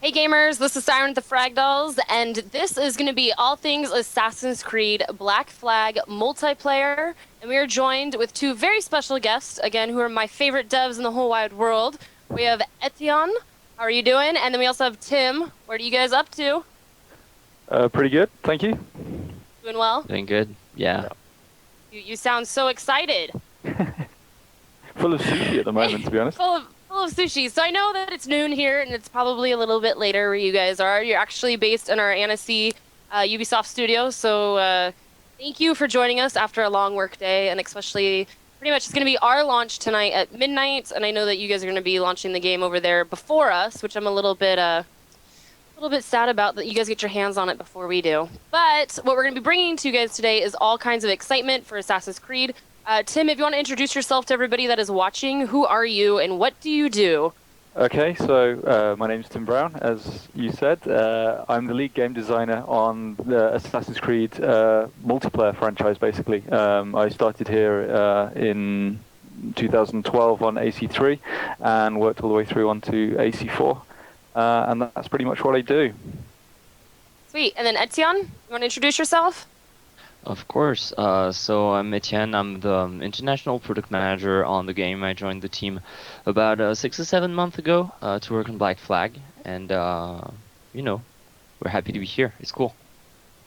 Hey gamers, this is Siren with the Fragdolls, and this is going to be all things Assassin's Creed Black Flag multiplayer. And we are joined with two very special guests, again, who are my favorite devs in the whole wide world. We have Etienne, how are you doing? And then we also have Tim. What are you guys up to? Pretty good, thank you. Doing well? Doing good. Yeah. You sound so excited. Full of sushi at the moment, to be honest. Full of sushi. So I know that it's noon here, and it's probably a little bit later where you guys are. You're actually based in our Annecy Ubisoft studio. So thank you for joining us after a long work day, and especially pretty much it's going to be our launch tonight at midnight. And I know that you guys are going to be launching the game over there before us, which I'm a little bit sad about that you guys get your hands on it before we do. But what we're going to be bringing to you guys today is all kinds of excitement for Assassin's Creed. Tim, if you want to introduce yourself to everybody that is watching, who are you and what do you do? Okay, so my name's Tim Brown, as you said. I'm the lead game designer on the Assassin's Creed multiplayer franchise, basically. I started here in 2012 on AC3 and worked all the way through onto AC4. And that's pretty much what I do. Sweet. And then Etienne, you want to introduce yourself? Of course. So I'm Etienne. I'm the international product manager on the game. I joined the team about 6 or 7 months ago to work on Black Flag, and we're happy to be here. It's cool.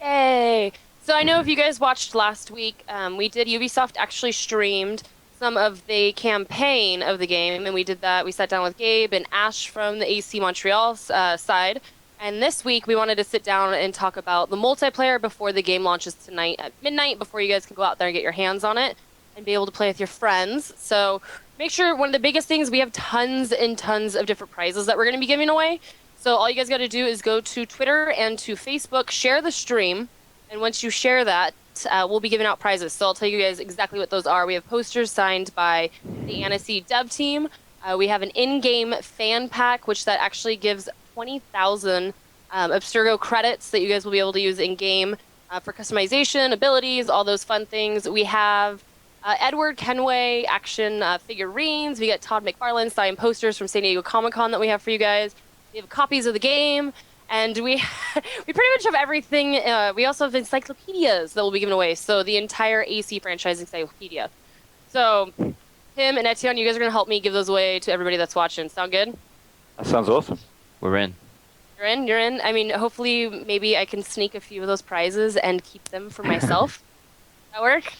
Yay! So I know if you guys watched last week, Ubisoft actually streamed some of the campaign of the game, and we did that. We sat down with Gabe and Ash from the AC Montreal side. And this week, we wanted to sit down and talk about the multiplayer before the game launches tonight at midnight, before you guys can go out there and get your hands on it and be able to play with your friends. So make sure, one of the biggest things, we have tons and tons of different prizes that we're going to be giving away. So all you guys got to do is go to Twitter and to Facebook, share the stream, and once you share that, we'll be giving out prizes. So I'll tell you guys exactly what those are. We have posters signed by the Annecy dev team. We have an in-game fan pack, which that actually gives 20,000 Abstergo credits that you guys will be able to use in-game for customization, abilities, all those fun things. We have Edward Kenway action figurines. We got Todd McFarlane signed posters from San Diego Comic-Con that we have for you guys. We have copies of the game, and we we pretty much have everything. We also have encyclopedias that will be given away, so the entire AC franchise encyclopedia. So Tim and Etienne, you guys are going to help me give those away to everybody that's watching. Sound good? That sounds awesome. We're in. You're in. I mean, hopefully, maybe I can sneak a few of those prizes and keep them for myself. That work?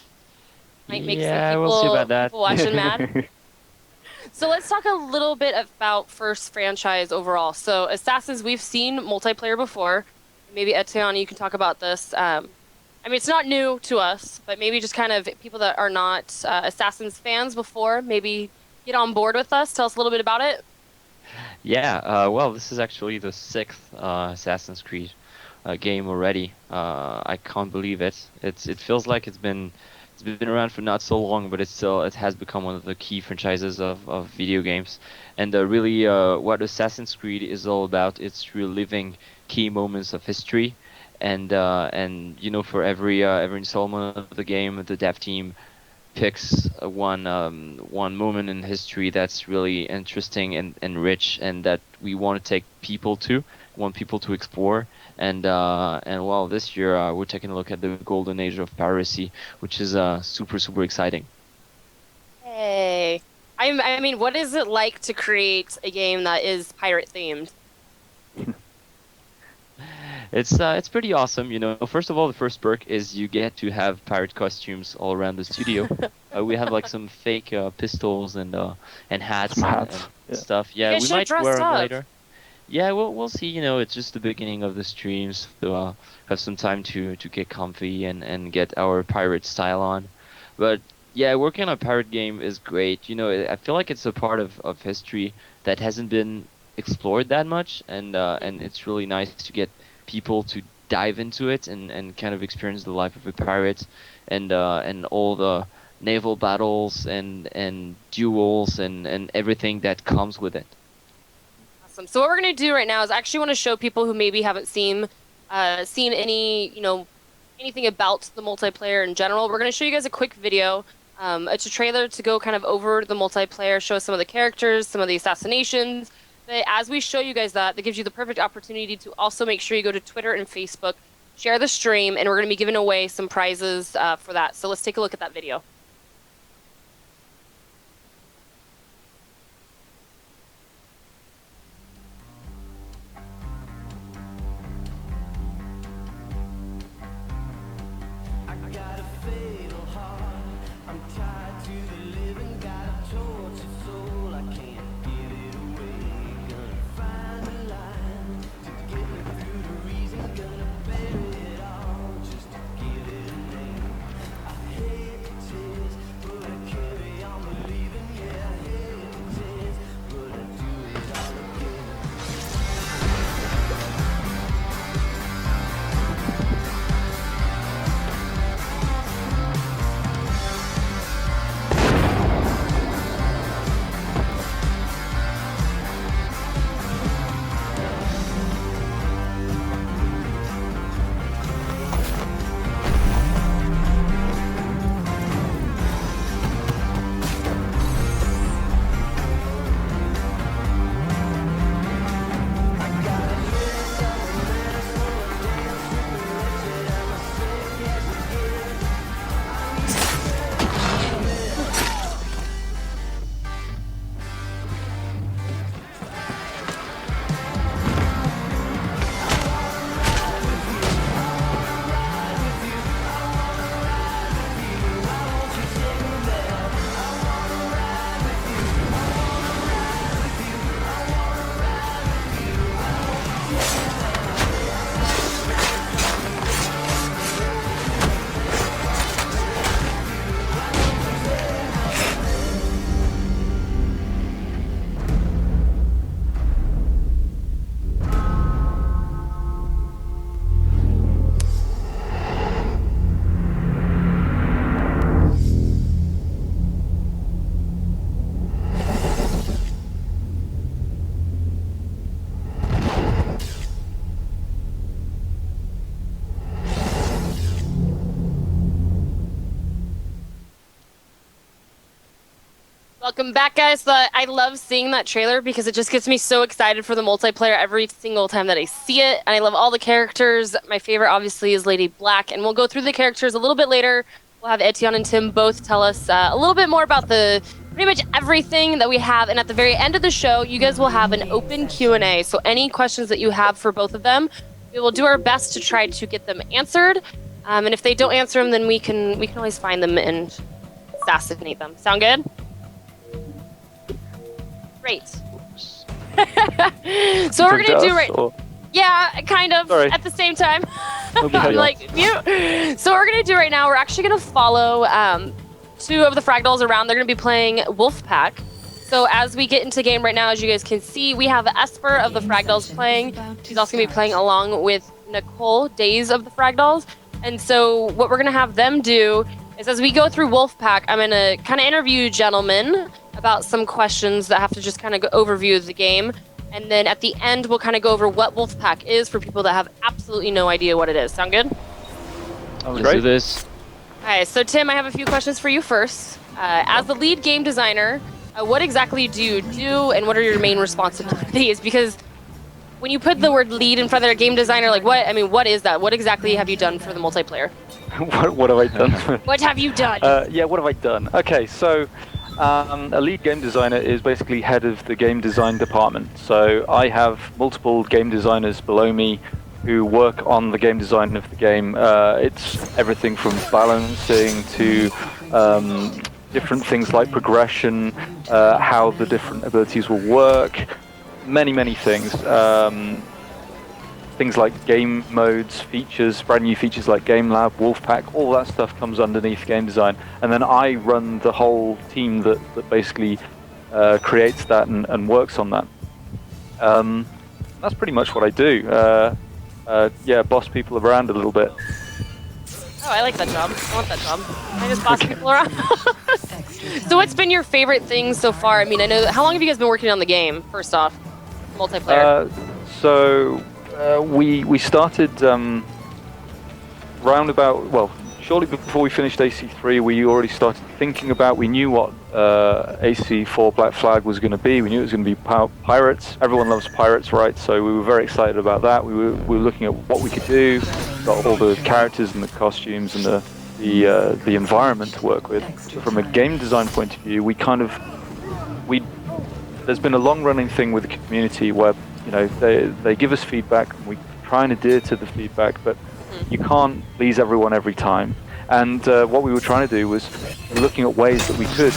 Might make some we'll see about that. people watching mad. So let's talk a little bit about first franchise overall. So Assassins, we've seen multiplayer before. Maybe Etienne, you can talk about this. I mean, it's not new to us, but maybe just kind of people that are not Assassins fans before, maybe get on board with us. Tell us a little bit about it. Yeah. Well, this is actually the 6th Assassin's Creed game already. I can't believe it. It feels like it's been around for not so long, but it has become one of the key franchises of video games. And really, what Assassin's Creed is all about, it's reliving key moments of history. And for every installment of the game, the dev team picks one moment in history that's really interesting and rich, and that we want to take people to, want people to explore. And well, this year we're taking a look at the golden age of piracy, which is super exciting. Hey, I mean, what is it like to create a game that is pirate themed? It's pretty awesome, First of all, the first perk is you get to have pirate costumes all around the studio. We have like some fake pistols and hats and stuff. Yeah, You we should might dress wear them up. later. Yeah, we'll see. It's just the beginning of the streams, so have some time to get comfy and get our pirate style on. But yeah, working on a pirate game is great. I feel like it's a part of history that hasn't been explored that much, and it's really nice to get people to dive into it and kind of experience the life of a pirate, and all the naval battles and duels and everything that comes with it. Awesome. So what we're gonna do right now is actually want to show people who maybe haven't seen any, anything about the multiplayer in general. We're gonna show you guys a quick video. It's a trailer to go kind of over the multiplayer, show us some of the characters, some of the assassinations, But as we show you guys that gives you the perfect opportunity to also make sure you go to Twitter and Facebook, share the stream, and we're going to be giving away some prizes for that. So let's take a look at that video. Welcome back, guys. I love seeing that trailer because it just gets me so excited for the multiplayer every single time that I see it. And I love all the characters. My favorite, obviously, is Lady Black. And we'll go through the characters a little bit later. We'll have Etienne and Tim both tell us a little bit more about the pretty much everything that we have. And at the very end of the show, you guys will have an open Q&A. So any questions that you have for both of them, we will do our best to try to get them answered. And if they don't answer them, then we can always find them and assassinate them. Sound good? Great. So what we're gonna do right? Yeah, kind of. Sorry. At the same time. Okay, I'm like mute. So what we're gonna do right now, we're actually gonna follow two of the Fragdolls around. They're gonna be playing Wolfpack. So as we get into game right now, as you guys can see, we have Esper of the Fragdolls playing. She's also gonna be playing along with Nicole, Days of the Fragdolls. And so what we're gonna have them do is, as we go through Wolfpack, I'm gonna kind of interview gentlemen about some questions that have to just kind of go overview the game. And then at the end, we'll kind of go over what Wolfpack is for people that have absolutely no idea what it is. Sound good? Let's do this. All right, so Tim, I have a few questions for you first. As the lead game designer, what exactly do you do and what are your main responsibilities? Because when you put the word lead in front of their game designer, like what is that? What exactly have you done for the multiplayer? what have I done? What have you done? Yeah, what have I done? Okay, so a lead game designer is basically head of the game design department. So I have multiple game designers below me who work on the game design of the game. It's everything from balancing to different things like progression, how the different abilities will work, many things. Things like game modes, features, brand new features like Game Lab, Wolfpack, all that stuff comes underneath game design. And then I run the whole team that basically creates that and works on that. That's pretty much what I do. Yeah, boss people around a little bit. Oh, I like that job. I want that job. I just boss people around. So what's been your favorite thing so far? I mean, I know how long have you guys been working on the game, first off? Multiplayer. We started shortly before we finished AC3, we already started thinking about, we knew what AC4 Black Flag was going to be. We knew it was going to be pirates. Everyone loves pirates, right? So we were very excited about that. We were looking at what we could do, got all the characters and the costumes and the environment to work with. So from a game design point of view, there's been a long-running thing with the community where they give us feedback and we try and adhere to the feedback, but you can't please everyone every time. And what we were trying to do was looking at ways that we could,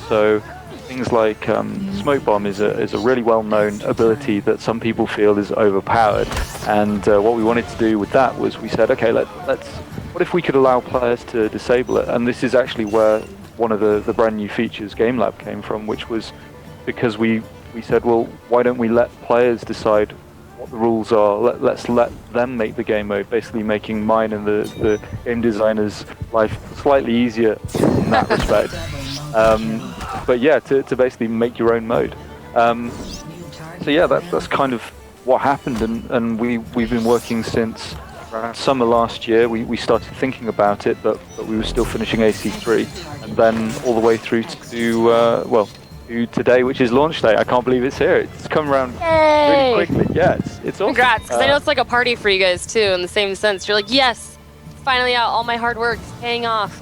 so things like Smoke Bomb is a really well-known ability that some people feel is overpowered. And what we wanted to do with that was we said, okay, what if we could allow players to disable it? And this is actually where one of the brand new features Game Lab came from, which was because we said, well, why don't we let players decide what the rules are? Let's let them make the game mode, basically making mine and the game designer's life slightly easier in that respect. But yeah, to basically make your own mode. So yeah, that's kind of what happened, and we've been working since around summer last year. We started thinking about it, but we were still finishing AC3, and then all the way through to today, which is launch day. I can't believe it's here. It's come around really quickly. Yeah, it's awesome. Congrats, because I know it's like a party for you guys too, in the same sense. You're like, yes, it's finally out. All my hard work is paying off.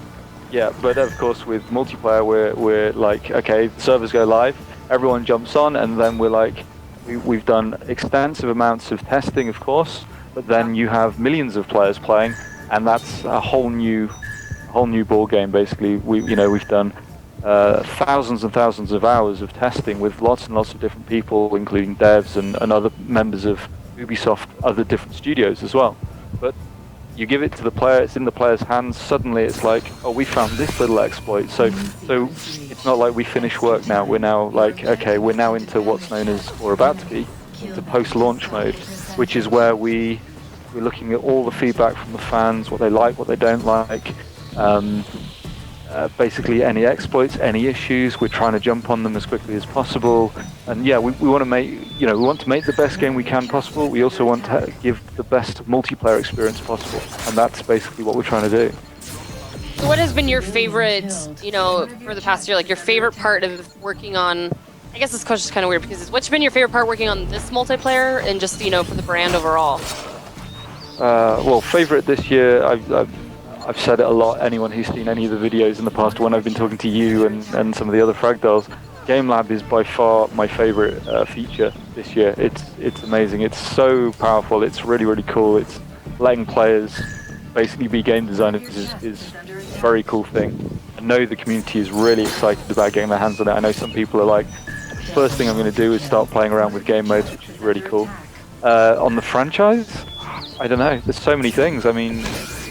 Yeah, but of course with multiplayer, we're like, okay, the servers go live, everyone jumps on, and then we're like, we've done extensive amounts of testing, of course, but then you have millions of players playing, and that's a whole new ball game. Basically, we've done thousands and thousands of hours of testing with lots and lots of different people, including devs and other members of Ubisoft, other different studios as well. But you give it to the player, it's in the player's hands, suddenly it's like, oh, we found this little exploit. So it's not like we finish work now, we're now like, okay, we're now into what's known as, or about to be, into post-launch mode, which is where we're looking at all the feedback from the fans, what they like, what they don't like, basically any exploits, any issues. We're trying to jump on them as quickly as possible, and yeah, we want to make the best game we can possible. We also want to give the best multiplayer experience possible, and that's basically what we're trying to do. So what has been your favorite, for the past year, like your favorite part of working on, I guess this question's kind of weird, because what's been your favorite part working on this multiplayer and just, for the brand overall? Well, favorite this year, I've said it a lot. Anyone who's seen any of the videos in the past, when I've been talking to you and some of the other Frag Dolls, Game Lab is by far my favorite feature this year. It's amazing. It's so powerful. It's really, really cool. It's letting players basically be game designers is a very cool thing. I know the community is really excited about getting their hands on it. I know some people are like, first thing I'm going to do is start playing around with game modes, which is really cool. On the franchise, I don't know. There's so many things. I mean,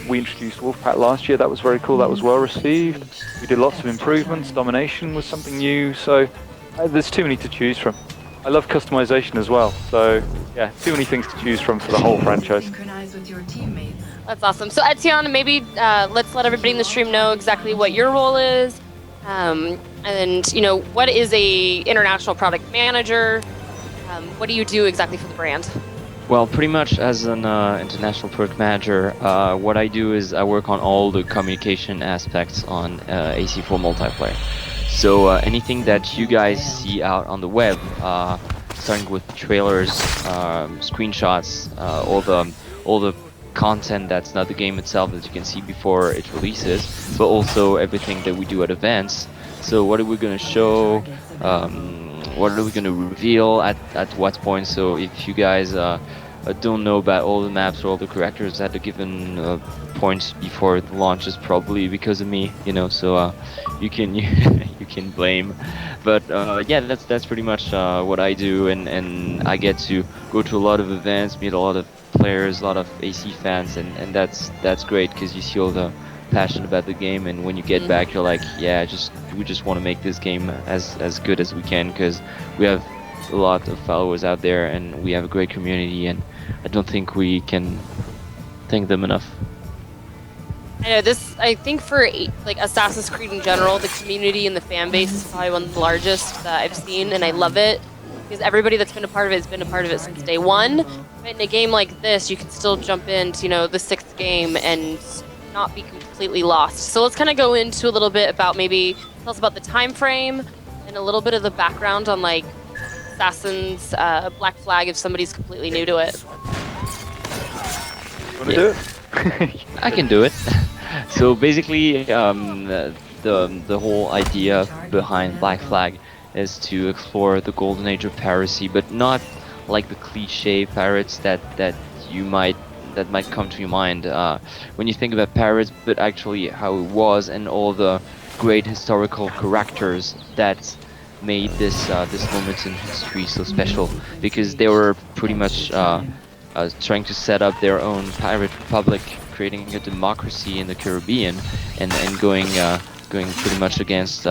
we introduced Wolfpack last year. That was very cool. That was well received. We did lots of improvements. Domination was something new. So there's too many to choose from. I love customization as well. So yeah, too many things to choose from for the whole franchise. That's awesome. So Etienne, maybe let's let everybody in the stream know exactly what your role is, and what is a international product manager. What do you do exactly for the brand? Well, pretty much as an international product manager, what I do is I work on all the communication aspects on AC4 multiplayer. So anything that you guys see out on the web, starting with trailers, screenshots, all the content that's not the game itself that you can see before it releases, but also everything that we do at events. So what are we going to show? What are we going to reveal at what point? So if you guys don't know about all the maps or all the characters at a given point before the launch, is probably because of me, So you can you can blame, but yeah, that's pretty much what I do, and I get to go to a lot of events, meet a lot of players, a lot of AC fans, and that's great because you see all the passion about the game, and when you get back you're like, yeah, we just want to make this game as good as we can, because we have a lot of followers out there and we have a great community, and I don't think we can thank them enough. I know I think for like Assassin's Creed in general, the community and the fan base is probably one of the largest that I've seen, and I love it because everybody that's been a part of it has been a part of it since day one. But in a game like this, you can still jump into the 6th game and not be completely lost. So let's kind of go into a little bit about maybe Tell us about the time frame and a little bit of the background on like Assassin's Black Flag if somebody's completely new to it. You want to do it? I can do it. So basically, the whole idea behind Black Flag is to explore the golden age of piracy, but not like the cliche pirates that might come to your mind when you think about pirates, but actually how it was and all the great historical characters that made this moment in history so special, because they were pretty much trying to set up their own pirate republic, creating a democracy in the Caribbean, and going pretty much against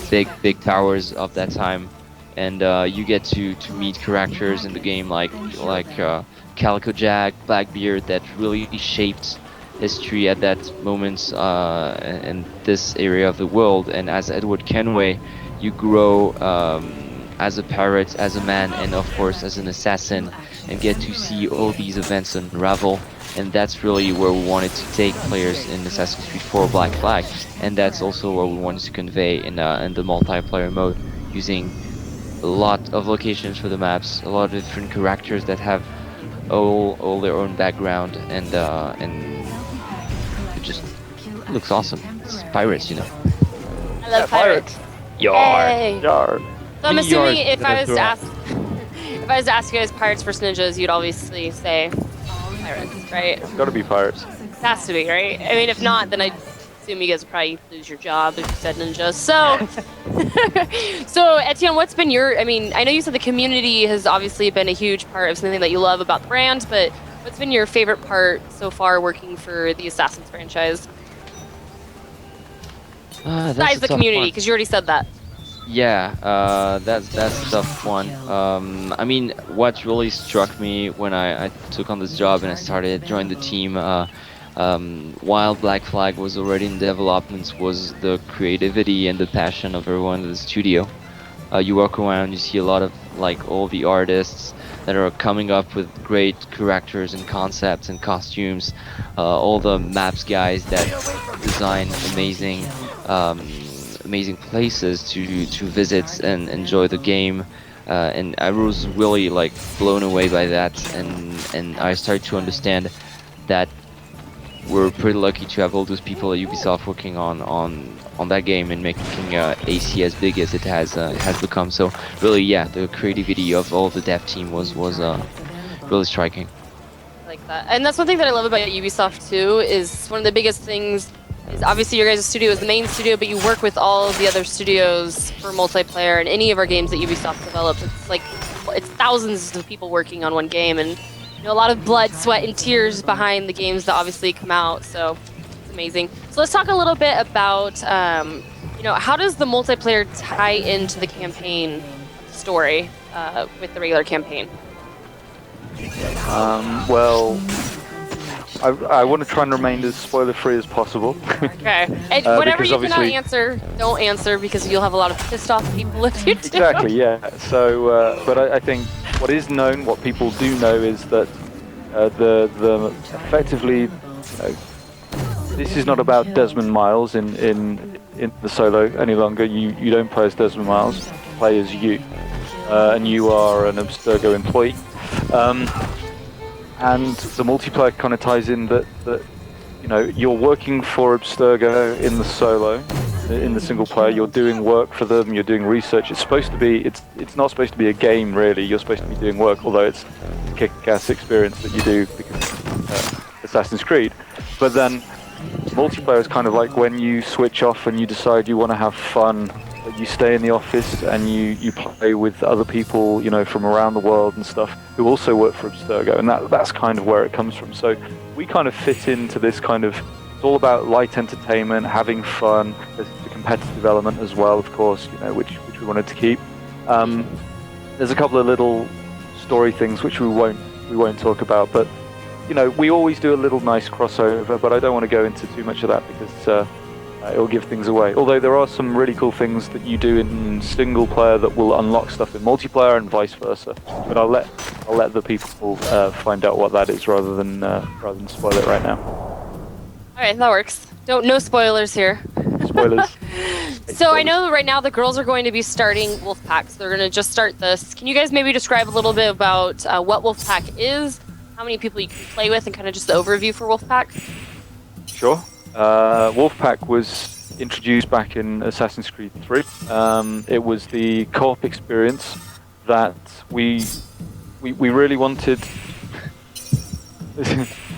big powers of that time. And you get to meet characters in the game like Calico Jack, Blackbeard, that really shaped history at that moment in this area of the world. And as Edward Kenway, you grow as a pirate, as a man, and of course as an assassin, and get to see all these events unravel. And that's really where we wanted to take players in Assassin's Creed 4 Black Flag, and that's also what we wanted to convey in the multiplayer mode, using a lot of locations for the maps, a lot of different characters that have all their own background, and it just looks awesome. It's pirates, you know. I love pirates. Yar. Hey. Yar. So I'm assuming Yars. if I was to ask you guys pirates versus ninjas, you'd obviously say pirates, right? It's got to be pirates. It has to be, right? I mean, if not, then I'd assume you guys would probably lose your job if you said ninjas. So, so Etienne, what's been your? I mean, I know you said the community has obviously been a huge part of something that you love about the brand, but what's been your favorite part so far working for the Assassin's franchise? Besides the community, because you already said that. Yeah, that's a tough one. I mean, what really struck me when I took on this job and I started joining the team, while Black Flag was already in development, was the creativity and the passion of everyone in the studio. You walk around, you see a lot of like all the artists that are coming up with great characters and concepts and costumes, all the maps guys that design amazing places to visit and enjoy the game, and I was really like blown away by that, and I started to understand that we're pretty lucky to have all those people at Ubisoft working on that game and making AC as big as it has become. So really, yeah, the creativity of all the dev team was really striking. Like that, and that's one thing that I love about Ubisoft too. Is one of the biggest things is obviously your guys' studio is the main studio, but you work with all of the other studios for multiplayer. And any of our games that Ubisoft develops, it's thousands of people working on one game, and you know, a lot of blood, sweat, and tears behind the games that obviously come out. So it's amazing. So let's talk a little bit about you know, how does the multiplayer tie into the campaign story with the regular campaign? Well, I want to try and remain as spoiler-free as possible. Okay. And whatever because you cannot obviously- answer, don't answer, because you'll have a lot of pissed off people if you do. Exactly, yeah. So, but I think what is known, what people do know, is that the effectively, you know, this is not about Desmond Miles in the solo any longer. You don't play as Desmond Miles, you play as you, and you are an Abstergo employee. And the multiplayer kind of ties in that you know, you're working for Abstergo in the solo, in the single player. You're doing work for them. You're doing research. It's supposed to be. It's not supposed to be a game, really. You're supposed to be doing work, although it's a kick-ass experience that you do because Assassin's Creed. But then multiplayer is kind of like when you switch off and you decide you want to have fun. You stay in the office and you play with other people, you know, from around the world and stuff, who also work for Abstergo, and that's kind of where it comes from. So we kind of fit into this kind of, it's all about light entertainment, having fun. There's the competitive element as well, of course, you know, which we wanted to keep. There's a couple of little story things which we won't talk about, but you know, we always do a little nice crossover, but I don't want to go into too much of that because it'll give things away. Although there are some really cool things that you do in single player that will unlock stuff in multiplayer and vice versa. But I'll let the people find out what that is rather than spoil it right now. All right, that works. No spoilers here. Spoilers. So I know right now the girls are going to be starting Wolfpack, so they're going to just start this. Can you guys maybe describe a little bit about what Wolfpack is, how many people you can play with, and kind of just the overview for Wolfpack? Sure. Wolfpack was introduced back in Assassin's Creed 3. It was the co-op experience that we really wanted.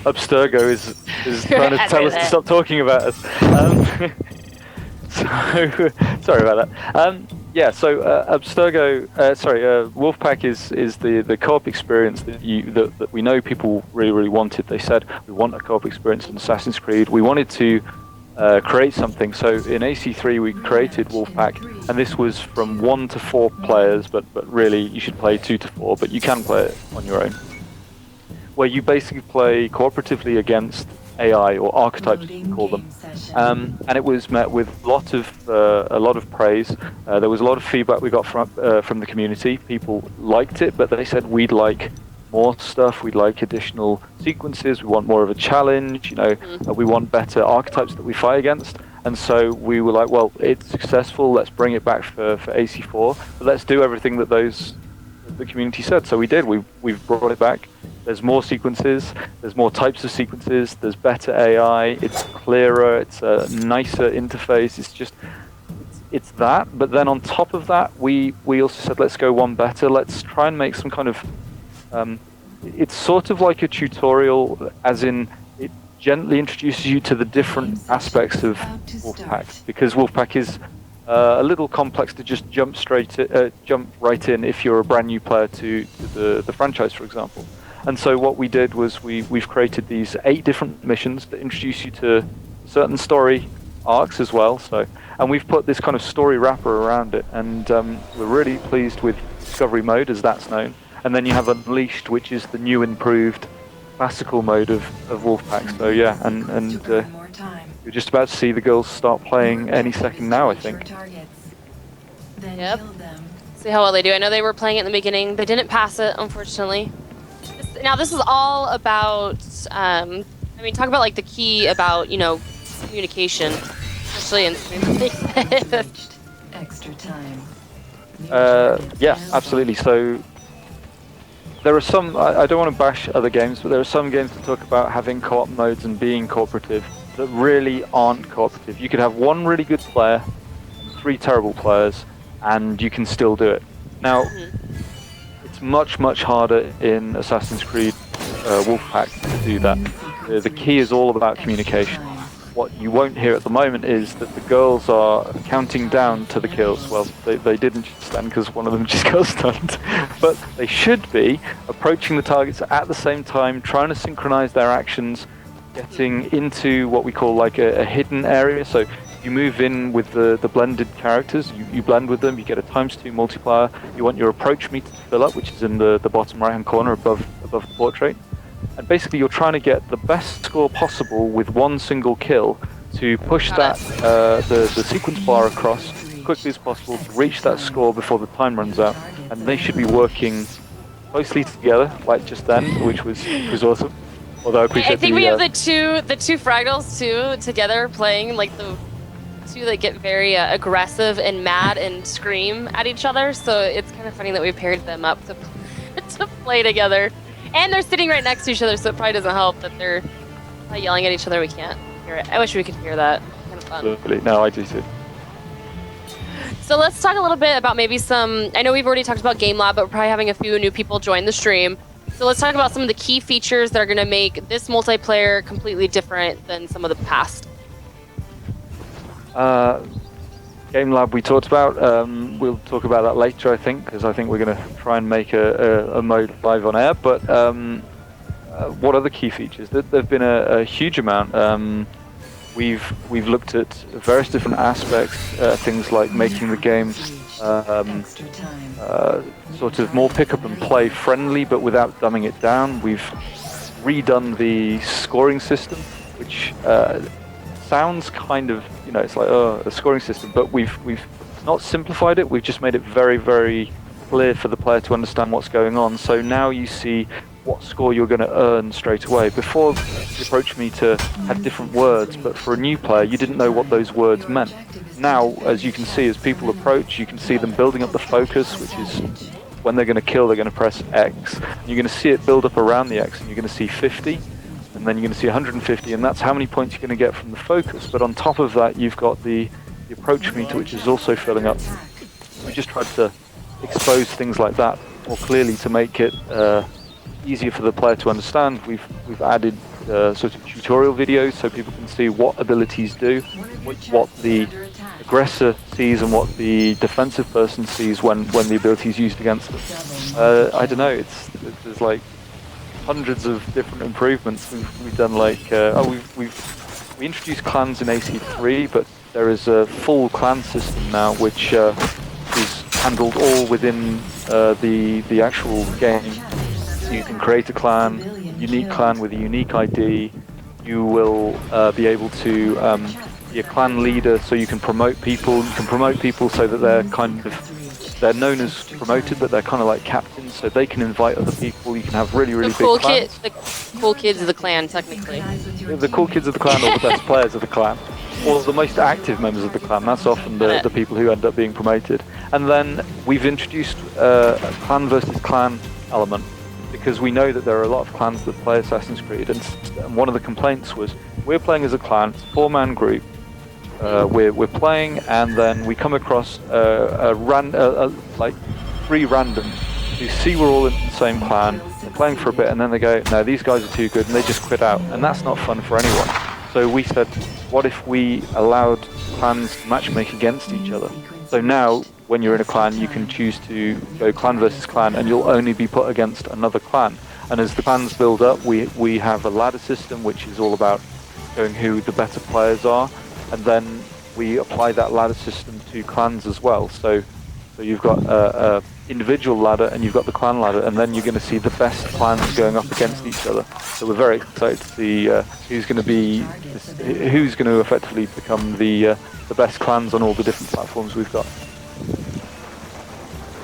Abstergo is trying to tell us to stop talking about us. So sorry about that. Yeah, so Abstergo, Wolfpack is the co-op experience that we know people really wanted. They said we want a co-op experience in Assassin's Creed. We wanted to create something. So in AC3 we created Wolfpack, and this was from 1 to 4 players, but really you should play 2 to 4, but you can play it on your own. Where you basically play cooperatively against AI or archetypes, you can call them, and it was met with a lot of praise. There was a lot of feedback we got from the community. People liked it, but they said we'd like more stuff. We'd like additional sequences. We want more of a challenge. You know, we want better archetypes that we fight against. And so we were like, well, it's successful. Let's bring it back for AC4. But let's do everything that the community said. So we did. We've brought it back. There's more sequences, there's more types of sequences, there's better AI, it's clearer, it's a nicer interface, it's that. But then on top of that, we also said, let's go one better, let's try and make some kind of, it's sort of like a tutorial, as in it gently introduces you to the different aspects of Wolfpack, because Wolfpack is a little complex to just jump right in if you're a brand new player to the franchise, for example. And so what we did was we've created these 8 different missions that introduce you to certain story arcs as well. So, and we've put this kind of story wrapper around it, and we're really pleased with Discovery Mode, as that's known. And then you have Unleashed, which is the new improved classical mode of Wolfpack. So yeah, and you're just about to see the girls start playing any second now, I think. Yep. See how well they do. I know they were playing it in the beginning. They didn't pass it, unfortunately. Now this is all about, I mean, talk about like the key about, you know, communication, especially in extra time. Yeah, absolutely. So there are some, I don't want to bash other games, but there are some games that talk about having co-op modes and being cooperative that really aren't cooperative. You could have one really good player and 3 terrible players, and you can still do it. Now, it's much harder in Assassin's Creed Wolfpack to do that. The key is all about communication. What you won't hear at the moment is that the girls are counting down to the kills. Well, they didn't just stand because one of them just got stunned. But they should be approaching the targets at the same time, trying to synchronize their actions, getting into what we call like a hidden area. So you move in with the blended characters, you blend with them, you get a ×2 multiplier, you want your approach meter to fill up, which is in the bottom right hand corner above the portrait. And basically you're trying to get the best score possible with one single kill to push the sequence bar across as quickly as possible to reach that score before the time runs out. And they should be working closely together, like just then, which was awesome. Although I appreciate I think we have the two Fraggles too together playing, like the two that get very aggressive and mad and scream at each other. So it's kind of funny that we paired them up to play together. And they're sitting right next to each other, so it probably doesn't help that they're yelling at each other. We can't hear it. I wish we could hear that. Kind of fun. Absolutely. No, I do too. So let's talk a little bit about maybe some. I know we've already talked about Game Lab, but we're probably having a few new people join the stream. So let's talk about some of the key features that are going to make this multiplayer completely different than some of the past. Game Lab we talked about. We'll talk about that later, I think, because I think we're going to try and make a mode live on air. But what are the key features? There've been a huge amount. We've looked at various different aspects, things like making the game sort of more pick up and play friendly, but without dumbing it down. We've redone the scoring system, which sounds kind of, you know, it's like, oh, a scoring system, but we've not simplified it. We've just made it very clear for the player to understand what's going on. So now you see what score you're going to earn straight away. Before, the approach meter had different words, but for a new player, you didn't know what those words meant. now, as you can see, as people approach, you can see them building up the focus, which is when they're going to kill, they're going to press X. You're going to see it build up around the X, and you're going to see 50, and then you're going to see 150, and that's how many points you're going to get from the focus. But on top of that, you've got the approach meter, which is also filling up. We just tried to expose things like that more clearly to make it easier for the player to understand. We've added sort of tutorial videos so people can see what abilities do, what the aggressor sees and what the defensive person sees when the ability is used against them. I don't know, there's like hundreds of different improvements. We've done like we introduced clans in AC3, but there is a full clan system now which is handled all within the actual game. You can create a clan, unique clan with a unique ID. You will be able to be a clan leader, so you can promote people. You can promote people so that they're known as promoted, but they're kind of like captains, so they can invite other people. You can have really big clans. The cool kids of the clan, technically. The cool kids of the clan, or the best players of the clan, or the most active members of the clan. That's often the people who end up being promoted. And then we've introduced a clan versus clan element, because we know that there are a lot of clans that play Assassin's Creed, and one of the complaints was we're playing as a clan, it's a 4-man group. We're playing, and then we come across like 3 randoms who see we're all in the same clan. They're playing for a bit, and then they go, no, these guys are too good, and they just quit out, and that's not fun for anyone. So we said, what if we allowed clans to matchmake against each other? So now, when you're in a clan, you can choose to go clan versus clan, and you'll only be put against another clan. And as the clans build up, we have a ladder system, which is all about showing who the better players are, and then we apply that ladder system to clans as well. So you've got a individual ladder, and you've got the clan ladder, and then you're going to see the best clans going up against each other. So we're very excited to see who's going to effectively become the best clans on all the different platforms we've got.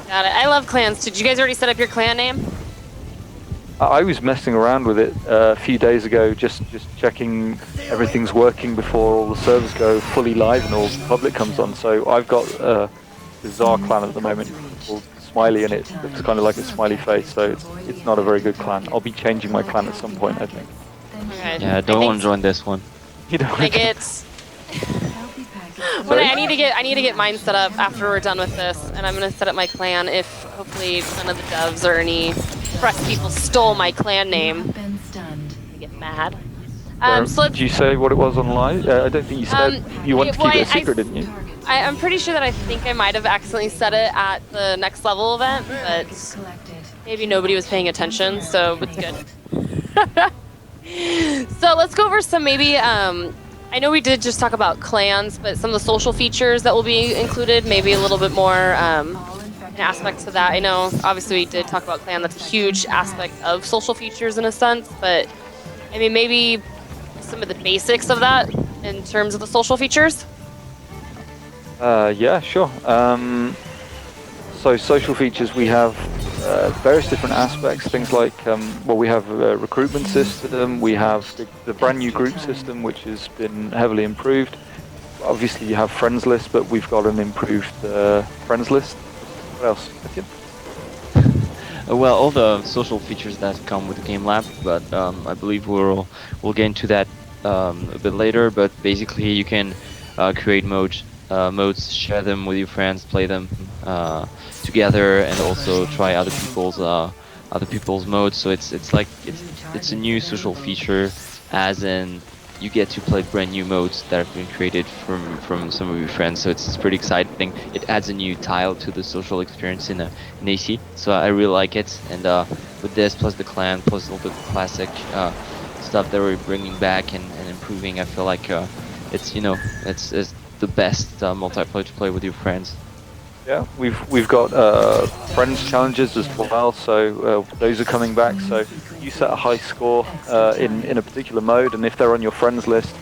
Got it. I love clans. Did you guys already set up your clan name? I was messing around with it a few days ago, just checking everything's working before all the servers go fully live and all the public comes on. So I've got a bizarre clan at the moment called Smiley, and it looks kind of like a smiley face, so it's not a very good clan. I'll be changing my clan at some point, I think. Okay. Yeah, I don't want to join this one. You don't I get. I need to get mine set up after we're done with this, and I'm gonna set up my clan. If hopefully none of the devs or any press people stole my clan name, I get mad. So did you say what it was online? I don't think you said. You wanted to keep it a secret, didn't you? I'm pretty sure that I think I might have accidentally set it at the next level event, but maybe nobody was paying attention, so it's good. So let's go over some maybe. I know we did just talk about clans, but some of the social features that will be included, maybe a little bit more aspects to that. I know, obviously, we did talk about clan. That's a huge aspect of social features in a sense, but I mean, maybe some of the basics of that in terms of the social features. Yeah, sure. So social features, we have various different aspects, things like, we have a recruitment system, we have the brand new group system, which has been heavily improved. Obviously you have friends list, but we've got an improved friends list. What else? Well, all the social features that come with the Game Lab, but I believe we'll get into that a bit later, but basically you can create modes, share them with your friends, play them together, and also try other people's modes. So it's a new social feature, as in you get to play brand new modes that have been created from some of your friends. So it's pretty exciting. It adds a new tile to the social experience in AC. So I really like it. And with this, plus the clan, plus all the classic stuff that we're bringing back and improving, I feel like it's the best multiplayer to play with your friends. Yeah, we've got friends challenges as well, so those are coming back. So you set a high score in a particular mode, and if they're on your friends list,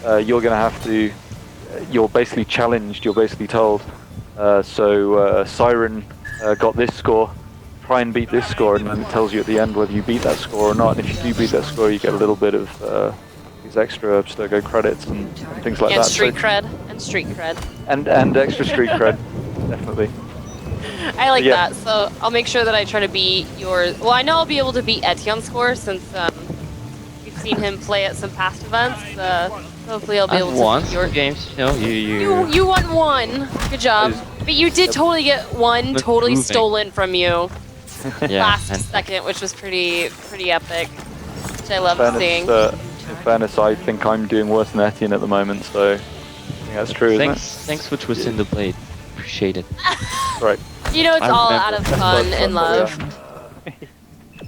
you're going to have to. You're basically challenged. You're basically told. Siren got this score. Try and beat this score, and then it tells you at the end whether you beat that score or not. And if you do beat that score, you get a little bit of these extra Abstergo credits and things like And that. street cred. And street cred. And extra street cred, definitely. I like Yeah. that. So I'll make sure that I try to beat your. Well, I know I'll be able to beat Etienne's score since we've seen him play at some past events. Hopefully I'll be able I've to won beat your. games, you know. You won one. Good job. But you did totally get one But totally moving. stolen from you Yeah, last and second, which was pretty epic. Which I love seeing. In fairness, I think I'm doing worse than Etienne at the moment, so I think that's true, isn't thanks for twisting the blade. Appreciate it. it? Right. You know, it's I all remember. out of fun and love. Yeah.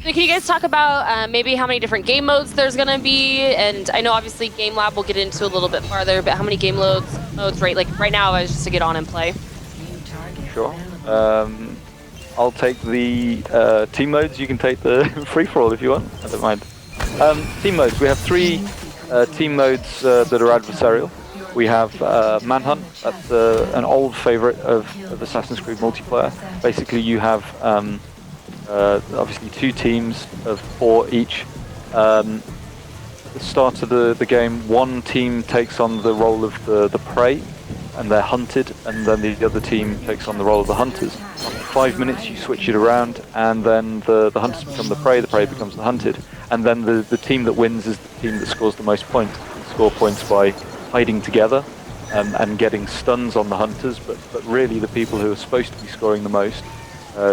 So can you guys talk about maybe how many different game modes there's gonna be? And I know obviously Game Lab will get into a little bit farther, but how many game modes right? Like right now, is just to get on and play. Sure. I'll take the team modes. You can take the free for all if you want. I don't mind. Team modes. We have 3 team modes that are adversarial. We have Manhunt. That's an old favorite of Assassin's Creed multiplayer. Basically, you have obviously 2 teams of 4 each. At the start of the game, one team takes on the role of the prey, and they're hunted, and then the other team takes on the role of the hunters. After 5 minutes, you switch it around, and then the hunters become the prey becomes the hunted, and then the team that wins is the team that scores the most points. You score points by hiding together and getting stuns on the hunters, but really the people who are supposed to be scoring the most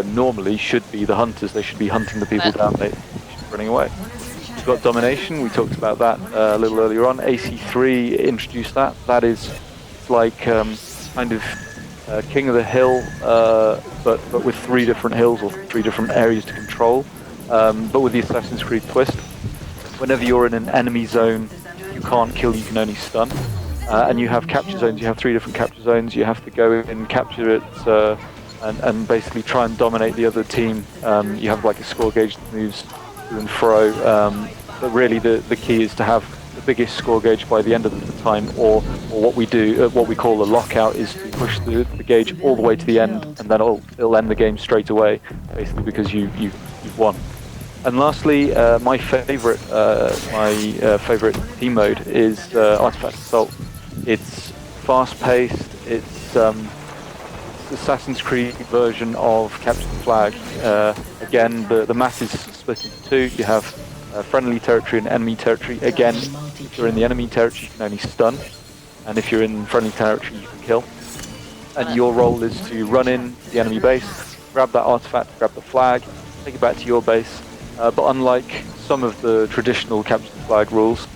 normally should be the hunters. They should be hunting the people down, they should be running away. We've got Domination, we talked about that a little earlier on. AC3 introduced that. That is like kind of King of the Hill, but with 3 different hills or 3 different areas to control, but with the Assassin's Creed twist. Whenever you're in an enemy zone, you can't kill, you can only stun. And you have capture zones. You have 3 different capture zones. You have to go in, capture it, and basically try and dominate the other team. You have like a score gauge that moves to and fro. But really, the key is to have the biggest score gauge by the end of the time, or what we do, what we call a lockout, is to push the gauge all the way to the end, and then it'll end the game straight away, basically because you've won. And lastly, my favorite team mode is Artifact Assault. It's fast-paced. It's Assassin's Creed version of Capture the Flag. Again, the map is split into 2. You have friendly territory and enemy territory. Again, if you're in the enemy territory, you can only stun, and if you're in friendly territory, you can kill. And your role is to run in the enemy base, grab that artifact, grab the flag, take it back to your base. But unlike some of the traditional Capture the Flag rules,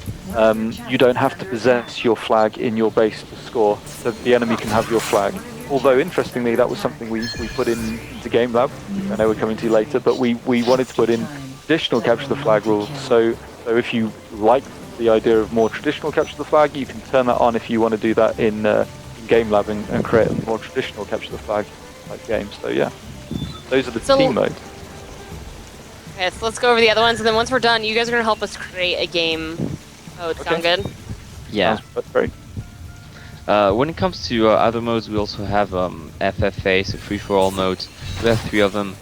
you don't have to possess your flag in your base to score, so the enemy can have your flag. Although, interestingly, that was something we put into Game Lab. I know we're coming to later, but we wanted to put in traditional Capture the Flag rules. So if you like the idea of more traditional Capture the Flag, you can turn that on if you want to do that in Game Lab and create a more traditional Capture the Flag type game. So yeah, those are the team modes. Okay, so let's go over the other ones, and then once we're done, you guys are gonna help us create a game mode. Okay. Sound good? Yeah. That's great. When it comes to other modes, we also have FFA, so free-for-all modes. We have 3 of them.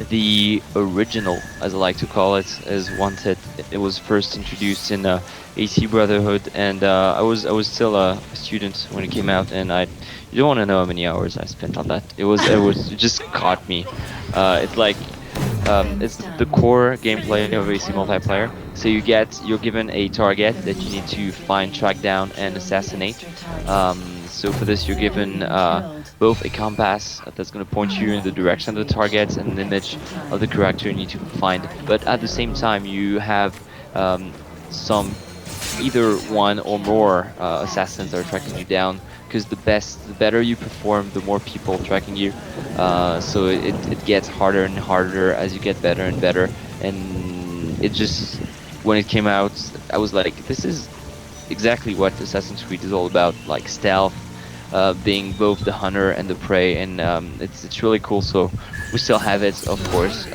The original, as I like to call it, is Wanted. It was first introduced in AC Brotherhood, and I was still a student when it came out, and you don't want to know how many hours I spent on that. It just caught me. It's like it's the core gameplay of AC multiplayer. So you're given a target that you need to find, track down, and assassinate. So for this, you're given both a compass that's going to point you in the direction of the target and an image of the character you need to find. But at the same time, you have some either one or more assassins that are tracking you down. Because the better you perform, the more people tracking you. So it gets harder and harder as you get better and better. And it just, when it came out, I was like, this is exactly what Assassin's Creed is all about, like stealth, being both the hunter and the prey, and it's really cool. So we still have it, of course,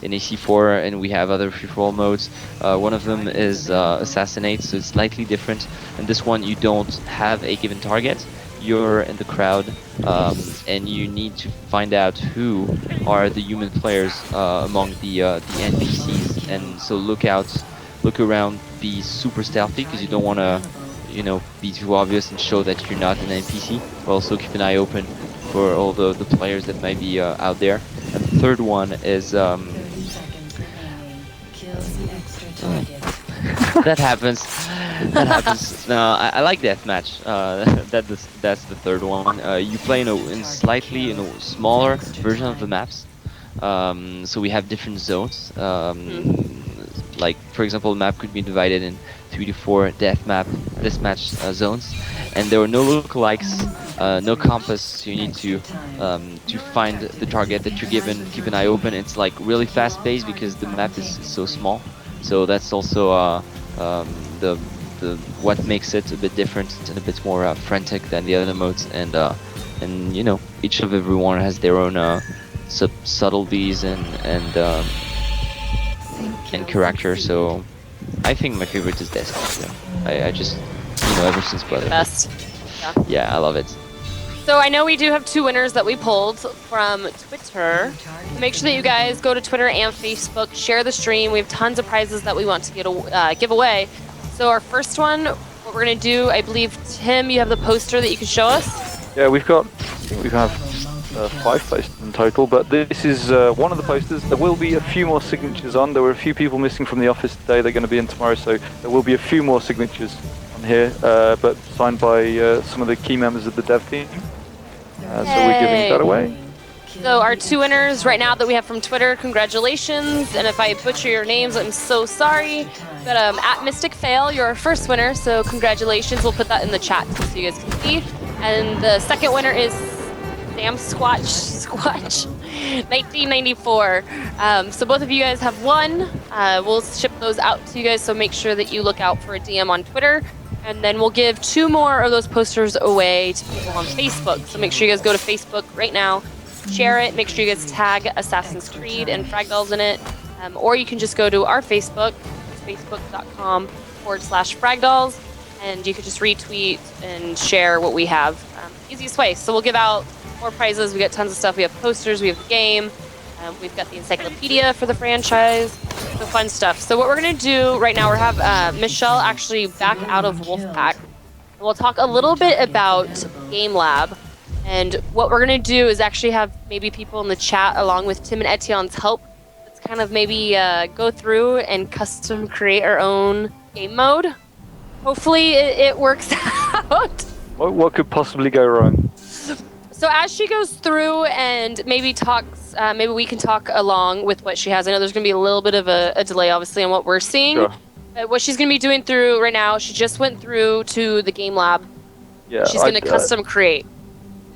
in AC4, and we have other free-for-all modes. One of them is Assassinate, so it's slightly different. And this one, you don't have a given target. You're in the crowd, and you need to find out who are the human players among the NPCs. And so look out look around, be super stealthy because you don't want to, you know, be too obvious and show that you're not an NPC. But also keep an eye open for all the players that might be out there. And the third one is that happens. That happens. No, I like deathmatch. That's the third one. You play in slightly smaller version of the maps. So we have different zones. Like for example, the map could be divided in 3 to 4 deathmatch zones, and there are no lookalikes, no compass. So you need to find the target that you're given. Keep an eye open. It's like really fast paced because the map is so small. So that's also the what makes it a bit different and a bit more frantic than the other modes. And you know, each of everyone has their own subtleties and character. So I think my favorite is Destiny. I just, you know, ever since Brotherhood. Best. Yeah, I love it. So I know we do have 2 winners that we pulled from Twitter. Make sure that you guys go to Twitter and Facebook, share the stream. We have tons of prizes that we want to give away. So our first one, what we're gonna do, I believe, Tim, you have the poster that you can show us. Yeah, we have 5 posters in total, but this is one of the posters. There will be a few more signatures on. There were a few people missing from the office today. They're going to be in tomorrow, so there will be a few more signatures on here, but signed by some of the key members of the dev team. So we're giving that away. So our 2 winners right now that we have from Twitter, congratulations. And if I butcher your names, I'm so sorry. But at Mystic Fail, you're our first winner, so congratulations. We'll put that in the chat so you guys can see. And the second winner is Sam Squatch 1994. So both of you guys have won. We'll ship those out to you guys, so make sure that you look out for a DM on Twitter. And then we'll give 2 more of those posters away to people on Facebook. So make sure you guys go to Facebook right now, share it, make sure you guys tag Assassin's Creed and Fragdolls in it. Or you can just go to our Facebook, facebook.com/Fragdolls, and you can just retweet and share what we have. Easiest way. So we'll give out more prizes. We got tons of stuff. We have posters, we have the game, we've got the encyclopedia for the franchise, the fun stuff. So what we're gonna do right now, we have Michelle actually back out of Wolfpack. And we'll talk a little bit about Game Lab. And what we're gonna do is actually have maybe people in the chat, along with Tim and Etienne's help, let's kind of maybe go through and custom create our own game mode. Hopefully it works out. What could possibly go wrong? So as she goes through and maybe talks, maybe we can talk along with what she has. I know there's going to be a little bit of a delay, obviously, on what we're seeing. Sure. What she's going to be doing through right now, she just went through to the Game Lab. Yeah, She's going to custom create.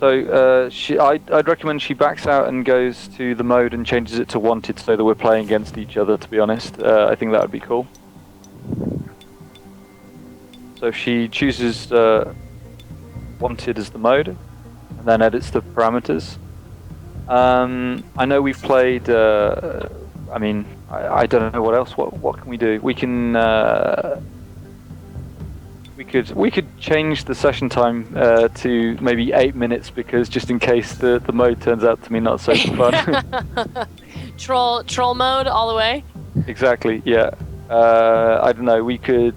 So I'd recommend she backs out and goes to the mode and changes it to wanted, so that we're playing against each other. To be honest, I think that would be cool. So if she chooses wanted as the mode, and then edits the parameters. I know we've played. I mean, I don't know what else. What can we do? We can. We could change the session time to maybe 8 minutes, because just in case the mode turns out to be not so fun. Troll mode all the way. Exactly. Yeah. I don't know. We could.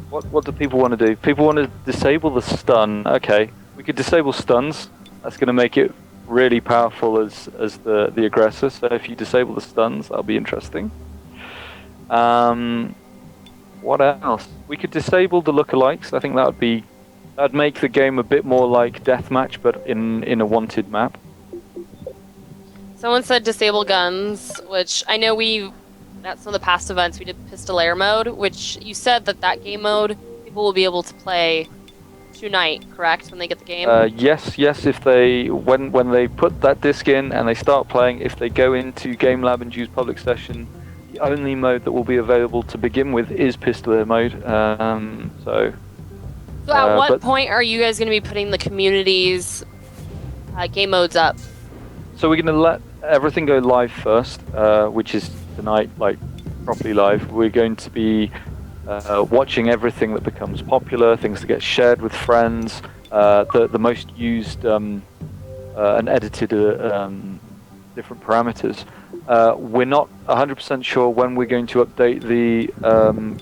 What do people want to do? People want to disable the stun. Okay. We could disable stuns. That's going to make it really powerful as the aggressor. So if you disable the stuns, that'll be interesting. What else? We could disable the lookalikes. I think that'd make the game a bit more like deathmatch, but in a wanted map. Someone said disable guns, which I know at some of the past events we did Pistolaire mode, which you said that game mode people will be able to play tonight, correct? When they get the game. Yes. If they when they put that disc in and they start playing, if they go into Game Lab and use public session, the only mode that will be available to begin with is Pistolaire mode. So at what point are you guys going to be putting the community's game modes up? So we're going to let everything go live first, which is tonight, like properly live. We're going to be watching everything that becomes popular, things that get shared with friends, the most used and edited different parameters. We're not 100% sure when we're going to update the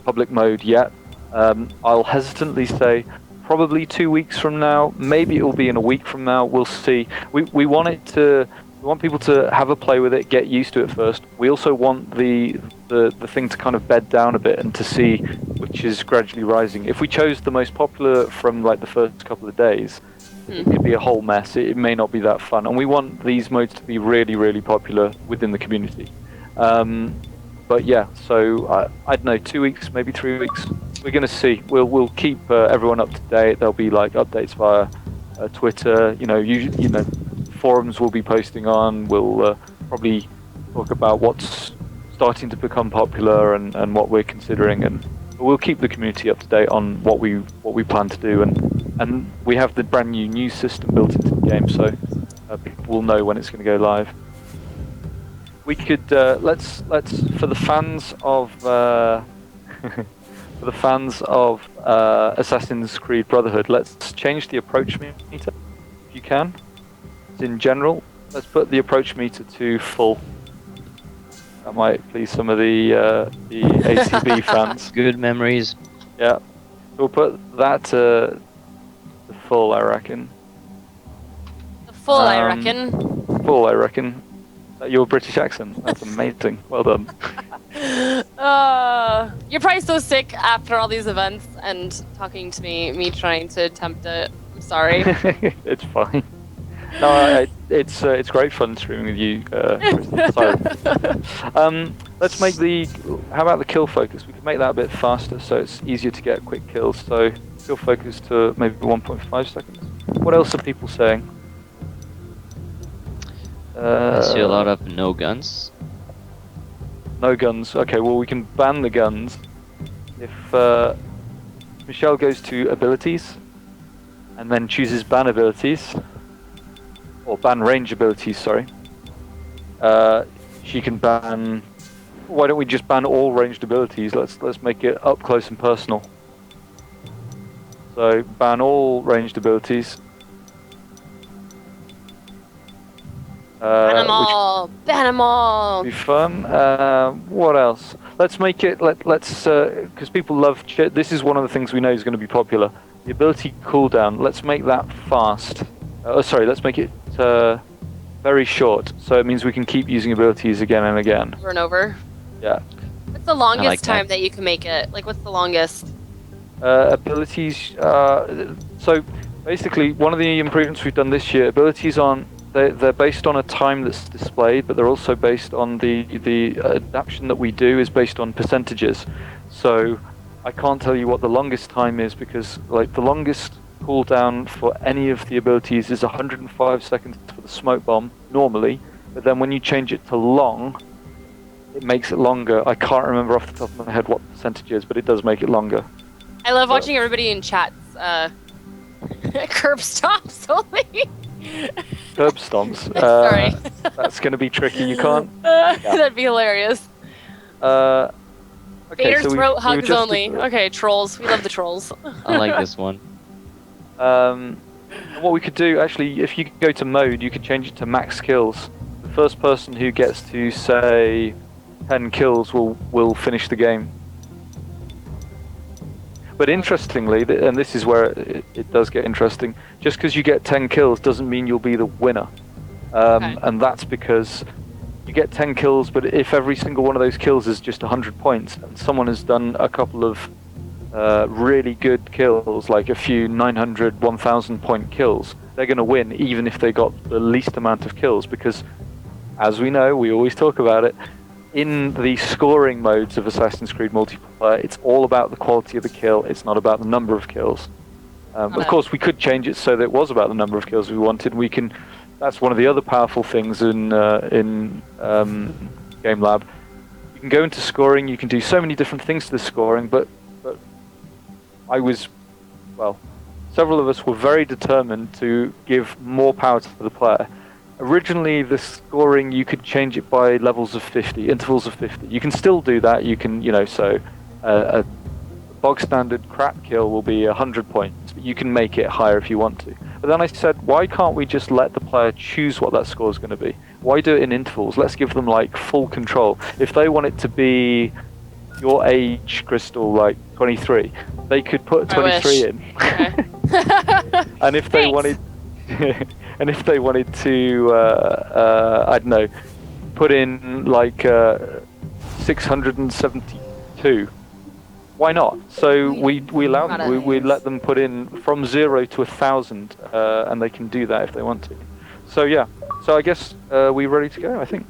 public mode yet. I'll hesitantly say probably 2 weeks from now. Maybe it will be in a week from now. We'll see. We want people to have a play with it, get used to it first. We also want the thing to kind of bed down a bit and to see which is gradually rising. If we chose the most popular from like the first couple of days, it could be a whole mess. It may not be that fun, and we want these modes to be really, really popular within the community. But yeah, so I don't know, 2 weeks, maybe 3 weeks. We're gonna see. We'll keep everyone up to date. There'll be like updates via Twitter. You know, forums we'll be posting on. We'll probably talk about what's starting to become popular and what we're considering, and we'll keep the community up to date on what we plan to do. And we have the brand new news system built into the game, so people will know when it's going to go live. We could let's for the fans of for the fans of Assassin's Creed Brotherhood, let's change the approach meter if you can. In general, let's put the approach meter to full. That might please some of the ACB fans. Good memories. Yeah, so we'll put that to full, I reckon. The full, I reckon. Full, I reckon. Is that your British accent? That's amazing. Well done. You're probably so sick after all these events and talking to me trying to attempt it. I'm sorry. It's fine. No, it's great fun streaming with you, Kristen. Sorry. Let's make how about the kill focus? We can make that a bit faster so it's easier to get quick kills. So kill focus to maybe 1.5 seconds. What else are people saying? I see a lot of no guns. No guns. Okay, well we can ban the guns. If Michelle goes to abilities and then chooses ban abilities, or ban range abilities, sorry. She can ban. Why don't we just ban all ranged abilities? Let's make it up close and personal. So ban all ranged abilities. Ban them all. Ban them all. Be fun. What else? Let's make it. Let's because people love. This is one of the things we know is going to be popular. The ability cooldown. Let's make that fast. Sorry. Let's make it very short. So it means we can keep using abilities again and again. Over and over. Yeah. What's the longest like time that you can make it? Like, what's the longest? Abilities. So basically, one of the improvements we've done this year. Abilities on. They're based on a time that's displayed, but they're also based on the adaptation that we do is based on percentages. So I can't tell you what the longest time is because like the longest cooldown for any of the abilities is 105 seconds for the smoke bomb normally, but then when you change it to long, it makes it longer. I can't remember off the top of my head what the percentage is, but it does make it longer. I love watching everybody in chats curb stops only. Curb stomps. Sorry. That's going to be tricky. You can't. That'd be hilarious. Okay, Vader so throat we've hugs adjusted only. Okay, trolls. We love the trolls. I like this one. What we could do, actually, if you go to mode, you could change it to max kills. The first person who gets to, say, 10 kills will finish the game. But interestingly, and this is where it does get interesting, just because you get 10 kills doesn't mean you'll be the winner. Okay. And that's because you get 10 kills, but if every single one of those kills is just 100 points, and someone has done a couple of really good kills, like a few 900, 1000 point kills, they're going to win even if they got the least amount of kills, because as we know, we always talk about it, in the scoring modes of Assassin's Creed multiplayer, it's all about the quality of the kill, it's not about the number of kills. Of course, we could change it so that it was about the number of kills we wanted. We can. That's one of the other powerful things in Game Lab. You can go into scoring. You can do so many different things to the scoring. But several of us were very determined to give more power to the player. Originally, the scoring, you could change it by levels of 50, intervals of 50. You can still do that. You can, so a bog standard crap kill will be 100 points. But you can make it higher if you want to. But then I said, why can't we just let the player choose what that score is going to be? Why do it in intervals? Let's give them like full control. If they want it to be your age, Crystal, like 23, they could put 23 in. Okay. And if they Thanks. wanted, and if they wanted to, I don't know, put in like 672, why not? So we allow them, we let them put in from 0 to 1,000, and they can do that if they want to. So yeah, so I guess we're ready to go. I think.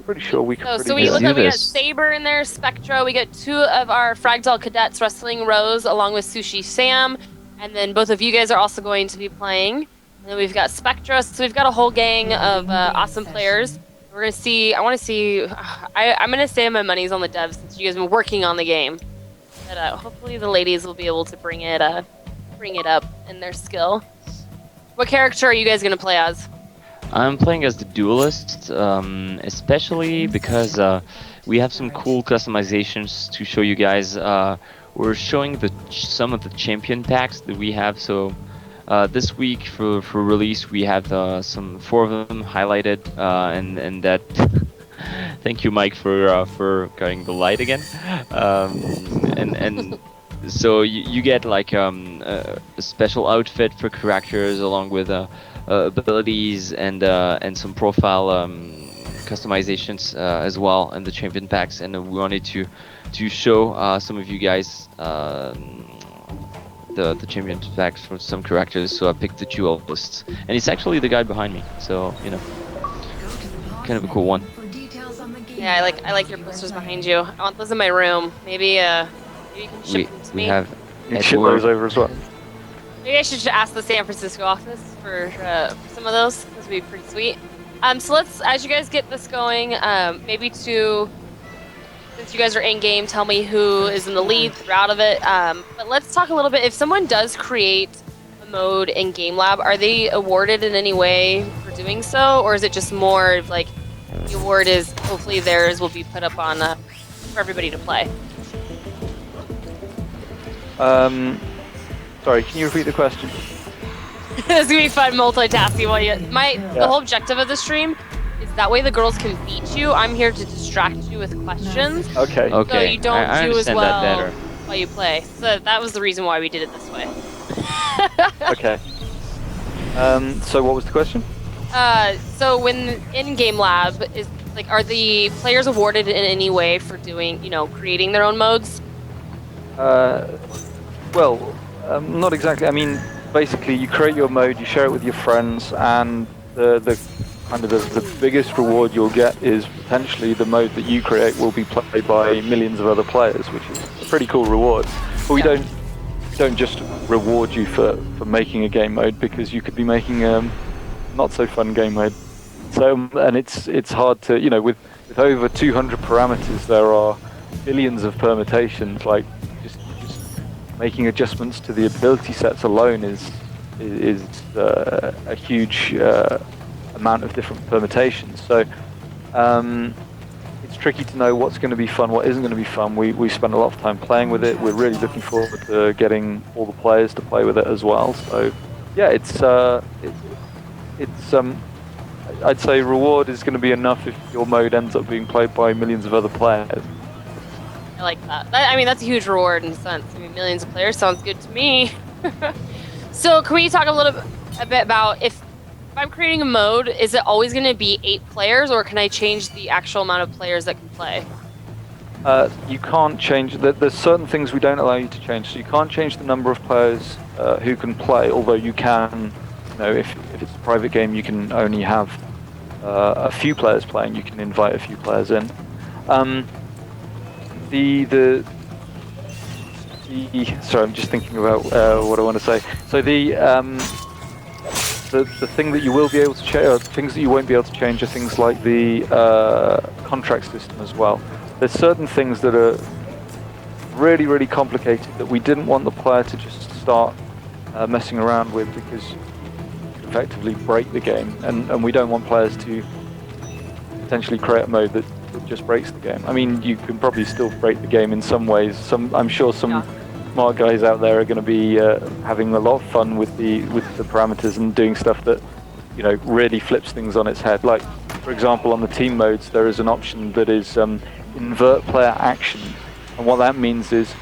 Pretty sure we can. So we Let's look do like we got this. Saber in there, Spectra. We got 2 of our Fragile cadets wrestling Rose along with Sushi Sam, and then both of you guys are also going to be playing. And then we've got Spectra. So we've got a whole gang of awesome players. We're gonna see. I want to see. I'm gonna say my money's on the devs since you guys have been working on the game. But hopefully the ladies will be able to bring it up in their skill. What character are you guys gonna play as? I'm playing as the duelist, especially because we have some cool customizations to show you guys. We're showing some of the champion packs that we have. So this week for release, we have 4 of them highlighted, and that. Thank you, Mike, for cutting the light again. And so you get like a special outfit for characters along with abilities and some profile customizations as well in the champion packs, and we wanted to show some of you guys the champion packs for some characters. So I picked the duelist, and it's actually the guy behind me. So kind of a cool one. Yeah, I like your posters behind you. I want those in my room. Maybe you can ship them to We me. have You can ship those over as well. Maybe I should just ask the San Francisco office for some of those. Those would be pretty sweet. So let's, as you guys get this going, maybe since you guys are in game, tell me who is in the lead throughout of it. But let's talk a little bit. If someone does create a mode in Game Lab, are they awarded in any way for doing so, or is it just more of like the award is hopefully theirs will be put up on for everybody to play? Sorry, can you repeat the question? It's gonna be fun multitasking while you. The whole objective of the stream is that way the girls can beat you. I'm here to distract you with questions, Okay. so Okay. you don't I do as understand well that better. while you play. So that was the reason why we did it this way. Okay. So what was the question? So when in Game Lab is like, are the players awarded in any way for doing, creating their own modes? Well, not exactly. I mean, basically, you create your mode, you share it with your friends, and the biggest reward you'll get is potentially the mode that you create will be played by millions of other players, which is a pretty cool reward. But we don't just reward you for making a game mode, because you could be making not so fun game mode. So and it's hard to, with over 200 parameters, there are billions of permutations. Like just making adjustments to the ability sets alone is a huge amount of different permutations. So it's tricky to know what's going to be fun, what isn't going to be fun. We spend a lot of time playing with it. We're really looking forward to getting all the players to play with it as well. So yeah, it's I'd say reward is going to be enough if your mode ends up being played by millions of other players. I like that. That's a huge reward in a sense. Millions of players sounds good to me. So can we talk a bit about if I'm creating a mode, is it always going to be 8 players, or can I change the actual amount of players that can play? You can't change. There's certain things we don't allow you to change. So you can't change the number of players who can play, although you can. If it's a private game, you can only have a few players playing. You can invite a few players in. Sorry, I'm just thinking about what I want to say. So the thing that you will be able to change, things that you won't be able to change, are things like the contract system as well. There's certain things that are really, really complicated that we didn't want the player to just start messing around with, because you could effectively break the game, and we don't want players to potentially create a mode that just breaks the game. I mean, you can probably still break the game in some ways. I'm sure some smart guys out there are going to be having a lot of fun with the parameters and doing stuff that, you know, really flips things on its head. Like, for example, on the team modes, there is an option that is invert player action, and what that means is,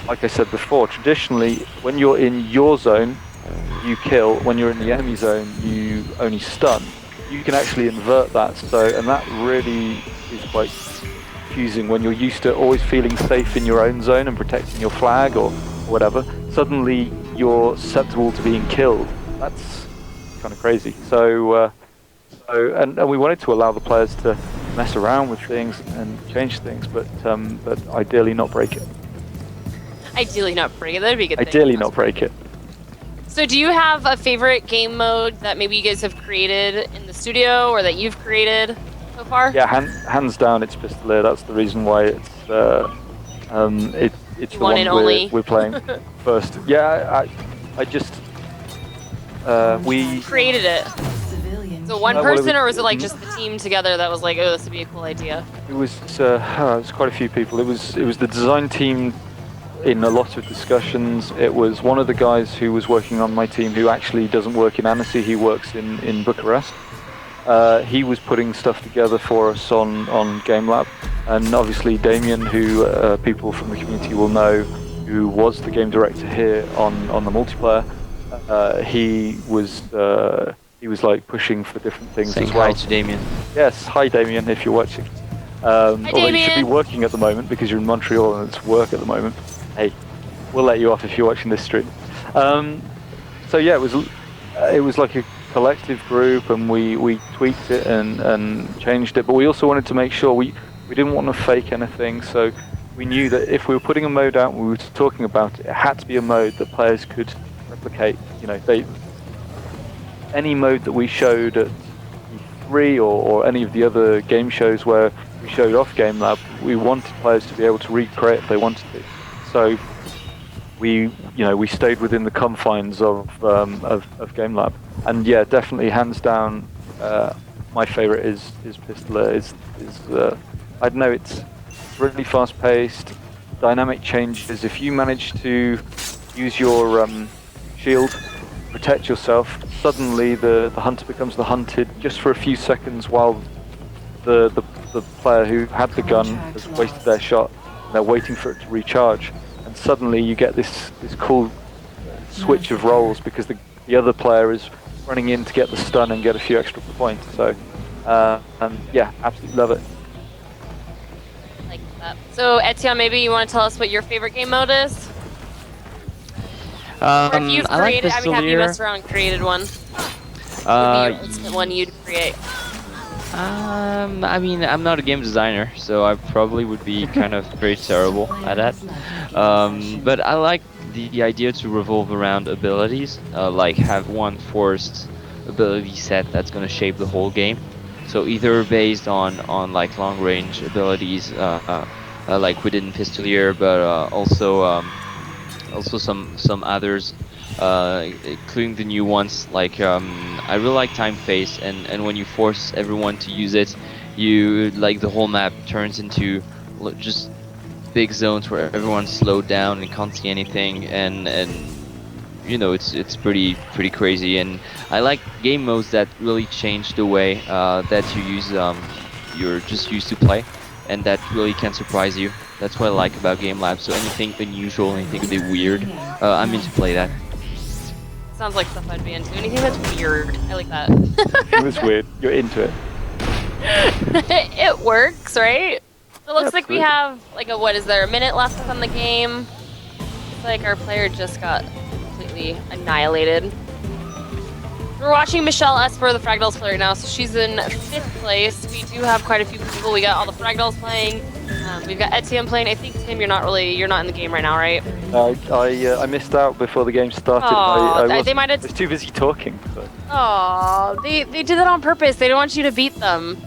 like I said before, traditionally when you're in your zone, you kill. When you're in the enemy zone, you only stun. You can actually invert that, and that really is quite confusing when you're used to always feeling safe in your own zone and protecting your flag or whatever. Suddenly you're susceptible to being killed. That's kind of crazy. So we wanted to allow the players to mess around with things and change things, but ideally not break it. Ideally not break it. That'd be a good thing. Ideally not break it. So do you have a favorite game mode that maybe you guys have created in the studio or that you've created so far? Yeah, hands down, it's Pistoleer. That's the reason why it's the one we're playing first. Yeah, I just we created it. So one person, or was it like just the team together that was like, oh, this would be a cool idea? It was quite a few people. It was the design team in a lot of discussions. It was one of the guys who was working on my team who actually doesn't work in Annecy, he works in Bucharest. He was putting stuff together for us on GameLab, and obviously Damien, who people from the community will know, who was the game director here on the multiplayer. He was like pushing for different things as well. Hi to Damien. Yes, hi Damien, if you're watching. Although you should be working at the moment because you're in Montreal and it's work at the moment. Hey, we'll let you off if you're watching this stream. So yeah, it was like a collective group, and we tweaked it and changed it. But we also wanted to make sure we didn't want to fake anything. So we knew that if we were putting a mode out, we were talking about it, it had to be a mode that players could replicate. You know, any mode that we showed at E3 or any of the other game shows where we showed off GameLab, we wanted players to be able to recreate if they wanted to. So we stayed within the confines of GameLab, and yeah, definitely hands down, my favorite is Pistoleer. I don't know, it's really fast paced, dynamic changes. If you manage to use your shield, protect yourself, suddenly the hunter becomes the hunted just for a few seconds while the player who had the gun has wasted their shot and they're waiting for it to recharge, and suddenly you get this cool switch of roles because the other player is running in to get the stun and get a few extra points. So and yeah, absolutely love it. Like that. So Etienne, maybe you want to tell us what your favorite game mode is? Or if you've created, have you messed around and created one? Your one you'd create. I mean, I'm not a game designer, so I probably would be kind of pretty terrible at that. But I like the idea to revolve around abilities, like have one forced ability set that's going to shape the whole game. So either based on like long range abilities, like we did in Pistoleer, but also some others, including the new ones. Like I really like time phase, and when you force everyone to use it, you like the whole map turns into just big zones where everyone's slowed down and can't see anything, and you know, it's pretty crazy. And I like game modes that really change the way that you're just used to play, and that really can surprise you. That's what I like about GameLab. So anything unusual, anything a bit weird, I'm into play that. Sounds like stuff I'd be into. Anything that's weird, I like that. It was weird. You're into it. It works, right? So it looks like we Absolutely. have like a minute left on the game. It's like our player just got completely annihilated. We're watching Michelle Esper, the Fragdolls player now, so she's in 5th place. We do have quite a few people. We got all the Fragdolls playing. We've got Etienne playing. I think, Tim, you're not in the game right now, right? I missed out before the game started. They might I have. was too busy talking. So. Oh, they did that on purpose. They don't want you to beat them.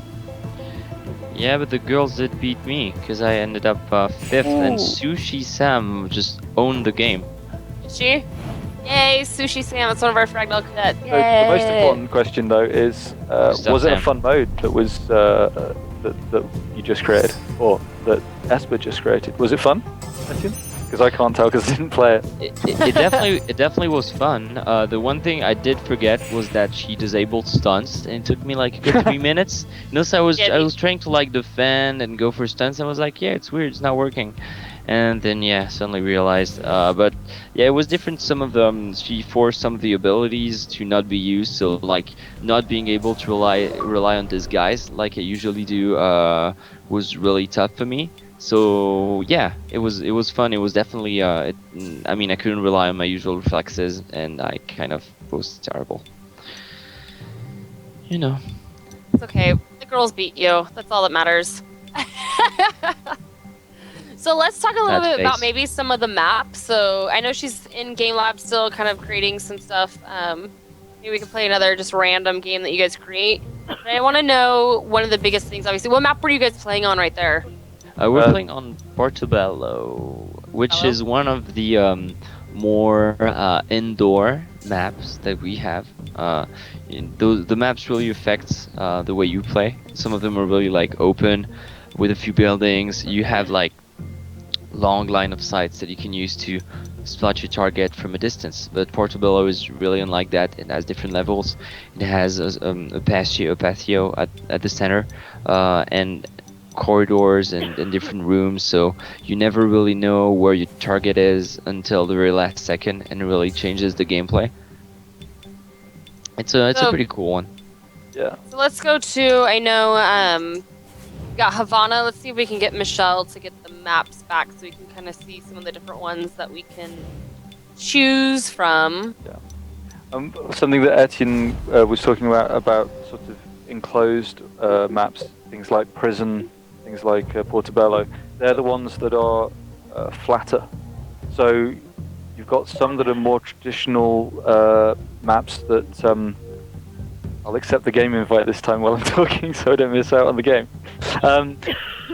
Yeah, but the girls did beat me because I ended up 5th, and Sushi Sam just owned the game. Did she? Yay, Sushi Sam. It's one of our Fragdoll cadets. Yay. So the most important question, though, is was it a fun mode that was that you just created, or that Esper just created? Was it fun, Etienne? because I can't tell because I didn't play it. It definitely was fun. The one thing I did forget was that she disabled stunts, and it took me like a good 3 minutes. You know, so I was trying to like defend and go for stunts, and I was like, yeah, it's weird, it's not working. And then yeah, suddenly realized. But yeah, it was different. Some of them, she forced some of the abilities to not be used. So like not being able to rely on disguise like I usually do was really tough for me. So yeah, it was fun. It was definitely I mean, I couldn't rely on my usual reflexes, and I kind of was terrible. You know. It's okay. The girls beat you. That's all that matters. So let's talk a little Sad bit about face. maybe some of the maps. So I know she's in Game Lab still, kind of creating some stuff. Maybe we can play another just random game that you guys create. But I want to know one of the biggest things. Obviously, what map were you guys playing on right there? We're playing on Portobello, which Hello? is one of the more indoor maps that we have. The maps really affect the way you play. Some of them are really like open with a few buildings. You have like long line of sights that you can use to spot your target from a distance. But Portobello is really unlike that. It has different levels. It has a patio at the center, and corridors and different rooms, so you never really know where your target is until the very last second, and it really changes the gameplay. It's a pretty cool one. Yeah. So let's go to, I know, we got Havana. Let's see if we can get Michelle to get the maps back so we can kind of see some of the different ones that we can choose from. Something that Etienne was talking about sort of enclosed maps, things like prison, things like Portobello. They're the ones that are flatter. So you've got some that are more traditional maps that I'll accept the game invite this time while I'm talking, so I don't miss out on the game.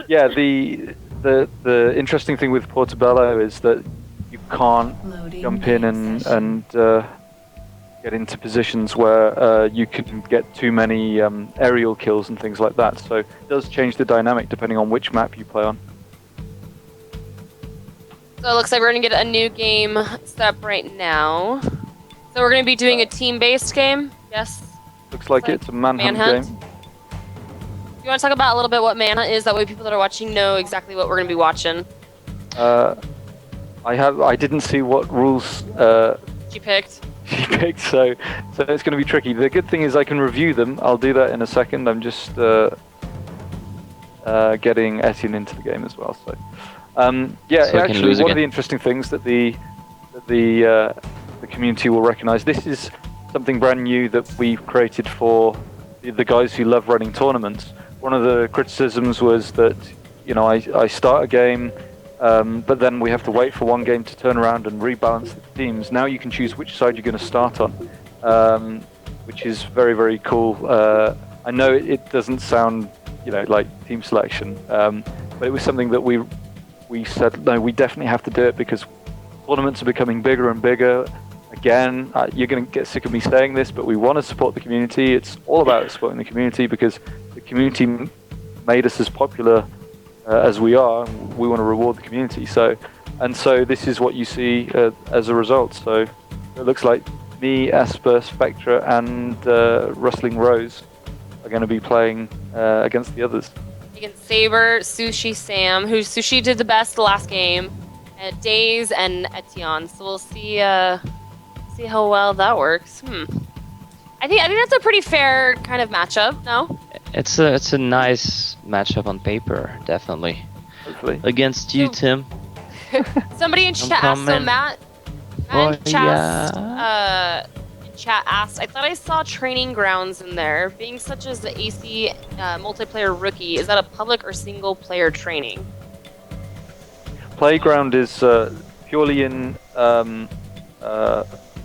Yeah, the interesting thing with Portobello is that you can't jump in and get into positions where you can get too many aerial kills and things like that. So it does change the dynamic depending on which map you play on. So it looks like we're going to get a new game set up right now. So we're going to be doing a team-based game? Yes? Looks like it's a manhunt Manhunt? game. You want to talk about a little bit what Manhunt is? That way people that are watching know exactly what we're going to be watching. I didn't see what rules She picked. she picked, so it's going to be tricky. The good thing is I can review them. I'll do that in a second. I'm just getting Etienne into the game as well. So yeah, So I can actually, lose one again. of the interesting things that the community will recognise. This is something brand new that we've created for the guys who love running tournaments. One of the criticisms was that, you know, I start a game, but then we have to wait for one game to turn around and rebalance the teams. Now you can choose which side you're going to start on, which is very, very cool. I know it doesn't sound, you know, like team selection, but it was something that we said, no, we definitely have to do it because tournaments are becoming bigger and bigger. Again, you're going to get sick of me saying this, but we want to support the community. It's all about supporting the community because the community made us as popular as we are. And we want to reward the community. So this is what you see as a result. So it looks like me, Esper, Spectra, and Rustling Rose are going to be playing against the others. Against Saber, Sushi, Sam, who Sushi did the best the last game, and Days and Etienne. So we'll see how well that works. I think that's a pretty fair kind of matchup. No? It's a nice matchup on paper, definitely. Hopefully. Against you, Tim. Somebody in chat asked. So coming. Matt Oh, in chat asked. I thought I saw Training Grounds in there. Being such as the AC multiplayer rookie, is that a public or single player training? Playground is purely in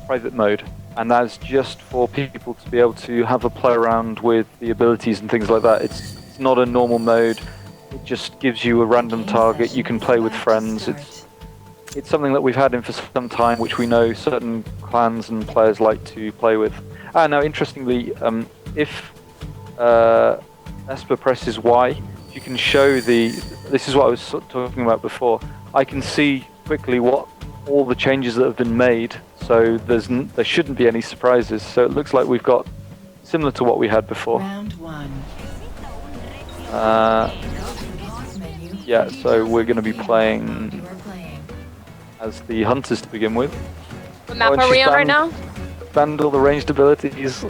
private mode, and that's just for people to be able to have a play around with the abilities and things like that. It's not a normal mode. It just gives you a random target. You can play with friends. It's something that we've had in for some time, which we know certain clans and players like to play with. Now, interestingly, if Esper presses Y, you can show this is what I was talking about before. I can see quickly what all the changes that have been made. So there shouldn't be any surprises. So it looks like we've got similar to what we had before. Round one. Yeah, so we're going to be playing You are playing. as the hunters to begin with. What map and are we she's on right now? Banned all the ranged abilities.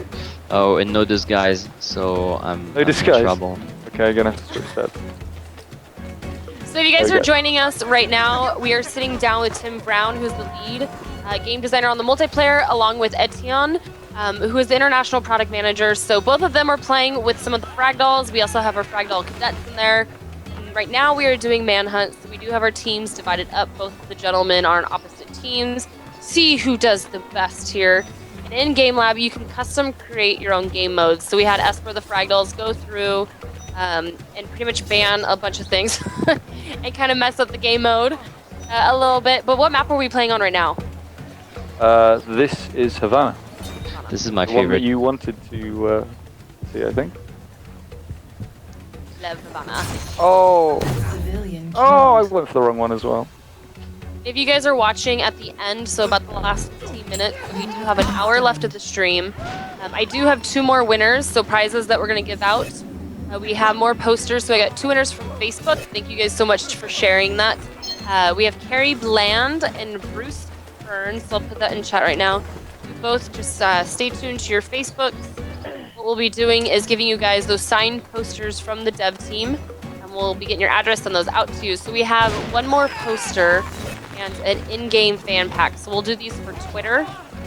Oh, and no disguise, so I'm in disguise? trouble. Okay, gonna have to switch that. So if you guys There we are go. joining us right now, we are sitting down with Tim Brown, who's the lead game designer on the multiplayer, along with Etienne, who is the international product manager. So both of them are playing with some of the frag dolls. We also have our frag doll cadets in there. And right now we are doing manhunts. So we do have our teams divided up. Both of the gentlemen are on opposite teams. See who does the best here. And in Game Lab, you can custom create your own game modes. So we had Esper the frag dolls go through and pretty much ban a bunch of things and kind of mess up the game mode a little bit. But what map are we playing on right now? This is Havana. This is my The one that favorite. you wanted to see, I think. Love Havana. Oh, Civilian I killed. went for the wrong one as well. If you guys are watching at the end, so about the last 15 minutes, we do have an hour left of the stream. I do have 2 more winners, so prizes that we're going to give out. We have more posters, so I got 2 winners from Facebook. Thank you guys so much for sharing that. We have Carrie Bland and Bruce Burns, so I'll put that in chat right now. You both just stay tuned to your Facebooks. What we'll be doing is giving you guys those signed posters from the dev team, and we'll be getting your address and those out to you. So we have 1 more poster and an in-game fan pack. So we'll do these for Twitter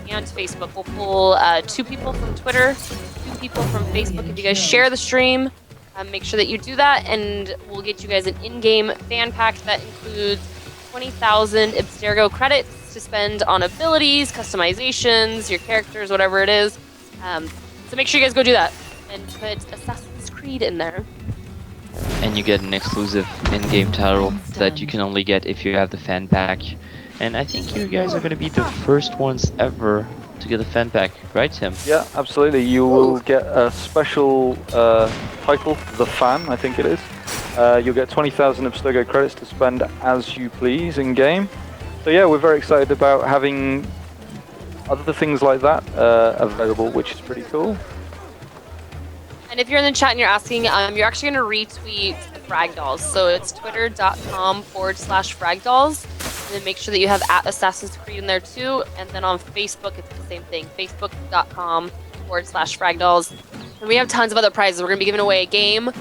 and Facebook. We'll pull 2 people from Twitter, 2 people from Facebook. If you guys share the stream, make sure that you do that, and we'll get you guys an in-game fan pack that includes 20,000 Abstergo credits to spend on abilities, customizations, your characters, whatever it is. So make sure you guys go do that and put Assassin's Creed in there. And you get an exclusive in-game title that you can only get if you have the fan pack. And I think you guys are going to be the first ones ever to get a fan pack, right, Tim? Yeah, absolutely. You will get a special title, The Fan, I think it is. You'll get 20,000 Abstergo credits to spend as you please in game. So yeah, we're very excited about having other things like that available, which is pretty cool. And if you're in the chat and you're asking, you're actually going to retweet the frag dolls. So it's twitter.com/fragdolls. And then make sure that you have @Assassin's Creed in there too. And then on Facebook, it's the same thing. Facebook.com/fragdolls. And we have tons of other prizes. We're going to be giving away a game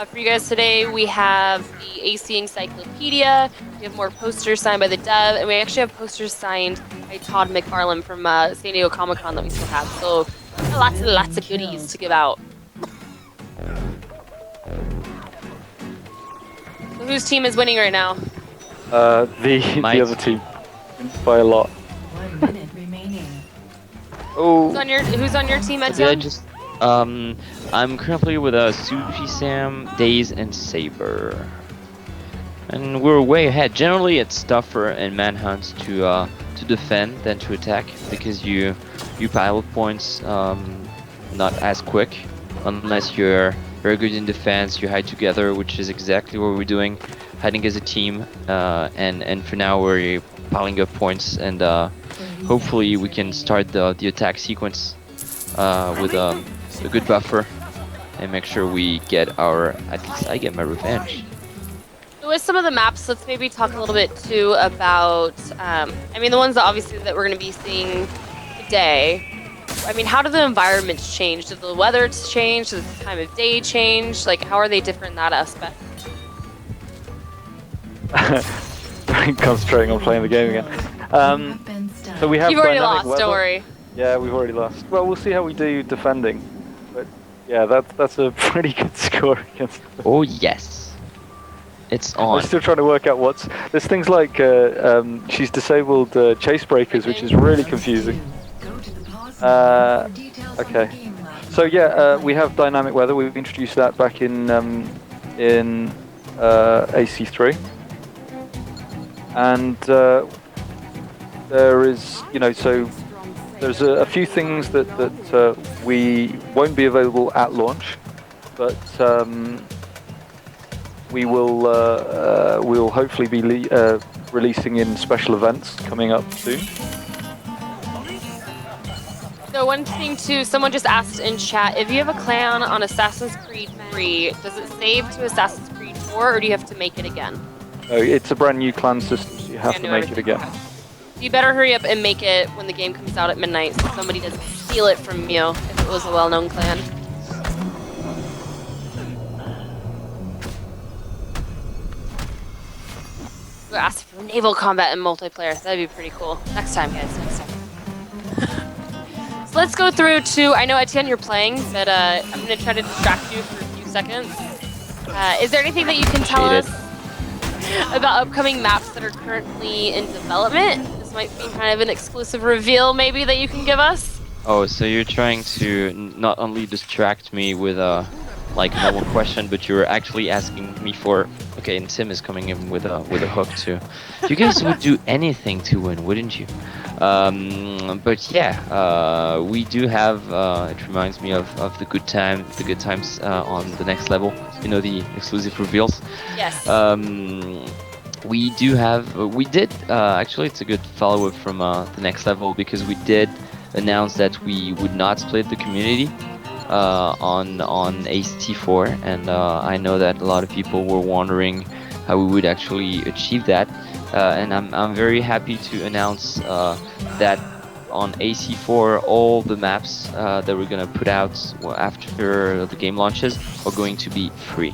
for you guys today. We have the AC Encyclopedia. We have more posters signed by the dev. And we actually have posters signed by Todd McFarlane from San Diego Comic-Con that we still have. So lots and lots of goodies to give out. So whose team is winning right now? The Mike. other team by a lot. 1 minute remaining. Oh, Who's on your team, Did I Etienne? just I'm currently with Sushi Sam, Daze, and Saber, and we're way ahead. Generally, it's tougher in manhunts to defend than to attack because you pile up points not as quick unless you're very good in defense. You hide together, which is exactly what we're doing, hiding as a team. And for now, we're piling up points, and hopefully we can start the attack sequence with a good buffer and make sure we get at least I get my revenge. So with some of the maps, let's maybe talk a little bit too about, I mean, the ones that obviously that we're going to be seeing today. I mean, how do the environments change? Did the weather change? Does the time of day change? Like, how are they different in that aspect? concentrating on playing the game again. So we have You've already dynamic lost, don't weather. worry. Yeah, we've already lost. Well, we'll see how we do defending. But yeah, that's a pretty good score against them. Oh yes, it's on. I'm still trying to work out there's things like she's disabled chase breakers, which is really confusing. Go to the pause menu for details on the okay. game lab. So yeah, we have dynamic weather. We've introduced that back in AC3, and there is, so there's a few things that we won't be available at launch, but we will hopefully be releasing in special events coming up soon. So one thing too, someone just asked in chat, if you have a clan on Assassin's Creed 3, does it save to Assassin's Creed 4 or do you have to make it again? It's a brand new clan system, so you have to make it again. You better hurry up and make it when the game comes out at midnight so somebody doesn't steal it from you if it was a well-known clan. We'll ask for naval combat and multiplayer. That'd be pretty cool. Next time, guys. Next time. So let's go through to. I know Etienne, you're playing, but I'm gonna try to distract you for a few seconds. Is there anything that you can tell us about upcoming maps that are currently in development? This might be kind of an exclusive reveal, maybe, that you can give us. Oh, so you're trying to not only distract me with a normal question, but you're actually asking me for. Okay, and Tim is coming in with a hook too. You guys would do anything to win, wouldn't you? But yeah, we do have. It reminds me of the good times on the next level. You know, the exclusive reveals. Yes. We do have. We did actually. It's a good follow-up from the next level because we did announce that we would not split the community on ACT4, and I know that a lot of people were wondering how we would actually achieve that, and I'm very happy to announce that on AC4 all the maps that we're gonna put out after the game launches are going to be free.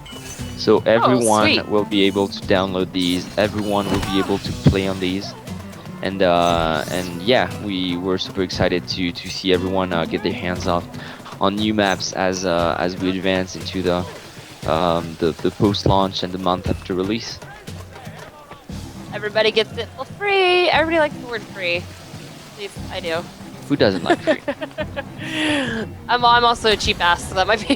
So everyone will be able to download these, everyone will be able to play on these, and yeah, we were super excited to see everyone get their hands on new maps as we advance into the post-launch and the month after release. Everybody gets it for free. Everybody likes the word free. At least I do. Who doesn't like free? I'm also a cheap ass, so that might be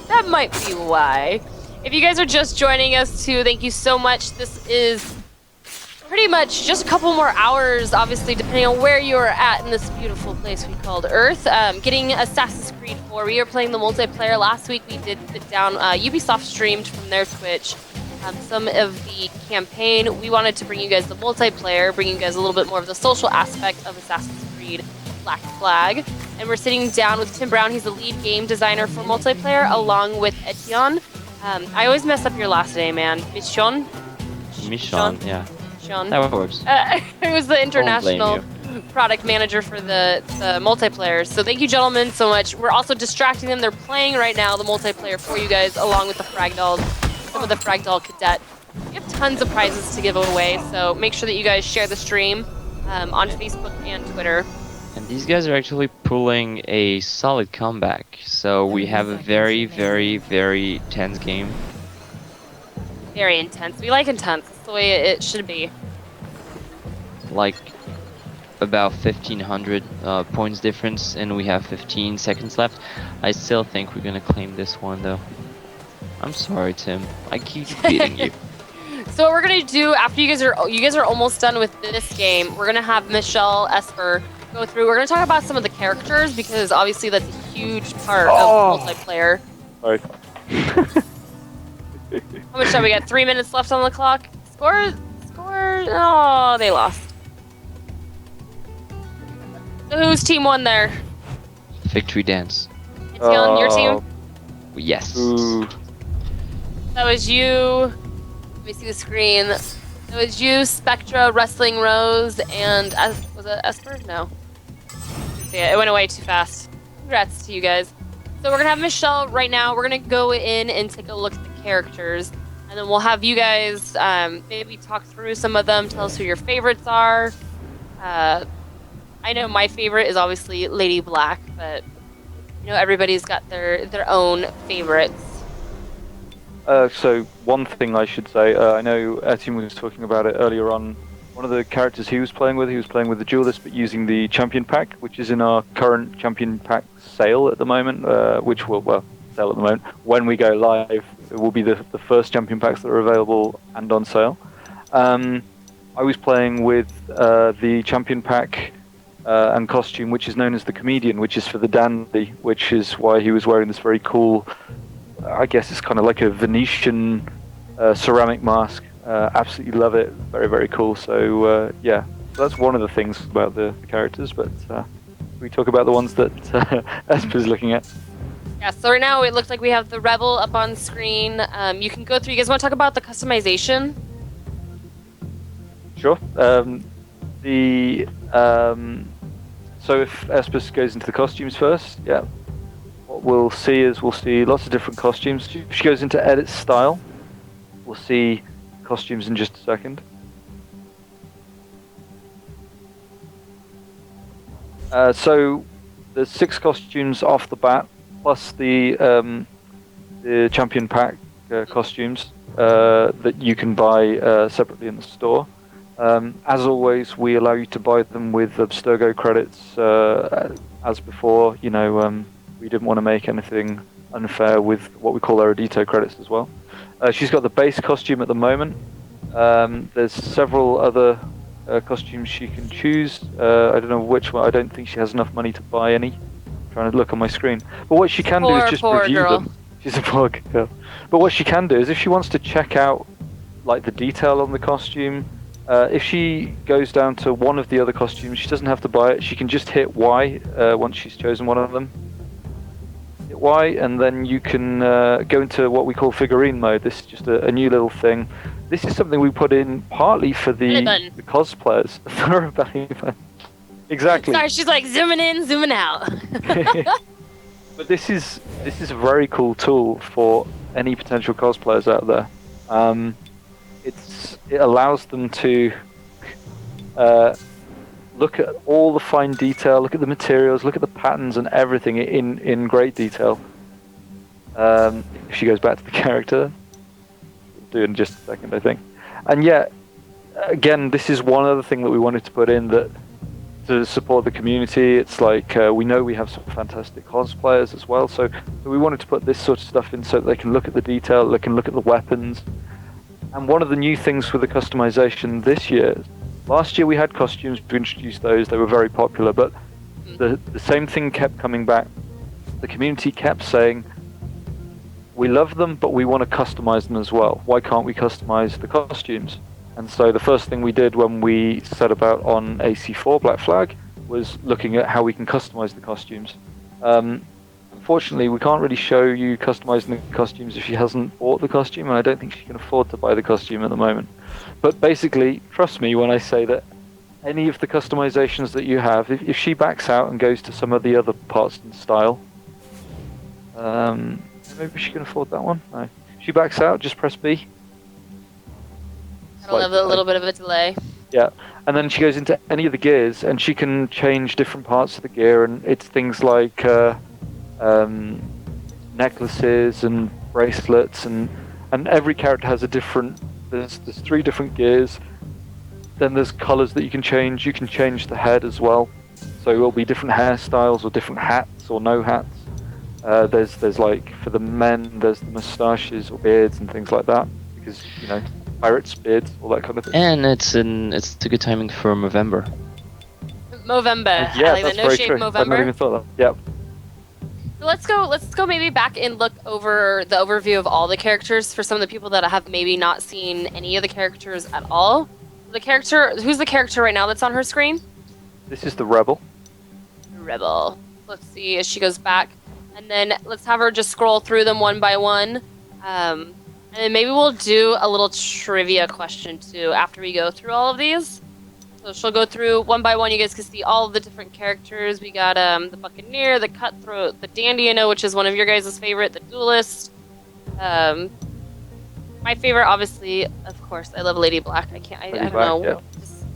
that might be why. If you guys are just joining us too, thank you so much. This is pretty much just a couple more hours, obviously, depending on where you are at in this beautiful place we called Earth. Getting Assassin's Creed 4. We are playing the multiplayer. Last week we did sit down. Ubisoft streamed from their Twitch some of the campaign. We wanted to bring you guys the multiplayer, bring you guys a little bit more of the social aspect of Assassin's Creed Black Flag. And we're sitting down with Tim Brown. He's the lead game designer for multiplayer, along with Etienne. I always mess up your last name, man. Michon, yeah. Sean. That works. He was the international product manager for the multiplayer. So thank you, gentlemen, so much. We're also distracting them. They're playing right now the multiplayer for you guys, along with the Fragdolls, some of the Fragdoll Cadet. We have tons of prizes to give away, so make sure that you guys share the stream on Facebook and Twitter. And these guys are actually pulling a solid comeback. So we have a very, very, very tense game. Very intense. We like intense. That's the way it should be. Like about 1,500 points difference, and we have 15 seconds left. I still think we're gonna claim this one, though. I'm sorry, Tim. I keep beating you. So what we're gonna do after you guys are almost done with this game, we're gonna have Michelle Esper go through. We're gonna talk about some of the characters because obviously that's a huge part of multiplayer. Sorry. How much time we got? 3 minutes left on the clock. Score. Oh, they lost. So whose team won there? Victory dance. Etienne, your team? Yes. Ooh. That was you. Let me see the screen. That was you, Spectra, Wrestling Rose, and was it Esper? No. Yeah, it went away too fast. Congrats to you guys. So we're gonna have Michelle right now. We're gonna go in and take a look at the characters, and then we'll have you guys maybe talk through some of them. Tell us who your favorites are. I know my favorite is obviously Lady Black, but you know everybody's got their own favorites. So one thing I should say, I know Etienne was talking about it earlier on. One of the characters he was playing with the Duelist, but using the Champion Pack, which is in our current Champion Pack sale at the moment, which will, sale at the moment. When we go live, it will be the first Champion Packs that are available and on sale. I was playing with the Champion Pack and costume, which is known as the Comedian, which is for the dandy, which is why he was wearing this very cool, I guess it's kind of like a Venetian ceramic mask, Absolutely love it. Very, very cool. So yeah, so that's one of the things about the characters. But we talk about the ones that Esper's looking at. Yeah, so right now it looks like we have the Rebel up on screen. You can go through. You guys want to talk about the customization? Sure. So if Espus goes into the costumes first, yeah, what we'll see is lots of different costumes. If she goes into edit style, we'll see costumes in just a second. So there's 6 costumes off the bat, plus the champion pack costumes that you can buy separately in the store. As always, we allow you to buy them with Abstergo credits. As before, we didn't want to make anything unfair with what we call Erudito credits as well. She's got the base costume at the moment. There's several other costumes she can choose. I don't know which one. I don't think she has enough money to buy any. I'm trying to look on my screen. But what she can do is just review them. She's a poor girl. But what she can do is if she wants to check out like the detail on the costume, if she goes down to one of the other costumes, she doesn't have to buy it. She can just hit Y once she's chosen one of them. Hit Y, and then you can go into what we call figurine mode. This is just a new little thing. This is something we put in partly for the cosplayers. Exactly. Sorry, she's like zooming in, zooming out. But this is a very cool tool for any potential cosplayers out there. It allows them to look at all the fine detail, look at the materials, look at the patterns and everything in great detail. If she goes back to the character, we'll do it in just a second, I think. And yeah, again, this is one other thing that we wanted to put in to support the community. It's like we know we have some fantastic cosplayers as well, so we wanted to put this sort of stuff in so that they can look at the detail, they can look at the weapons. And one of the new things with the customization this year, last year we had costumes, we introduced those, they were very popular, but the same thing kept coming back. The community kept saying, we love them, but we want to customize them as well. Why can't we customize the costumes? And so the first thing we did when we set about on AC4 Black Flag was looking at how we can customize the costumes. Unfortunately, we can't really show you customizing the costumes if she hasn't bought the costume, and I don't think she can afford to buy the costume at the moment. But basically, trust me when I say that any of the customizations that you have, if she backs out and goes to some of the other parts and style, maybe she can afford that one. No. If she backs out, just press B. I'll have a little bit of a delay. Yeah, and then she goes into any of the gears, and she can change different parts of the gear, and it's things like necklaces and bracelets, and every character has a different. There's 3 different gears. Then there's colors that you can change. You can change the head as well, so it will be different hairstyles or different hats or no hats. There's like for the men, there's the mustaches or beards and things like that, because pirates, beards, all that kind of thing. And it's a good timing for Movember. Movember. Yeah, I like that's that. No very shape true. I've not Movember. even thought of that. Yep. So let's go maybe back and look over the overview of all the characters for some of the people that have maybe not seen any of the characters at all. Who's the character right now that's on her screen? This is the Rebel. Rebel. Let's see as she goes back, and then let's have her just scroll through them one by one. And then maybe we'll do a little trivia question too after we go through all of these. So she'll go through one by one. You guys can see all of the different characters. We got the Buccaneer, the Cutthroat, the Dandy, I know, which is one of your guys' favorite, the Duelist. My favorite, obviously, of course, I love Lady Black. I don't know. Yeah.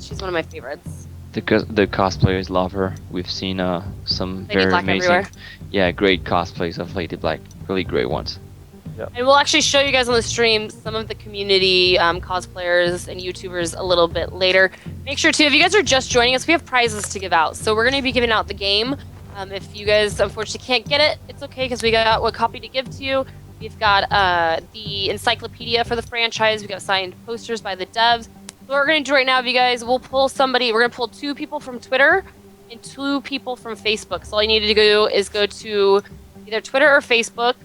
She's one of my favorites. The cosplayers love her. We've seen some Lady very Black amazing, everywhere. great cosplays of Lady Black. Really great ones. And we'll actually show you guys on the stream some of the community cosplayers and YouTubers a little bit later. Make sure, too, if you guys are just joining us, we have prizes to give out. So we're going to be giving out the game. If you guys, unfortunately, can't get it, it's okay, because we got a copy to give to you. We've got the encyclopedia for the franchise. We've got signed posters by the devs. So what we're going to do right now, if you guys, we'll pull somebody. We're going to pull 2 people from Twitter and 2 people from Facebook. So all you need to do is go to either Twitter or Facebook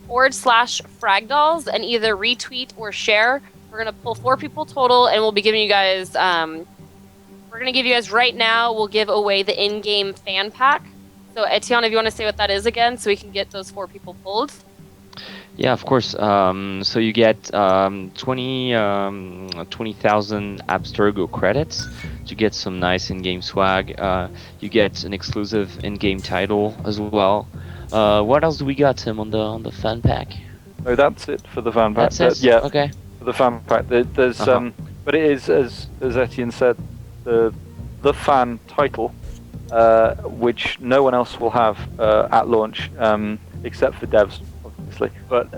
/Fragdolls and either retweet or share We're gonna pull 4 people total, and we'll be giving you guys. We're gonna give you guys right now. We'll give away the in-game fan pack. So Etienne, if you want to say what that is again, so we can get those 4 people pulled. Yeah, of course. So you get 20,000 Abstergo credits to get some nice in-game swag. You get an exclusive in-game title as well. What else do we got, Tim, on the fan pack? No, that's it for the fan pack. That's it. Yeah, Okay. for the fan pack. There's but it is as Etienne said, the fan title, which no one else will have at launch, except for devs, obviously. But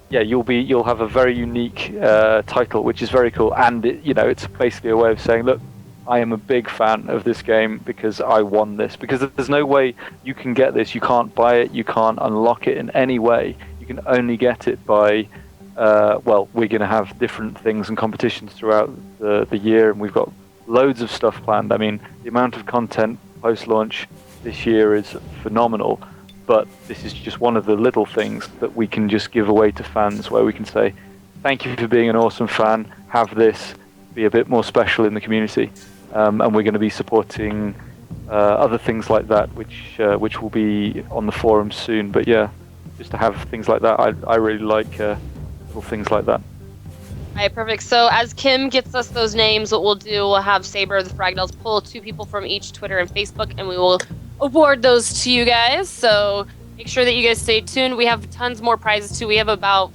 yeah, you'll have a very unique title, which is very cool, and it's basically a way of saying, look, I am a big fan of this game because I won this. Because there's no way you can get this. You can't buy it. You can't unlock it in any way. You can only get it by well, we're going to have different things and competitions throughout the year, and we've got loads of stuff planned. I mean, the amount of content post-launch this year is phenomenal, but this is just one of the little things that we can just give away to fans, where we can say, thank you for being an awesome fan, have this, be a bit more special in the community, and we're going to be supporting other things like that, which will be on the forums soon. But yeah, just to have things like that, I really like little things like that. Alright, perfect. So as Kim gets us those names, what we'll do, we'll have Saber, the Fragdels, pull 2 people from each Twitter and Facebook, and we will award those to you guys. So make sure that you guys stay tuned. We have tons more prizes too. We have about,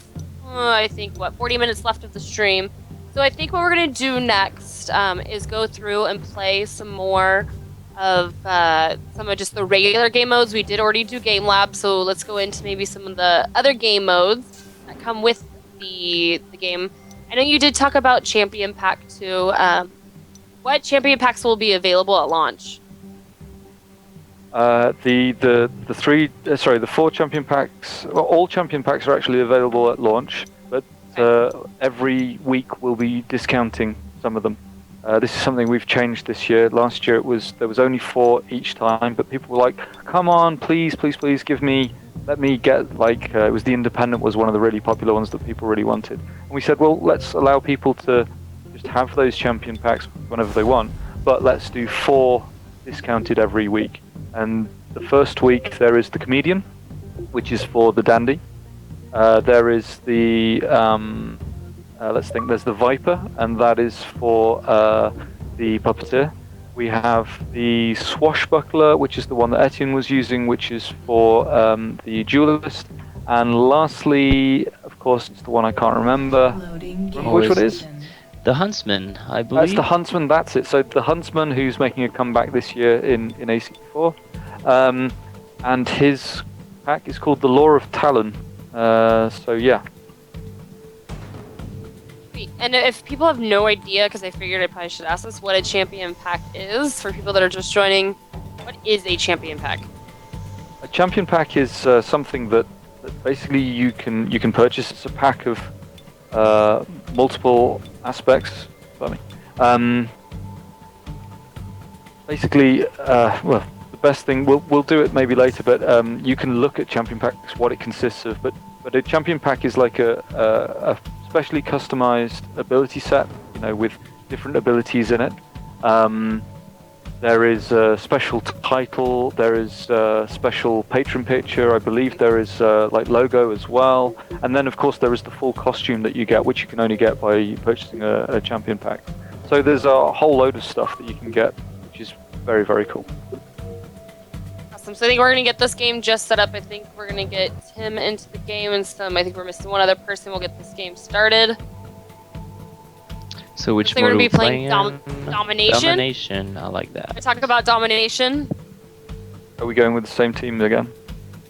I think, 40 minutes left of the stream. So I think what we're going to do next is go through and play some more of just the regular game modes. We did already do Game Lab, so let's go into maybe some of the other game modes that come with the game. I know you did talk about Champion Pack too. What Champion Packs will be available at launch? The 4 champion packs. Well, all champion packs are actually available at launch, but every week we'll be discounting some of them. This is something we've changed this year. Last year there was only 4 each time, but people were like, "Come on, please, please, please, let me get it was the Independent was one of the really popular ones that people really wanted." And we said, well, let's allow people to just have those champion packs whenever they want, but let's do 4 discounted every week. And the first week there is the Comedian, which is for the Dandy. There is the there's the Viper, and that is for the Puppeteer. We have the Swashbuckler, which is the one that Etienne was using, which is for the Duelist. And lastly, of course, it's the one I can't remember. Which one it is? The Huntsman, I believe. That's the Huntsman, that's it. So the Huntsman, who's making a comeback this year in AC4. And his pack is called the Law of Talon. So yeah. And if people have no idea, because I figured I probably should ask this, what a champion pack is, for people that are just joining, what is a champion pack? A champion pack is something that basically you can purchase. It's a pack of multiple aspects. Basically, well, the best thing, we'll do it maybe later, but you can look at champion packs, what it consists of. But a champion pack is like a specially customized ability set, with different abilities in it. There is a special title, there is a special patron picture, I believe there is logo as well, and then of course there is the full costume that you get, which you can only get by purchasing a champion pack. So there's a whole load of stuff that you can get, which is very, very cool. Awesome. So I think we're going to get this game just set up. I think we're going to get Tim into the game and I think we're missing one other person. We'll get this game started. So which mode are we playing? playing? Domination? Domination, I like that. I talk about Domination. Are we going with the same team again?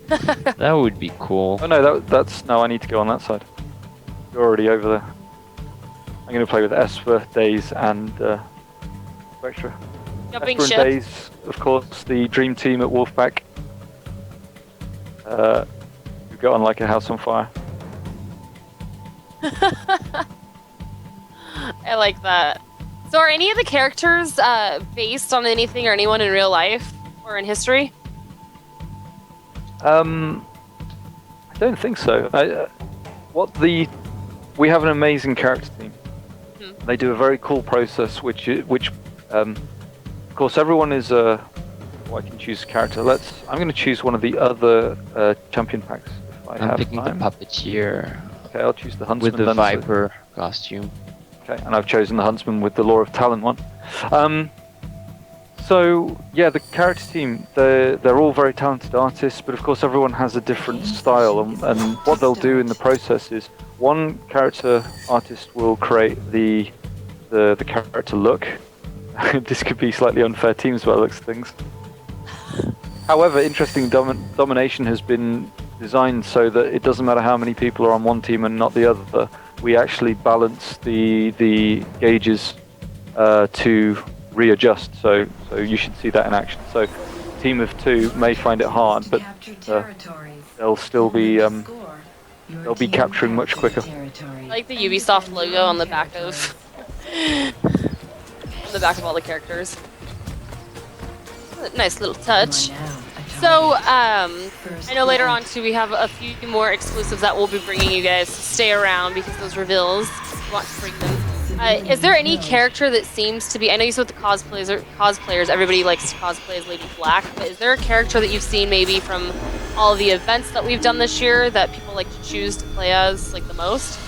That would be cool. Oh no, no, I need to go on that side. You're already over there. I'm going to play with Esper, Daze, and Spectra. Jumping Esper ship. and Daze, of course, the dream team at Wolfpack. Who got on like a house on fire. I like that. So are any of the characters based on anything or anyone in real life or in history? I don't think so. What the we have an amazing character team. Mhm. They do a very cool process, which of course, everyone is a. I can choose a character. I'm going to choose one of the other champion packs. If I I'm have picking time. the Puppeteer Okay, I'll choose the Huntsman. with the then, so- Viper costume. Okay, and I've chosen the Huntsman with the Law of Talent one. So yeah, the character team, they're all very talented artists, but of course everyone has a different style, and what they'll do in the process is one character artist will create the character look. This could be slightly unfair teams by the looks of things. However, interesting domination has been designed so that it doesn't matter how many people are on one team and not the other. We actually balance the gauges to readjust. So you should see that in action. So, a team of 2 may find it hard, but they'll still be they'll be capturing much quicker. I like the Ubisoft logo on the back of all the characters. Nice little touch. So, I know later on too we have a few more exclusives that we'll be bringing you guys. So stay around because those reveals, we want to bring them. Is there any character that seems to be? I know you said with the cosplayers, everybody likes to cosplay as Lady Black, but is there a character that you've seen maybe from all the events that we've done this year that people like to choose to play as like the most?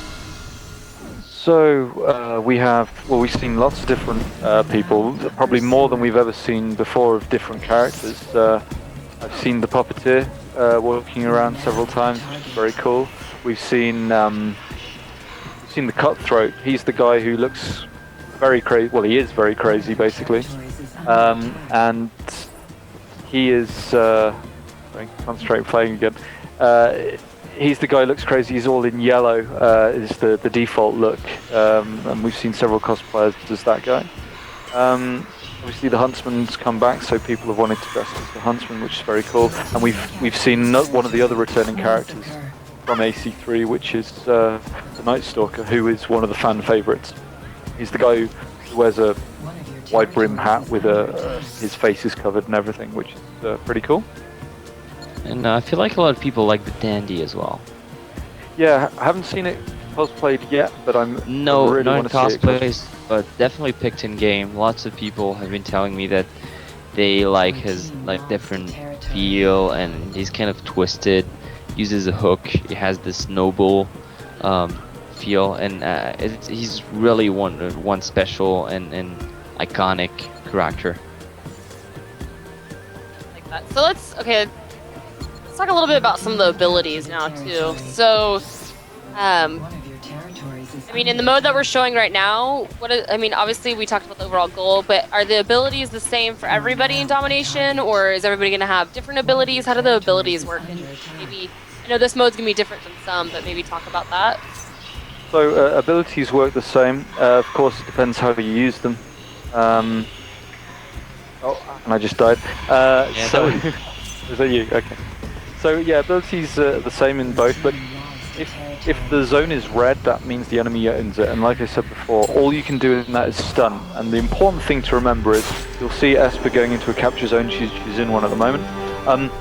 So we've seen lots of different people, probably more than we've ever seen before of different characters. I've seen the Puppeteer walking around several times, which is very cool. We've seen the Cutthroat. He's the guy who looks very crazy. Well, he is very crazy, basically. And he is. Sorry, concentrate playing again. He's the guy who looks crazy. He's all in yellow. Is the default look, and we've seen several cosplayers as that guy. Obviously, the Huntsman's come back, so people have wanted to dress as the Huntsman, which is very cool. And we've seen one of the other returning characters from AC3, which is the Night Stalker, who is one of the fan favourites. He's the guy who wears a wide brim hat with his face is covered and everything, which is pretty cool. And I feel like a lot of people like the Dandy as well. Yeah, I haven't seen it cosplayed yet, but I really Not in want to see it. cosplays, but definitely picked in game. Lots of people have been telling me that they like his different feel, and he's kind of twisted. Uses a hook. He has this noble feel, and he's really one special and iconic character. Like that. So let's talk a little bit about some of the abilities now too. So, I mean, in the mode that we're showing right now, obviously we talked about the overall goal, but are the abilities the same for everybody in Domination, or is everybody going to have different abilities? How do the abilities work? And maybe, I know this mode's going to be different from some, but maybe talk about that. So abilities work the same. Of course, it depends how you use them. And I just died. Yeah, So, is that you? Okay. So yeah, abilities are the same in both, but if the zone is red, that means the enemy owns it. And like I said before, all you can do in that is stun. And the important thing to remember is you'll see Esper going into a capture zone. She's in one at the moment.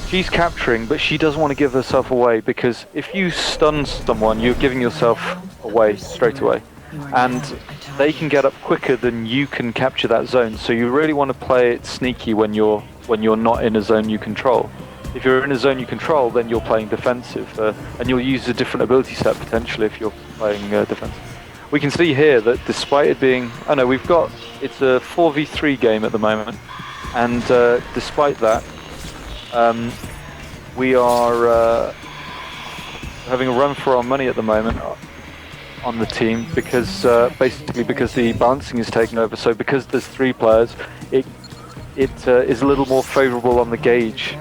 She's capturing, but she doesn't want to give herself away, because if you stun someone, you're giving yourself away straight away. And they can get up quicker than you can capture that zone. So you really want to play it sneaky when you're not in a zone you control. If you're in a zone you control, then you're playing defensive, and you'll use a different ability set potentially if you're playing defensive. We can see here that despite it being, it's a 4v3 game at the moment, and despite that, we are having a run for our money at the moment on the team, because basically because the balancing is taken over. So because there's 3 players, it is a little more favourable on the gauge,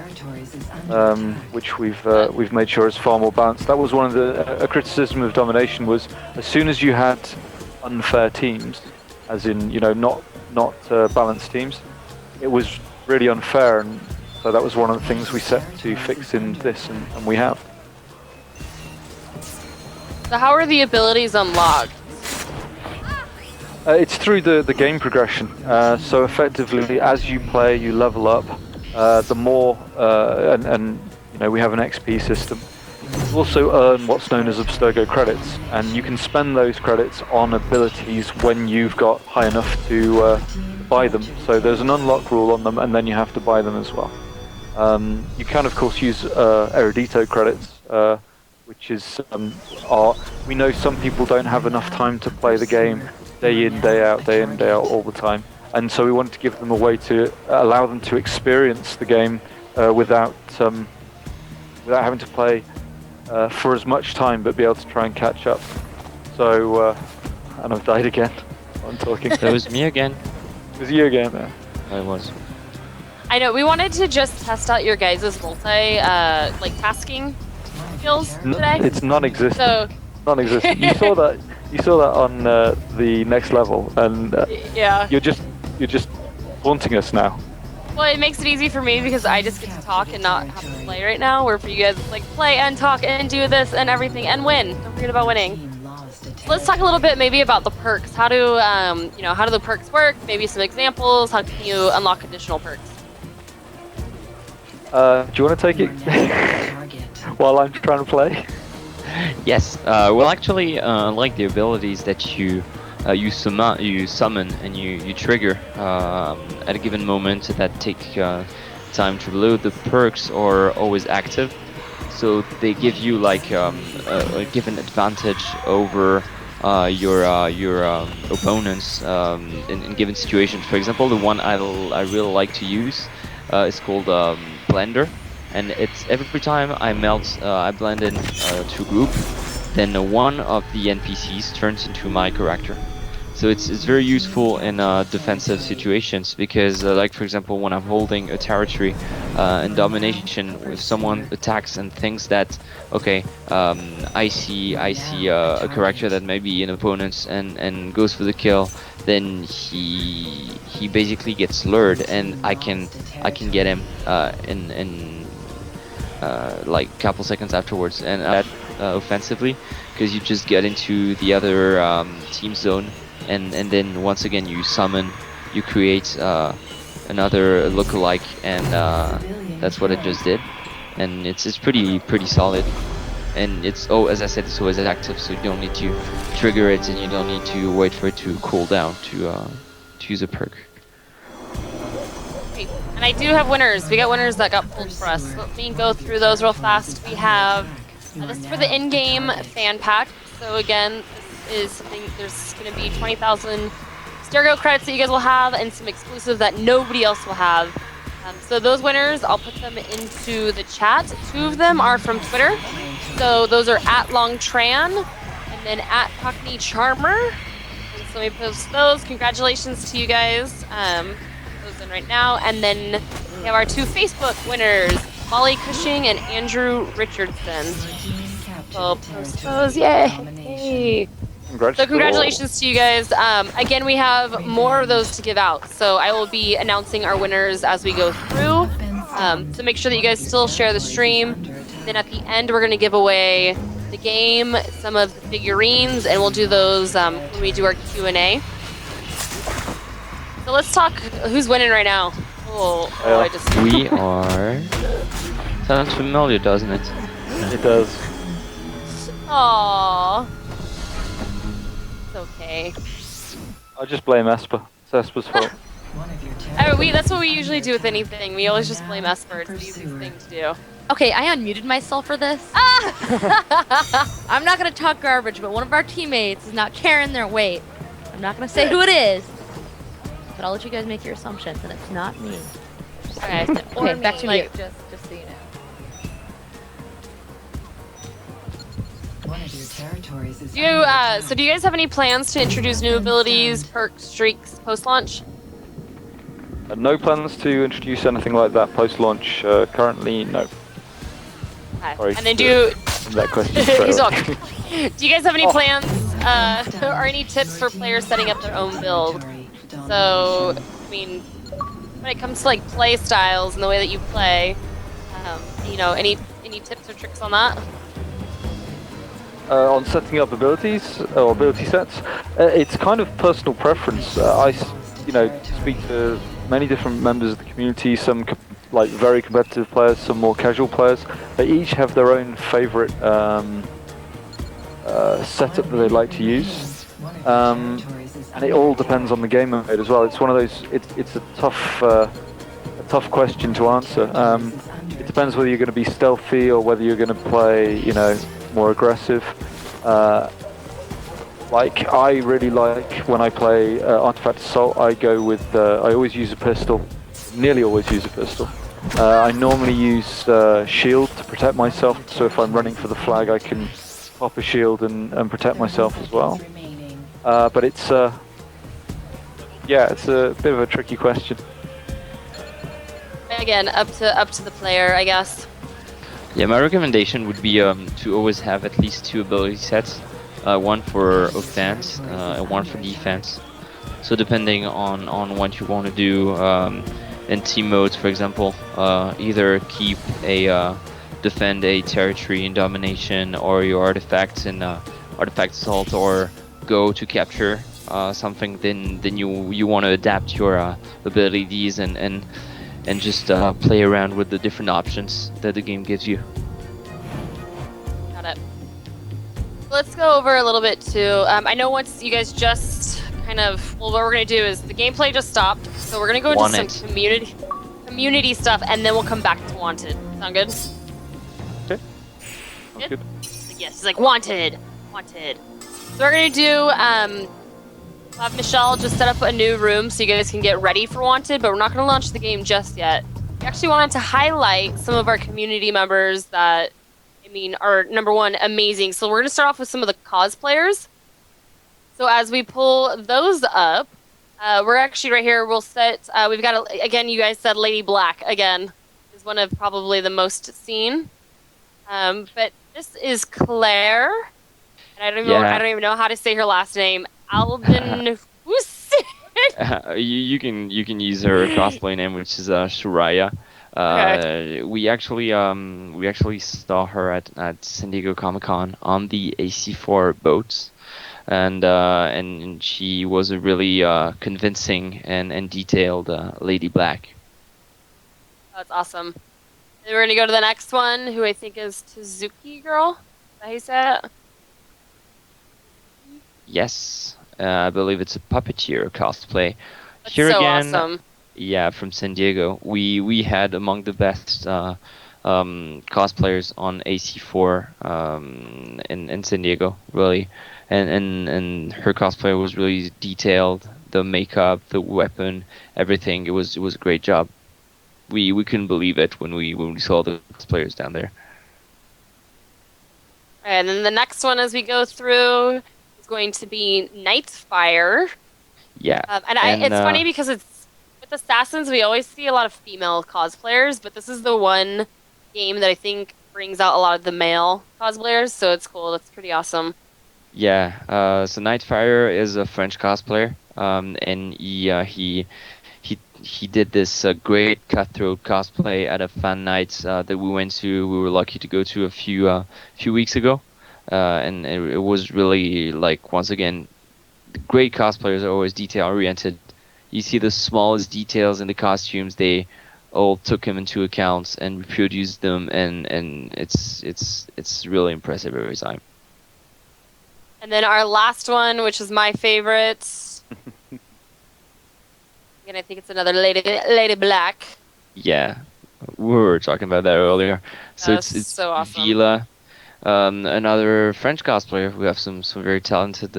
which we've made sure is far more balanced. That was one of the criticism of Domination, was as soon as you had unfair teams, as in not balanced teams, it was really unfair, and so that was one of the things we set to fix in this, and we have. So how are the abilities unlocked? It's through the game progression. So effectively, as you play, you level up. The more, and we have an XP system. you also earn what's known as Abstergo credits, and you can spend those credits on abilities when you've got high enough to buy them. So there's an unlock rule on them, and then you have to buy them as well. You can of course use Erudito credits, which is we know some people don't have enough time to play the game day in, day out all the time, and so we wanted to give them a way to allow them to experience the game without having to play for as much time, but be able to try and catch up. So, and I've died again. I'm talking. That was me again. It was you again, man. I was. I know, we wanted to just test out your guys' like tasking skills today. It's non-existent. So, Non-existent. You saw that. You saw that on the next level, and yeah. you're just haunting us now. Well, it makes it easy for me because I just get to talk and not have to play right now. Where for you guys, it's like play and talk and do this and everything and win. Don't forget about winning. So let's talk a little bit maybe about the perks. How do how do the perks work? Maybe some examples. How can you unlock additional perks? Do you want to take it while I'm trying to play? Yes. Well, actually, like the abilities that you summon and you trigger at a given moment that take time to load. The perks are always active, so they give you like a given advantage over your opponents in given situations. For example, the one I really like to use is called Blender, and it's every time I blend in to group, then one of the NPCs turns into my character. So it's very useful in defensive situations because, like for example, when I'm holding a territory in domination, if someone attacks and thinks that, okay, I see a character that may be an opponent's and goes for the kill, then he basically gets lured, and I can get him in like a couple seconds afterwards, and that offensively, because you just get into the other team zone. And then once again you summon, you create another lookalike, and that's what it just did, and it's pretty solid, and it's as I said, it's always active, so you don't need to trigger it and you don't need to wait for it to cool down to use a perk. Great. And I do have winners. We got winners that got pulled for us. Let me go through those real fast. We have this is for the in-game fan pack. So again, is something, there's going to be 20,000 Abstergo credits that you guys will have and some exclusive that nobody else will have. So those winners, I'll put them into the chat. 2 of them are from Twitter. So those are @LongTran and then @CockneyCharmer. And so we post those. Congratulations to you guys. Those in right now. And then we have our 2 Facebook winners, Molly Cushing and Andrew Richardson. So I'll post those. Yay! So congratulations to you guys. Again, we have more of those to give out. So I will be announcing our winners as we go through. So make sure that you guys still share the stream. Then at the end, we're going to give away the game, some of the figurines, and we'll do those when we do our Q&A. So let's talk who's winning right now. I just... We are... Sounds familiar, doesn't it? It does. Aww. It's okay. I'll just blame Esper. It's Esper's fault. That's what we usually do with anything. We always just blame Esper. It's the easiest thing to do. Okay, I unmuted myself for this. I'm not gonna talk garbage, but one of our teammates is not carrying their weight. I'm not gonna say who it is, but I'll let you guys make your assumptions, and it's not me. Okay, Okay, back to you. Just so you know. One of your territories is Do you guys have any plans to introduce new abilities, perks, streaks, post-launch? No plans to introduce anything like that post-launch. Currently, no. Okay. Sorry, And then do that question. He's welcome. Do you guys have any plans or any tips for players setting up their own build? So, I mean, when it comes to like play styles and the way that you play, any tips or tricks on that? On setting up abilities or ability sets, it's kind of personal preference. I speak to many different members of the community. Some like very competitive players, some more casual players. They each have their own favorite setup that they like to use, and it all depends on the game mode as well. It's one of those. It's a tough question to answer. It depends whether you're going to be stealthy or whether you're going to play, you know, more aggressive. Like I really like when I play Artifact Assault. I go with. I always use a pistol. Nearly always use a pistol. I normally use shield to protect myself. So if I'm running for the flag, I can pop a shield and protect myself as well. But it's yeah, it's a bit of a tricky question. Again, up to the player, I guess. Yeah, my recommendation would be to always have at least 2 ability sets, one for offense and one for defense. So depending on what you want to do in team modes, for example, either keep a defend a territory in domination or your artifacts in artifact assault, or go to capture something. Then you want to adapt your abilities and just play around with the different options that the game gives you. Got it. Let's go over a little bit too. I know once you guys just kind of, well, what we're gonna do is the gameplay just stopped, so we're gonna go into some community stuff, and then we'll come back to Wanted. Sound good? Okay. Sounds good. Yes, it's like Wanted. So we're gonna do have Michelle just set up a new room so you guys can get ready for Wanted, but we're not going to launch the game just yet. We actually wanted to highlight some of our community members that, I mean, are, number one, amazing. So we're going to start off with some of the cosplayers. So as we pull those up, we're actually right here, we'll set, we've got, again, you guys said Lady Black, again, is one of probably the most seen. But this is Claire, and I don't even know how to say her last name. Alden you can use her cosplay name, which is Shuraya. Okay. We actually saw her at San Diego Comic-Con on the AC4 boats, and she was a really convincing and detailed Lady Black. That's awesome. Then we're gonna go to the next one, who I think is Tezuki Girl. Is that how you say it? Yes. I believe it's a puppeteer cosplay. That's Here so again, awesome. yeah, from San Diego. We had among the best cosplayers on AC4 in San Diego, really, and her cosplay was really detailed. The makeup, the weapon, everything. It was a great job. We couldn't believe it when we saw the cosplayers down there. And then the next one, as we go through, going to be Nightfire. Yeah. It's funny because it's with Assassins, we always see a lot of female cosplayers, but this is the one game that I think brings out a lot of the male cosplayers, so it's cool. That's pretty awesome. Yeah. So Nightfire is a French cosplayer, and he did this great cutthroat cosplay at a fan night that we went to. We were lucky to go to a few weeks ago. And it was really, like, once again, great cosplayers are always detail oriented. You see the smallest details in the costumes, they all took them into account and reproduced them, and it's really impressive every time. And then our last one, which is my favorite. And I think it's another Lady Black. Yeah, we were talking about that earlier. So That's it's so awesome. Vila. Another French cosplayer. We have some very talented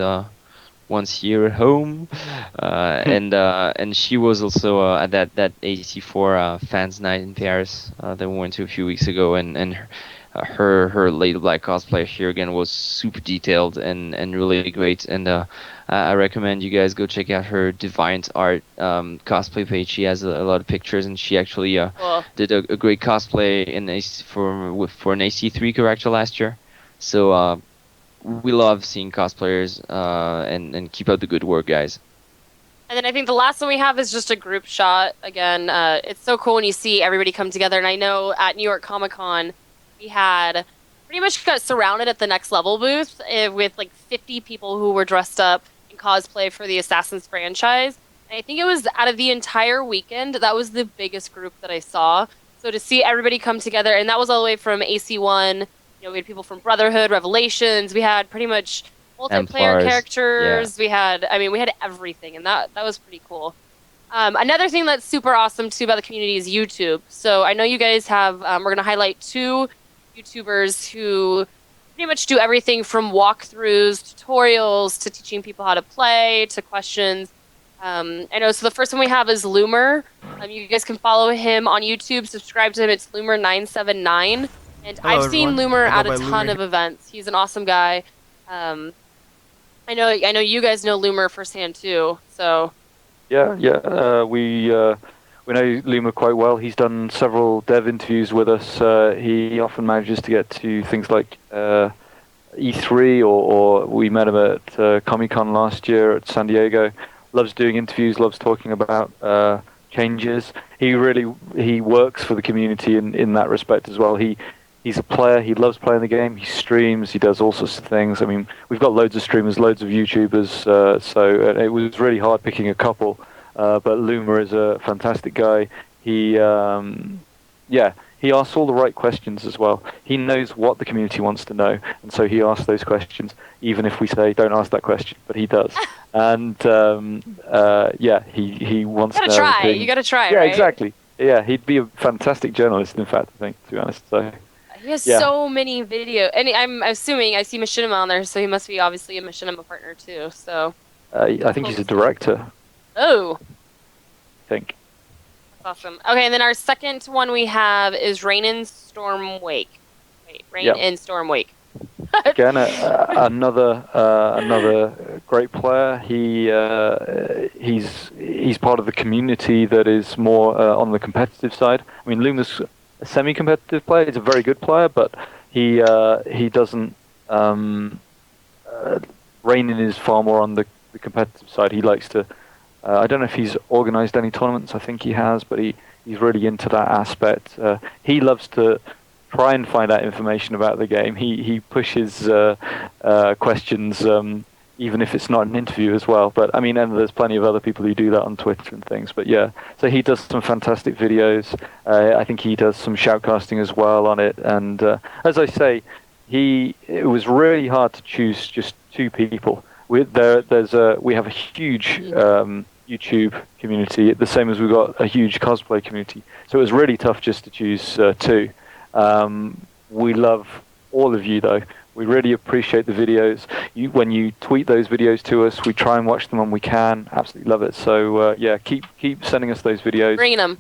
ones here at home, and she was also at that AC4 fans night in Paris that we went to a few weeks ago, and her Lady Black cosplay here again was super detailed and really great, and I recommend you guys go check out her Deviant Art cosplay page. She has a lot of pictures, and she actually Cool. did a great cosplay for an AC3 character last year. So we love seeing cosplayers, and keep up the good work, guys. And then I think the last one we have is just a group shot. Again, it's so cool when you see everybody come together. And I know at New York Comic Con, we had pretty much got surrounded at the Next Level booth with like 50 people who were dressed up in cosplay for the Assassin's franchise. And I think it was out of the entire weekend, that was the biggest group that I saw. So to see everybody come together, and that was all the way from AC1. We had people from Brotherhood, Revelations. We had pretty much multiplayer Templars, characters. We had everything, and that was pretty cool. Another thing that's super awesome too about the community is YouTube. So I know you guys have. We're gonna highlight 2 YouTubers who pretty much do everything from walkthroughs, tutorials, to teaching people how to play, to questions. I know. So the first one we have is Loomer. You guys can follow him on YouTube. Subscribe to him. It's Loomer979. And Hello, I've seen everyone. Loomer I at go a by ton Loomer. of events. He's an awesome guy. I know you guys know Loomer firsthand too. So Yeah, we know Luma quite well. He's done several dev interviews with us. He often manages to get to things like E3, or we met him at Comic-Con last year at San Diego. Loves doing interviews, loves talking about changes. He works for the community in that respect as well. He's a player. He loves playing the game. He streams. He does all sorts of things. I mean, we've got loads of streamers, loads of YouTubers. So it was really hard picking a couple. But Luma is a fantastic guy. He asks all the right questions as well. He knows what the community wants to know, and so he asks those questions, even if we say don't ask that question. But he does. And he wants to know try. everything. You gotta try. Yeah, right? exactly. Yeah, he'd be a fantastic journalist, in fact, I think, to be honest. So. He has Yeah. so many videos, and I'm assuming I see Machinima on there, so he must be obviously a Machinima partner too. So. I think he's a director, Oh, I think. that's awesome. Okay, and then our second one we have is Rain and Storm Wake. Wait, Rain Yep. and Storm Wake. Again, another great player. He's part of the community that is more on the competitive side. I mean, Luma's a semi-competitive player. He's a very good player, but he doesn't. Rainin is far more on the competitive side. He likes to. I don't know if he's organised any tournaments. I think he has, but he's really into that aspect. He loves to try and find out information about the game. He pushes questions, even if it's not an interview as well. But I mean, and there's plenty of other people who do that on Twitter and things. But yeah, so he does some fantastic videos. I think he does some shoutcasting as well on it. And as I say, it was really hard to choose just 2 people. We have a huge YouTube community, the same as we've got a huge cosplay community. So it was really tough just to choose 2. We love all of you, though. We really appreciate the videos. When you tweet those videos to us, we try and watch them when we can. Absolutely love it. So keep sending us those videos. Bringing them.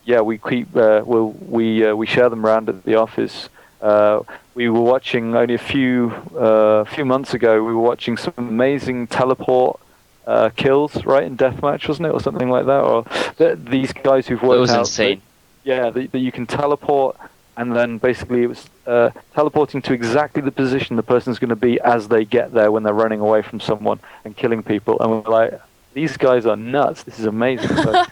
We keep we share them around at the office. We were watching only a few months ago. We were watching some amazing teleport kills, right, in deathmatch, wasn't it, or something like that? Or these guys who've worked It was out. insane. That you can teleport, and then basically it was teleporting to exactly the position the person's going to be as they get there when they're running away from someone and killing people. And we're like, these guys are nuts. This is amazing. So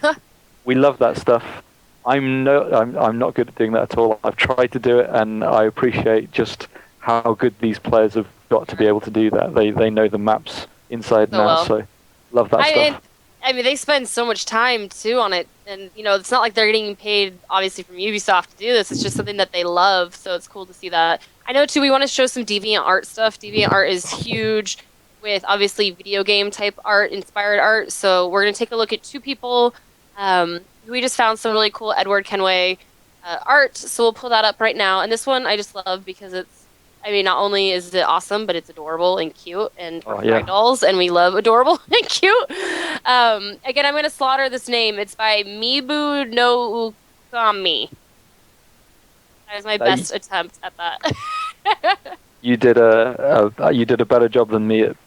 we love that stuff. I'm not good at doing that at all. I've tried to do it, and I appreciate just how good these players have got to be able to do that. They know the maps inside and out, well. so love that stuff. I mean, they spend so much time too on it, and it's not like they're getting paid obviously from Ubisoft to do this. It's just something that they love, so it's cool to see that. I know too. We want to show some DeviantArt stuff. DeviantArt is huge with obviously video game type art, inspired art. So we're gonna take a look at 2 people. We just found some really cool Edward Kenway art, so we'll pull that up right now. And this one I just love because not only is it awesome, but it's adorable and cute, and we're dolls, and we love adorable and cute. Again, I'm going to slaughter this name. It's by Mibu no Ukami. That is my best attempt at that. You did a better job than me at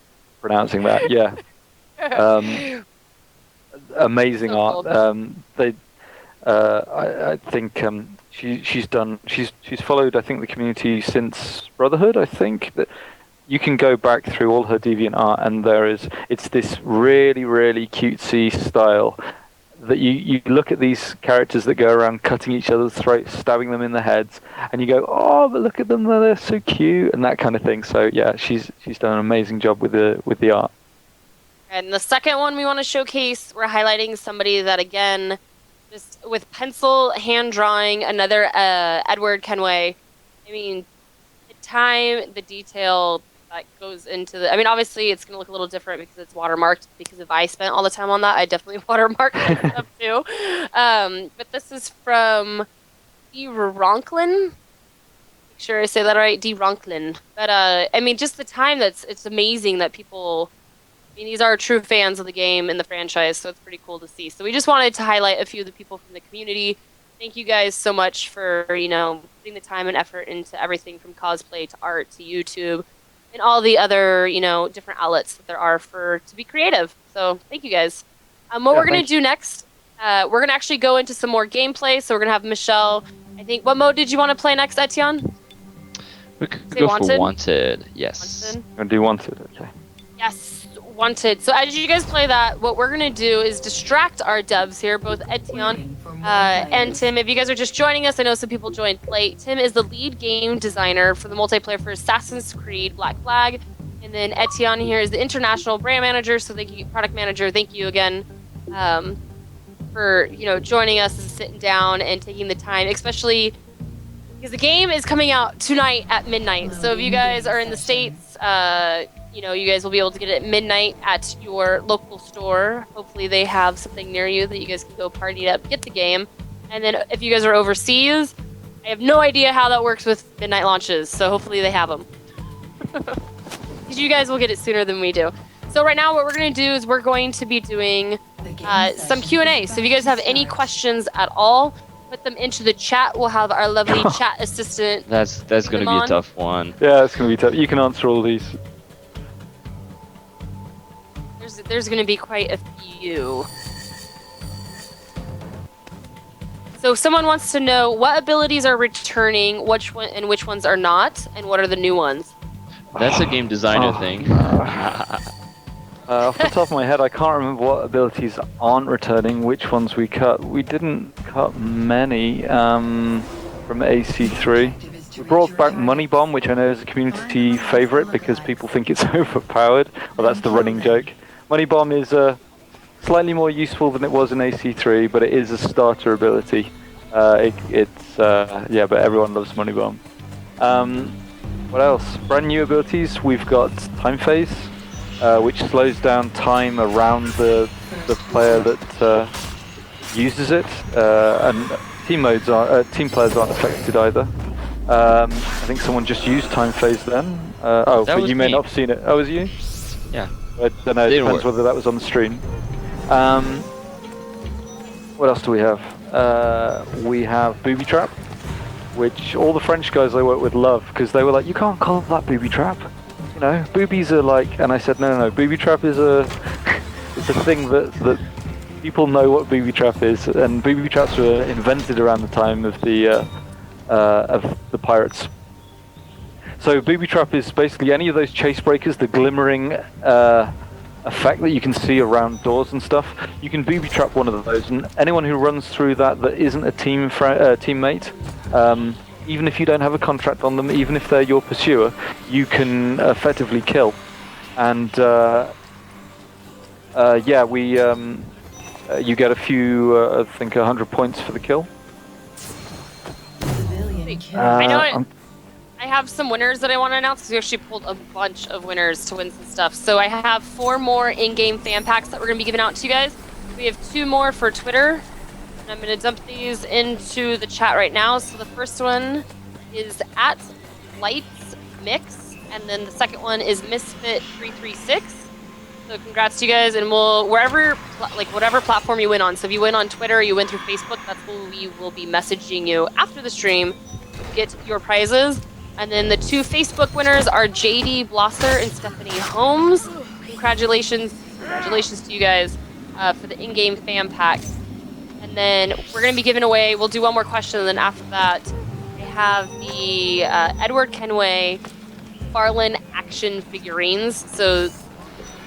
pronouncing that. Yeah. Amazing So art. I think she's followed the community since Brotherhood. I think that you can go back through all her DeviantArt, and it's this really, really cutesy style that you look at these characters that go around cutting each other's throats, stabbing them in the heads, and you go, oh, but look at them, they're so cute, and that kind of thing. So yeah, she's done an amazing job with the art. And the second one we want to showcase, we're highlighting somebody that, again, just with pencil, hand drawing, another Edward Kenway. I mean, the time, the detail that goes into the. I mean, obviously it's gonna look a little different because it's watermarked. Because if I spent all the time on that, I definitely watermark my stuff too. But this is from D. Ronklin. Make sure I say that right, D. Ronklin. But I mean, just the time it's amazing that people. I mean, these are true fans of the game and the franchise, so it's pretty cool to see. So we just wanted to highlight a few of the people from the community. Thank you guys so much for, putting the time and effort into everything from cosplay to art to YouTube and all the other, different outlets that there are to be creative. So thank you guys. What we're going to do next, we're going to actually go into some more gameplay. So we're going to have Michelle. I think, what mode did you want to play next, Etienne? We could Say go Wanted? for Wanted. Yes. Wanted? I do Wanted, okay. Yes, Wanted. So as you guys play that, what we're going to do is distract our devs here, both Etienne and Tim. If you guys are just joining us, I know some people joined late. Tim is the lead game designer for the multiplayer for Assassin's Creed Black Flag. And then Etienne here is the international brand manager, so thank you, product manager. Thank you again for joining us and sitting down and taking the time, especially because the game is coming out tonight at midnight. So if you guys are in the States, you guys will be able to get it at midnight at your local store. Hopefully they have something near you that you guys can go party up, get the game. And then if you guys are overseas, I have no idea how that works with midnight launches, so hopefully they have them. Because you guys will get it sooner than we do. So right now what we're going to do is we're going to be doing some Q&A. So if you guys have any questions at all, put them into the chat. We'll have our lovely chat assistant. That's going to be a tough one. Yeah, it's going to be tough. You can answer all these. There's going to be quite a few. So someone wants to know what abilities are returning, which ones are not, and what are the new ones. That's a game designer thing. Off the top of my head, I can't remember what abilities aren't returning, which ones we cut. We didn't cut many from AC3. We brought back Money Bomb, which I know is a community favorite because people think it's overpowered. Well, that's the running joke. Money Bomb is slightly more useful than it was in AC3, but it is a starter ability. But everyone loves Money Bomb. What else? Brand new abilities. We've got Time Phase, which slows down time around the player that uses it, and team players aren't affected either. I think someone just used Time Phase then. But you may not have seen it. Oh, was you? Yeah. I don't know, it depends whether that was on the stream. What else do we have? We have Booby Trap, which all the French guys I work with love, because they were like, you can't call that Booby Trap. Boobies are like, and I said, no, Booby Trap is it's a thing that people know what Booby Trap is, and Booby Traps were invented around the time of the pirates. So Booby Trap is basically any of those chase breakers, the glimmering effect that you can see around doors and stuff. You can Booby Trap one of those, and anyone who runs through that isn't a teammate, even if you don't have a contract on them, even if they're your pursuer, you can effectively kill. And you get a few, I think 100 points for the kill. I have some winners that I want to announce. We actually pulled a bunch of winners to win some stuff. So I have 4 more in-game fan packs that we're going to be giving out to you guys. We have 2 more for Twitter. And I'm going to dump these into the chat right now. So the first one is at Lights Mix, and then the second one is Misfit336. So congrats to you guys, and we'll whatever platform you win on. So if you win on Twitter or you win through Facebook, that's what we will be messaging you after the stream to get your prizes. And then the 2 Facebook winners are JD Blosser and Stephanie Holmes. Congratulations to you guys for the in-game fan pack. And then we're going to be giving away, we'll do one more question, and then after that, I have the Edward Kenway Farland action figurines. So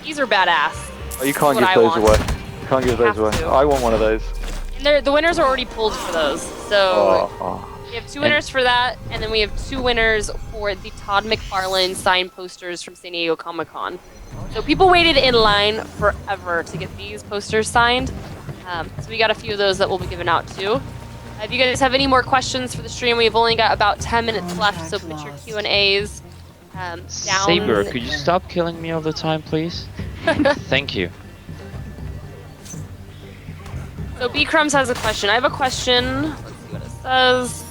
these are badass. Oh, you can't give those away. You can't give those away. I want one of those. And the winners are already pulled for those. So we have 2 winners for that, and then we have 2 winners for the Todd McFarlane signed posters from San Diego Comic-Con. So people waited in line forever to get these posters signed. So we got a few of those that we'll be giving out too. If you guys have any more questions for the stream, we've only got about 10 minutes left, so put your Q&As down. Saber, could you stop killing me all the time, please? Thank you. So B Crumbs has a question. I have a question. Let's see what it says.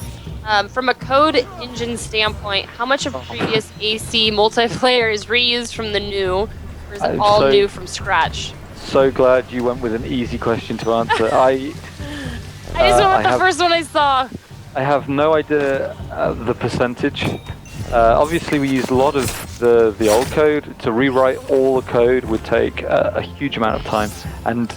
From a code engine standpoint, how much of previous AC multiplayer is reused from the new, or is it all new from scratch? So glad you went with an easy question to answer. I just went with the first one I saw. I have no idea the percentage. Obviously, we used a lot of the old code. To rewrite all the code would take a huge amount of time, and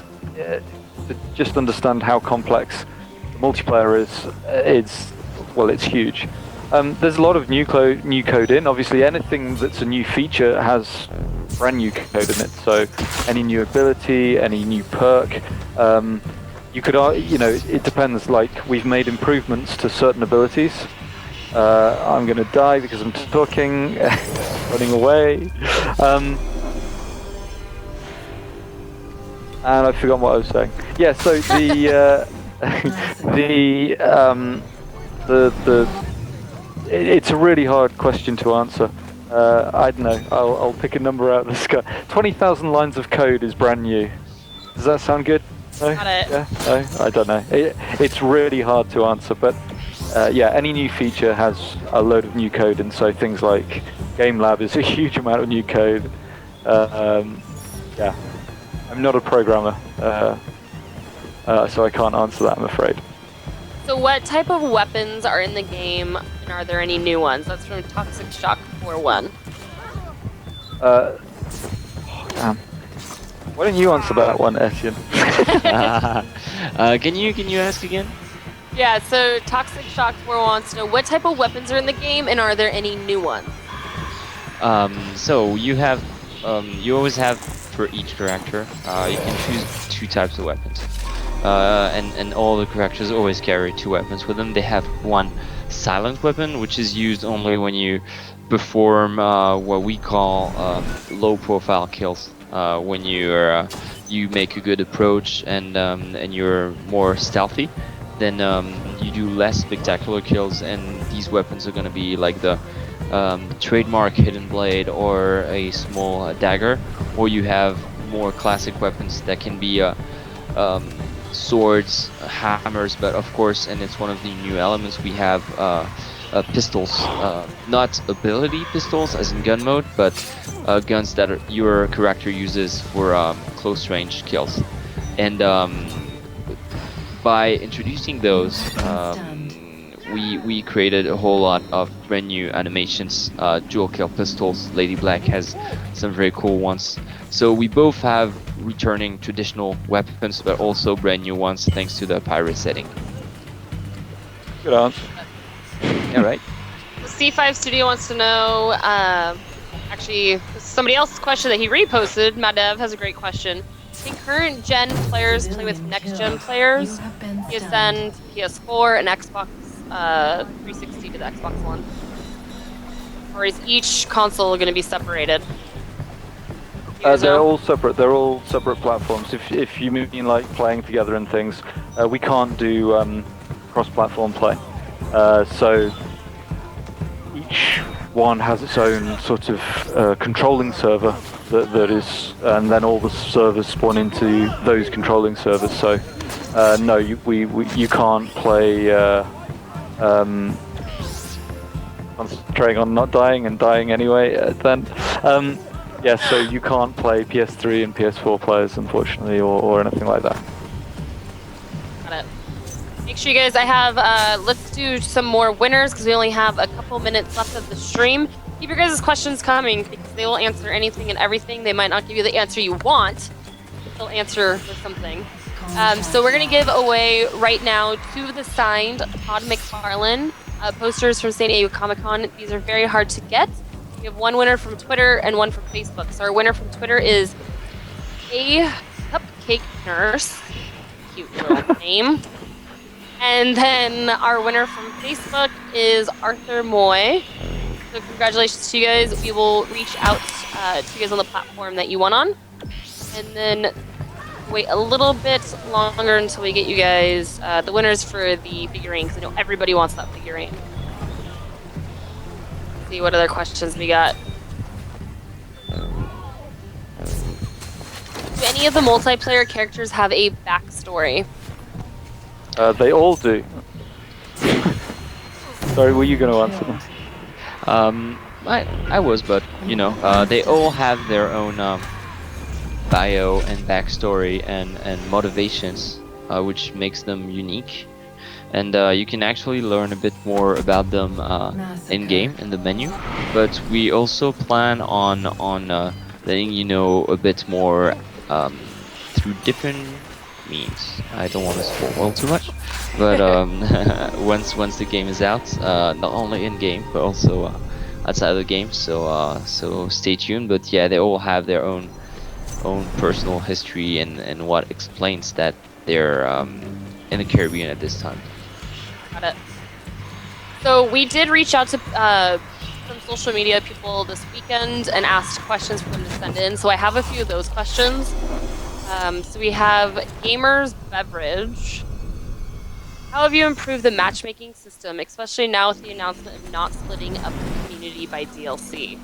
to just understand how complex the multiplayer is, well, it's huge. There's a lot of new code in. Obviously, anything that's a new feature has brand new code in it. So any new ability, any new perk. You could, it depends. Like, we've made improvements to certain abilities. I'm gonna die because I'm talking, running away. And I forgot what I was saying. Yeah, so it's a really hard question to answer. I don't know. I'll pick a number out of the sky. 20,000 lines of code is brand new. Does that sound good? No? Got it. Yeah? No? I don't know. It's really hard to answer, but yeah, any new feature has a load of new code, and so things like Game Lab is a huge amount of new code. Yeah, I'm not a programmer, so I can't answer that, I'm afraid. So what type of weapons are in the game, and are there any new ones? That's from Toxic Shock 4.1. Damn. Why don't you answer that one, Etienne? Can you ask again? Yeah, so Toxic Shock 4 wants to know what type of weapons are in the game, and are there any new ones? So you have, you always have for each character, you can choose 2 types of weapons. And all the characters always carry 2 weapons with them. They have one silent weapon, which is used only when you perform what we call low-profile kills. When you make a good approach and you're more stealthy, then you do less spectacular kills, and these weapons are going to be like the trademark hidden blade or a small dagger, or you have more classic weapons that can be swords, hammers, but of course, and it's one of the new elements, we have pistols, not ability pistols as in gun mode, but guns that your character uses for close range kills. And by introducing those, we created a whole lot of brand new animations. Dual kill pistols, Lady Black has some very cool ones. So we both have returning traditional weapons, but also brand new ones thanks to the pirate setting. Good answer. All right. C5 Studio wants to know, actually, somebody else's question that he reposted. Madev has a great question. Can current gen players play with next gen players? PSN, PS4, and Xbox 360 to the Xbox One? Or is each console going to be separated? They're all separate. They're all separate platforms. If you mean like playing together and things, we can't do cross-platform play. So each one has its own sort of controlling server that is, and then all the servers spawn into those controlling servers. So no, you can't play. Concentrating on not dying and dying anyway. Then. Yeah, so you can't play PS3 and PS4 players, unfortunately, or anything like that. Got it. Make sure you guys, I have, let's do some more winners, because we only have a couple minutes left of the stream. Keep your guys' questions coming, because they will answer anything and everything. They might not give you the answer you want, but they'll answer with something. So we're going to give away right now 2 of the signed Todd McFarlane posters from San Diego Comic-Con. These are very hard to get. We have 1 winner from Twitter and 1 from Facebook. So our winner from Twitter is A Cupcake Nurse. Cute little name. And then our winner from Facebook is Arthur Moy. So congratulations to you guys. We will reach out to you guys on the platform that you won on. And then wait a little bit longer until we get you guys the winners for the figurine, because I know everybody wants that figurine. Let's see what other questions we got. Do any of the multiplayer characters have a backstory? They all do. Sorry, were you going to answer them? I was, but you know, they all have their own bio and backstory and motivations, which makes them unique. And you can actually learn a bit more about them in game in the menu. But we also plan on letting you know a bit more through different means. I don't want to spoil too much, but once the game is out, not only in game but also outside of the game. So stay tuned. But yeah, they all have their own personal history and what explains that they're in the Caribbean at this time. Got it. So we did reach out to some social media people this weekend and asked questions for them to send in. So I have a few of those questions. So we have Gamers Beverage. How have you improved the matchmaking system, especially now with the announcement of not splitting up the community by DLC?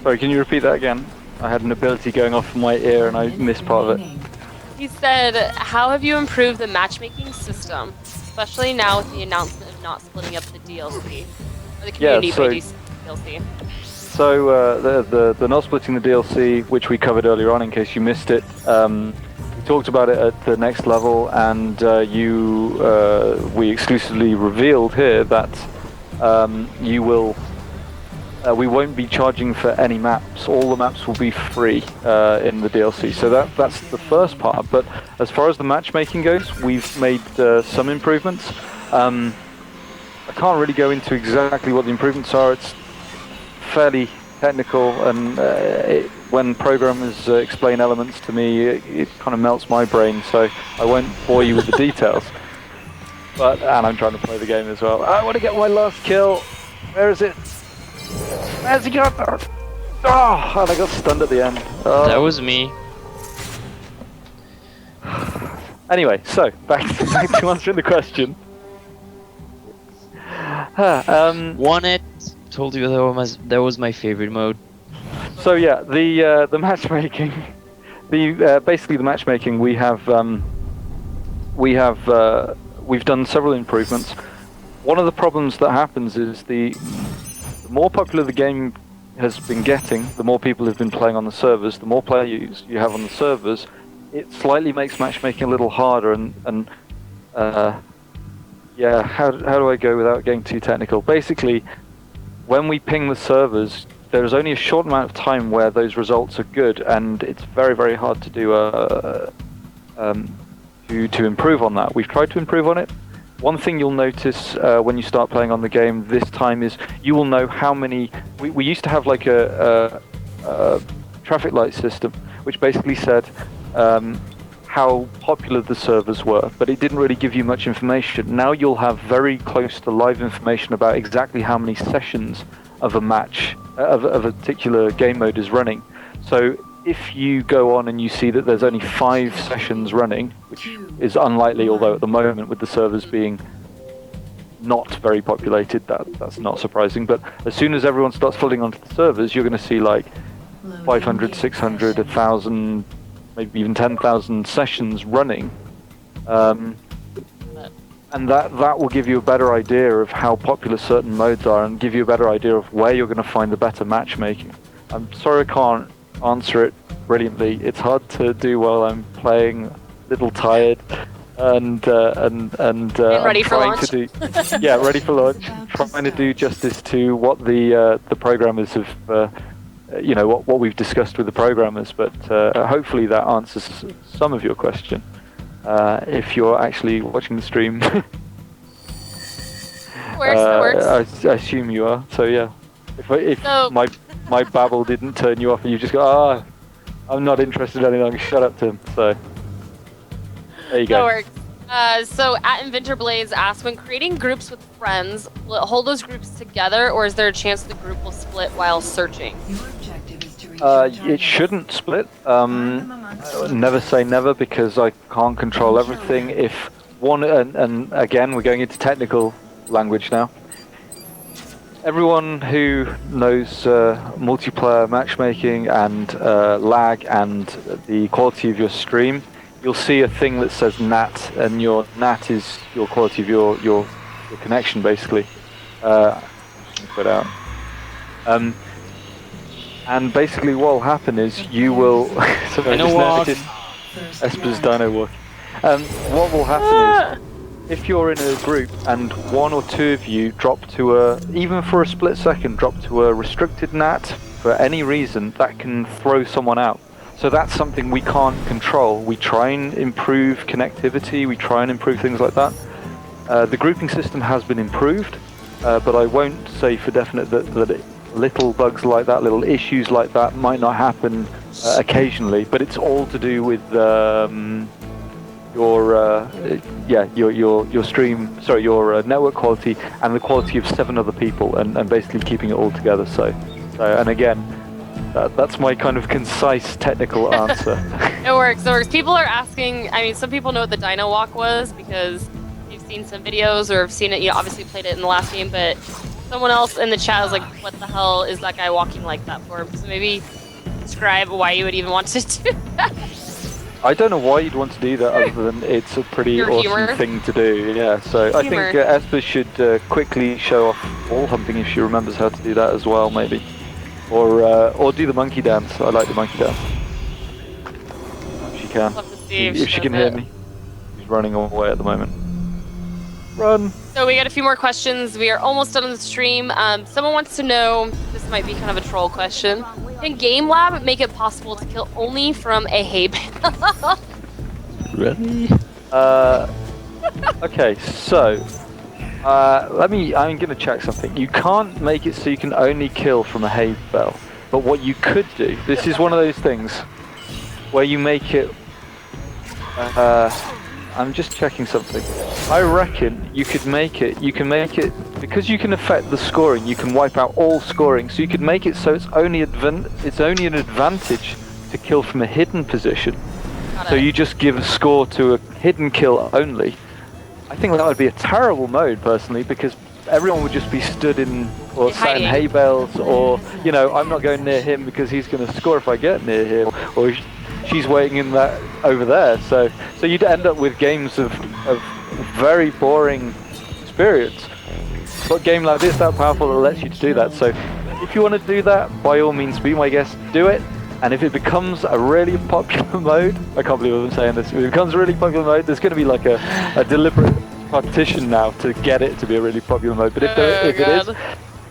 Sorry, can you repeat that again? I had an ability going off in my ear and I missed part of it. He said, how have you improved the matchmaking system, especially now with the announcement of not splitting up the DLC? Or the community by DLC? So the not splitting the DLC, which we covered earlier on in case you missed it, we talked about it at the next level, and we exclusively revealed here that we won't be charging for any maps. All the maps will be free in the DLC. So that's the first part. But as far as the matchmaking goes, we've made some improvements. I can't really go into exactly what the improvements are. It's fairly technical, and when programmers explain elements to me, it kind of melts my brain. So I won't bore you with the details. And I'm trying to play the game as well. I want to get my last kill. Where is it? Where's he got? Oh, and I got stunned at the end. Oh. That was me. Anyway, so back to answering the question. Won it. Told you that was my favorite mode. So yeah, the matchmaking, basically the matchmaking, we've done several improvements. One of the problems that happens is the more popular the game has been getting, the more people have been playing on the servers, the more players you have on the servers, it slightly makes matchmaking a little harder. And yeah, how do I go without getting too technical? Basically, when we ping the servers, there is only a short amount of time where those results are good, and it's very, very hard to do to improve on that. We've tried to improve on it. One thing you'll notice when you start playing on the game this time is you will know how many. We used to have like a traffic light system, which basically said how popular the servers were, but it didn't really give you much information. Now you'll have very close to live information about exactly how many sessions of a match, of a particular game mode is running. So if you go on and you see that there's only 5 sessions running, which is unlikely, although at the moment with the servers being not very populated, that's not surprising. But as soon as everyone starts flooding onto the servers, you're going to see like 500, 600, 1,000, maybe even 10,000 sessions running, and that will give you a better idea of how popular certain modes are, and give you a better idea of where you're going to find the better matchmaking. I'm sorry I can't answer it brilliantly. It's hard to do while I'm playing, a little tired, and ready for launch. Ready for launch. Trying to do justice to what the programmers have. What we've discussed with the programmers, but hopefully that answers some of your question. If you're actually watching the stream, works. I assume you are. So yeah, if my babble didn't turn you off and you just go, I'm not interested any longer, shut up, Tim. So there you go. That works. So at Inventor Blaze asks, when creating groups with friends, will it hold those groups together, or is there a chance the group will split while searching? Your objective is to It shouldn't split. Never say never because I can't control everything. If one, and again, we're going into technical language now. Everyone who knows multiplayer matchmaking and lag and the quality of your stream, you'll see a thing that says NAT, and your NAT is your quality of your connection, basically. Put out. And basically, what will happen is you will. So I just noticed Esper's Dino walk. What will happen is, if you're in a group and one or two of you drop to even for a split second, drop to a restricted NAT for any reason, that can throw someone out. So that's something we can't control. We try and improve connectivity, we try and improve things like that. The grouping system has been improved, but I won't say for definite that little bugs like that, little issues like that might not happen occasionally, but it's all to do with your stream, sorry, your network quality and the quality of 7 other people, and basically keeping it all together. So and again, that's my kind of concise technical answer. It works. People are asking. I mean, some people know what the Dino Walk was because you've seen some videos or have seen it. You obviously played it in the last game, but someone else in the chat was like, "What the hell is that guy walking like that for?" So maybe describe why you would even want to do that. I don't know why you'd want to do that, other than it's a pretty awesome thing to do. Yeah, so I think Esper should quickly show off wall humping if she remembers how to do that as well, maybe, or do the monkey dance. I like the monkey dance. If she can, if she can hear me. She's running away at the moment. Run. So we got a few more questions. We are almost done with the stream. Someone wants to know, this might be kind of a troll question. Can Game Lab make it possible to kill only from a hay bale? Really? Okay, so I'm gonna check something. You can't make it so you can only kill from a hay bale. But what you could do, this is one of those things where you make it. I'm just checking something. I reckon you could make it. You can make it because you can affect the scoring. You can wipe out all scoring. So you could make it so it's only an advantage to kill from a hidden position. So you just give a score to a hidden kill only. I think that would be a terrible mode personally, because everyone would just be stood in or sat in hay bales, or I'm not going near him because he's going to score if I get near him, or she's waiting in that over there. So you'd end up with games of very boring experience. But Game Lab is that powerful that lets you to do that. So if you want to do that, by all means, be my guest, do it. And if it becomes a really popular mode, I can't believe I'm saying this, if it becomes a really popular mode, there's going to be like a deliberate partition now to get it to be a really popular mode. But if it is,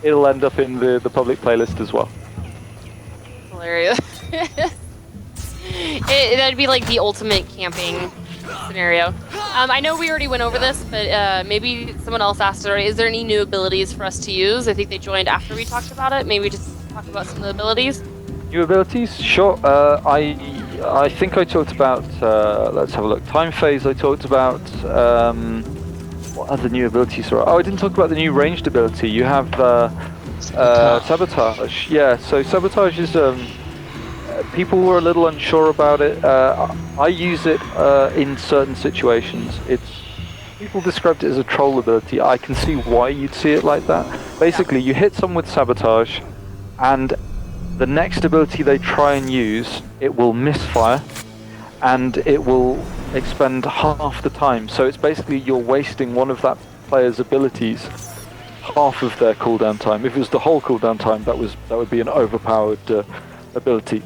it'll end up in the public playlist as well. Hilarious. That'd be like the ultimate camping scenario. I know we already went over this, but maybe someone else asked it already. Is there any new abilities for us to use? I think they joined after we talked about it. Maybe just talk about some of the abilities. New abilities? Sure. I think I talked about, let's have a look, Time Phase I talked about. What other new abilities are? Oh, I didn't talk about the new ranged ability. You have Sabotage. Yeah, so Sabotage is, people were a little unsure about it. I use it in certain situations. People described it as a troll ability. I can see why you'd see it like that. Basically, you hit someone with Sabotage, and the next ability they try and use, it will misfire, and it will expend half the time. So it's basically you're wasting one of that player's abilities, half of their cooldown time. If it was the whole cooldown time, that would be an overpowered ability.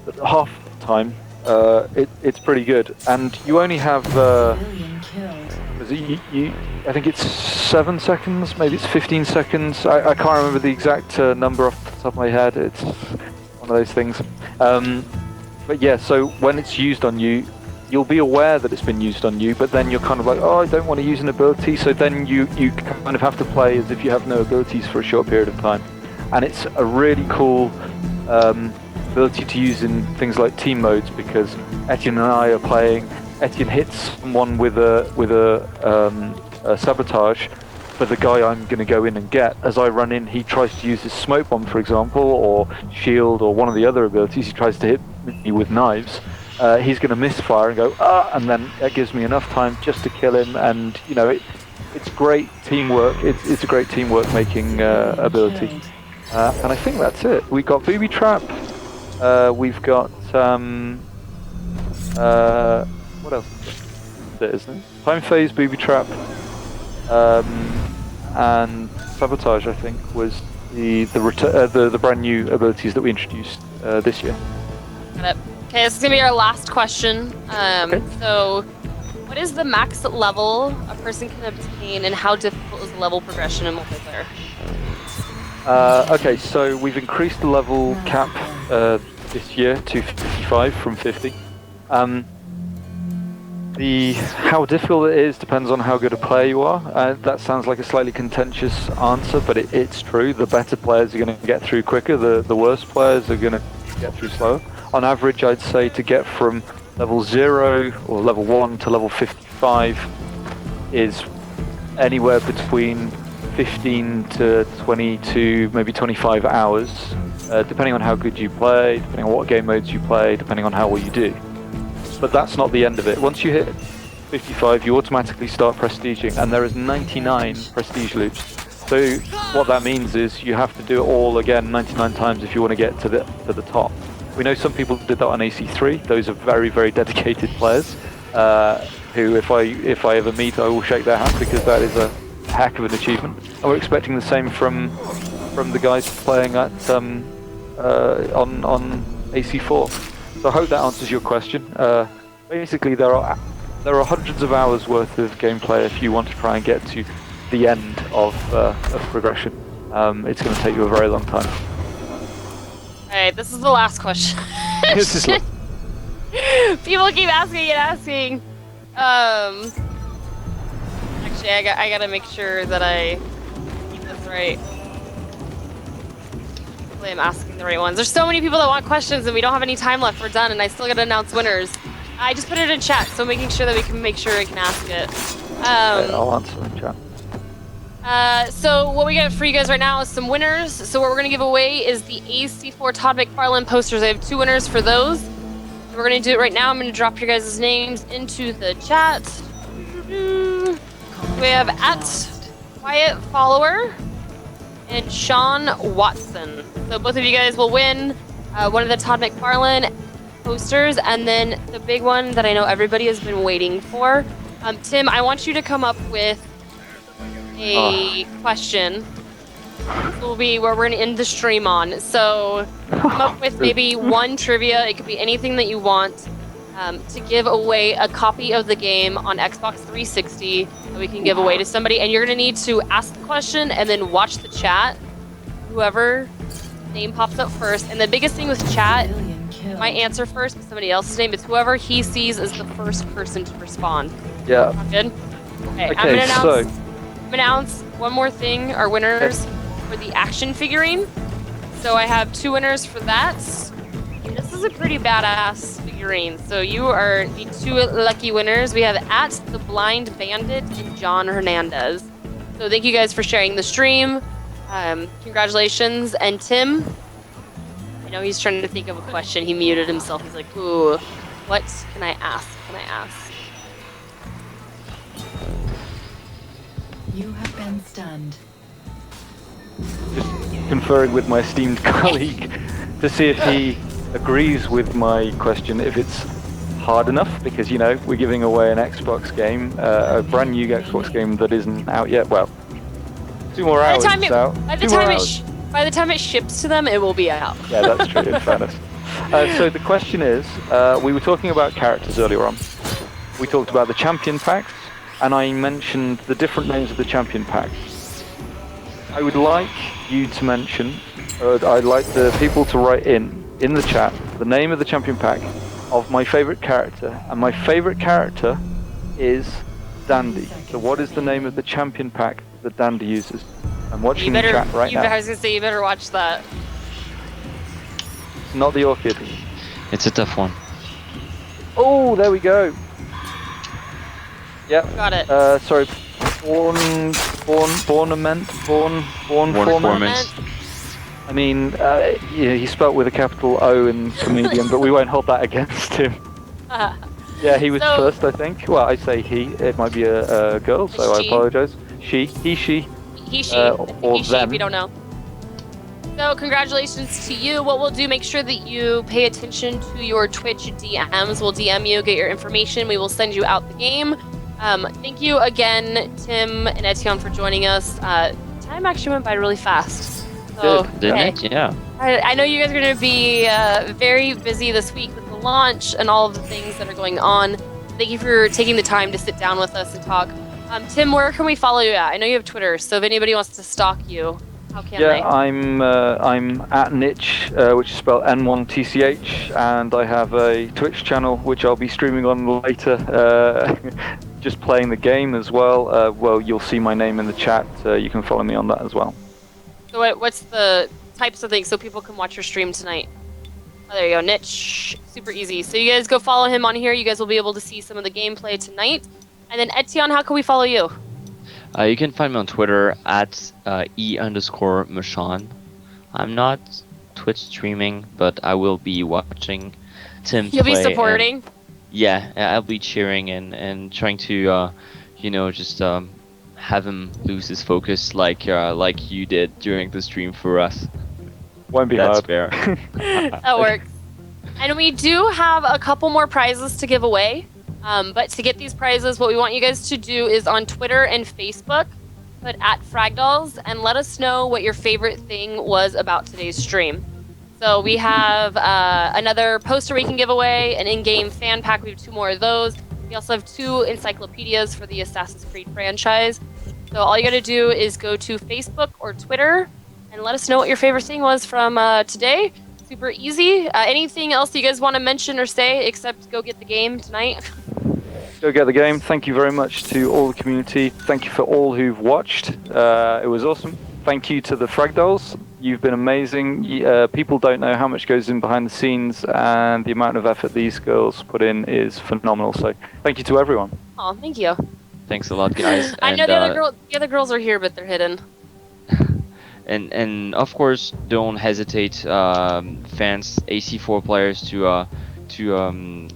But half the time, it's pretty good. And you only have I think it's 7 seconds, maybe it's 15 seconds. I can't remember the exact number off the top of my head. It's one of those things. But yeah, so when it's used on you, you'll be aware that it's been used on you, but then you're kind of like, oh, I don't want to use an ability, so then you kind of have to play as if you have no abilities for a short period of time. And it's a really cool ability to use in things like team modes, because Etienne and I are playing. Etienne hits someone with a Sabotage, for the guy I'm going to go in and get. As I run in, he tries to use his smoke bomb, for example, or shield, or one of the other abilities. He tries to hit me with knives. He's going to misfire and go, and then that gives me enough time just to kill him. And you know, it's great teamwork. It's a great teamwork making ability. And I think that's it. We got booby trap. We've got what else? There isn't it? Time phase, booby trap, and sabotage. I think was the brand new abilities that we introduced this year. Got it. Okay, this is gonna be our last question. Okay. So, what is the max level a person can obtain, and how difficult is the level progression in multiplayer? Okay, so we've increased the level cap this year to 55 from 50. How difficult it is depends on how good a player you are. That sounds like a slightly contentious answer, but it's true. The better players are going to get through quicker. The worst players are going to get through slower. On average, I'd say to get from level 0 or level 1 to level 55 is anywhere between 15 to 22, maybe 25 hours, depending on how good you play, depending on what game modes you play, depending on how well you do. But that's not the end of it. Once you hit 55, you automatically start prestiging, and there is 99 prestige loops. So what that means is you have to do it all again 99 times if you want to get to the top. We know some people did that on AC3. Those are very, very dedicated players who, if I ever meet, I will shake their hand, because that is a heck of an achievement. And we're expecting the same from the guys playing at on AC4. So I hope that answers your question. Basically, there are hundreds of hours worth of gameplay if you want to try and get to the end of progression. It's going to take you a very long time. Alright, this is the last question. This is like- People keep asking and asking. Actually, I gotta make sure that I keep this right. Hopefully I'm asking the right ones. There's so many people that want questions and we don't have any time left. We're done and I still gotta announce winners. I just put it in chat, so making sure that we can make sure I can ask it. I'll answer in chat. So what we got for you guys right now is some winners. So what we're gonna give away is the AC4 Todd McFarlane posters. I have 2 winners for those. We're gonna do it right now. I'm gonna drop your guys' names into the chat. We have @Quiet Follower and Sean Watson. So both of you guys will win one of the Todd McFarlane posters, and then the big one that I know everybody has been waiting for. Tim, I want you to come up with a question. This will be where we're going to end the stream on. So come up with maybe one trivia. It could be anything that you want to give away a copy of the game on Xbox 360 that we can give away to somebody. And you're going to need to ask the question and then watch the chat. Whoever name pops up first. And the biggest thing with chat, my answer first with somebody else's name, it's whoever he sees as the first person to respond. Yeah. Sound good? Okay, I'm Okay, gonna announce one more thing, our winners for the action figurine. So I have 2 winners for that. This is a pretty badass figurine. So you are the 2 lucky winners. We have @The Blind Bandit and John Hernandez. So thank you guys for sharing the stream. Congratulations. And Tim, I know he's trying to think of a question. He muted himself. He's like, ooh, what can I ask? You have been stunned. Just conferring with my esteemed colleague to see if he agrees with my question, if it's hard enough, because, you know, we're giving away an Xbox game, a brand new Xbox game that isn't out yet. Well, 2 more hours it's out. By the time it ships to them, it will be out. Yeah, that's true, in fairness. So the question is, we were talking about characters earlier on. We talked about the champion packs, and I mentioned the different names of the champion packs. I would like you to mention, I'd like the people to write in the chat the name of the champion pack of my favorite character, and my favorite character is Dandy. So what is the name of the champion pack that Dandy uses? I'm watching the chat right now. I was gonna say you better watch that. Not the orchid. It's a tough one. Oh, there we go. Yep. Got it. Sorry. Born Bornament? Born Formant? I mean, yeah, he spelt with a capital O in comedian, but we won't hold that against him. Yeah, he was So- first, I think. Well, I say he. It might be a girl, so I she. apologize. He, she. He, she, or he, she, if them. you don't know. So congratulations to you. What we'll do, make sure that you pay attention to your Twitch DMs. We'll DM you, get your information. We will send you out the game. Thank you again, Tim and Etienne, for joining us. Time actually went by really fast. So, Didn't hey, it? Yeah. I know you guys are going to be very busy this week with the launch and all of the things that are going on. Thank you for taking the time to sit down with us and talk. Tim, where can we follow you at? I know you have Twitter, so if anybody wants to stalk you, how can they? Yeah, I'm at Niche, which is spelled N1TCH, and I have a Twitch channel which I'll be streaming on later, just playing the game as well. Well, you'll see my name in the chat. You can follow me on that as well. So what's the types of things so people can watch your stream tonight? Oh, there you go, Niche. Super easy. So you guys go follow him on here. You guys will be able to see some of the gameplay tonight. And then Etienne, how can we follow you? You can find me on Twitter at E_Machan. I'm not Twitch streaming, but I will be watching Tim You'll play. be and- supporting. Yeah, I'll be cheering and trying to, just have him lose his focus like you did during the stream for us. Won't be That's hard. fair. That works. And we do have a couple more prizes to give away. But to get these prizes, what we want you guys to do is on Twitter and Facebook, put at Fragdolls, and let us know what your favorite thing was about today's stream. So we have another poster we can give away, an in-game fan pack. We have 2 more of those. We also have 2 encyclopedias for the Assassin's Creed franchise. So all you got to do is go to Facebook or Twitter and let us know what your favorite thing was from today. Super easy. Anything else you guys want to mention or say except go get the game tonight? Go get the game. Thank you very much to all the community. Thank you for all who've watched. It was awesome. Thank you to the Fragdolls. You've been amazing. People don't know how much goes in behind the scenes, and the amount of effort these girls put in is phenomenal. So thank you to everyone. Oh, thank you. Thanks a lot, guys. I know And, the other girls are here, but they're hidden. And of course, don't hesitate, fans, AC4 players, to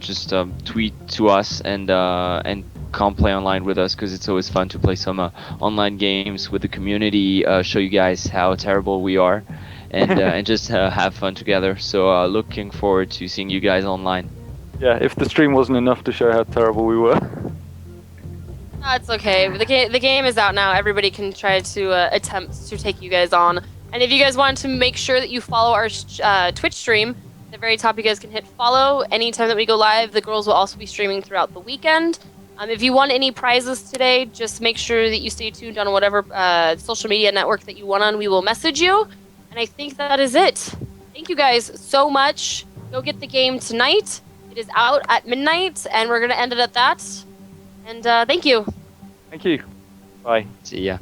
just tweet to us and come play online with us, because it's always fun to play some online games with the community, show you guys how terrible we are, and just have fun together. So looking forward to seeing you guys online. Yeah, if the stream wasn't enough to show how terrible we were. No, it's okay. The game is out now. Everybody can try to attempt to take you guys on. And if you guys want to make sure that you follow our Twitch stream, at the very top you guys can hit follow. Anytime that we go live, the girls will also be streaming throughout the weekend. If you want any prizes today, just make sure that you stay tuned on whatever social media network that you want on. We will message you. And I think that is it. Thank you guys so much. Go get the game tonight. It is out at midnight, and we're going to end it at that. And thank you. Thank you. Bye. See ya.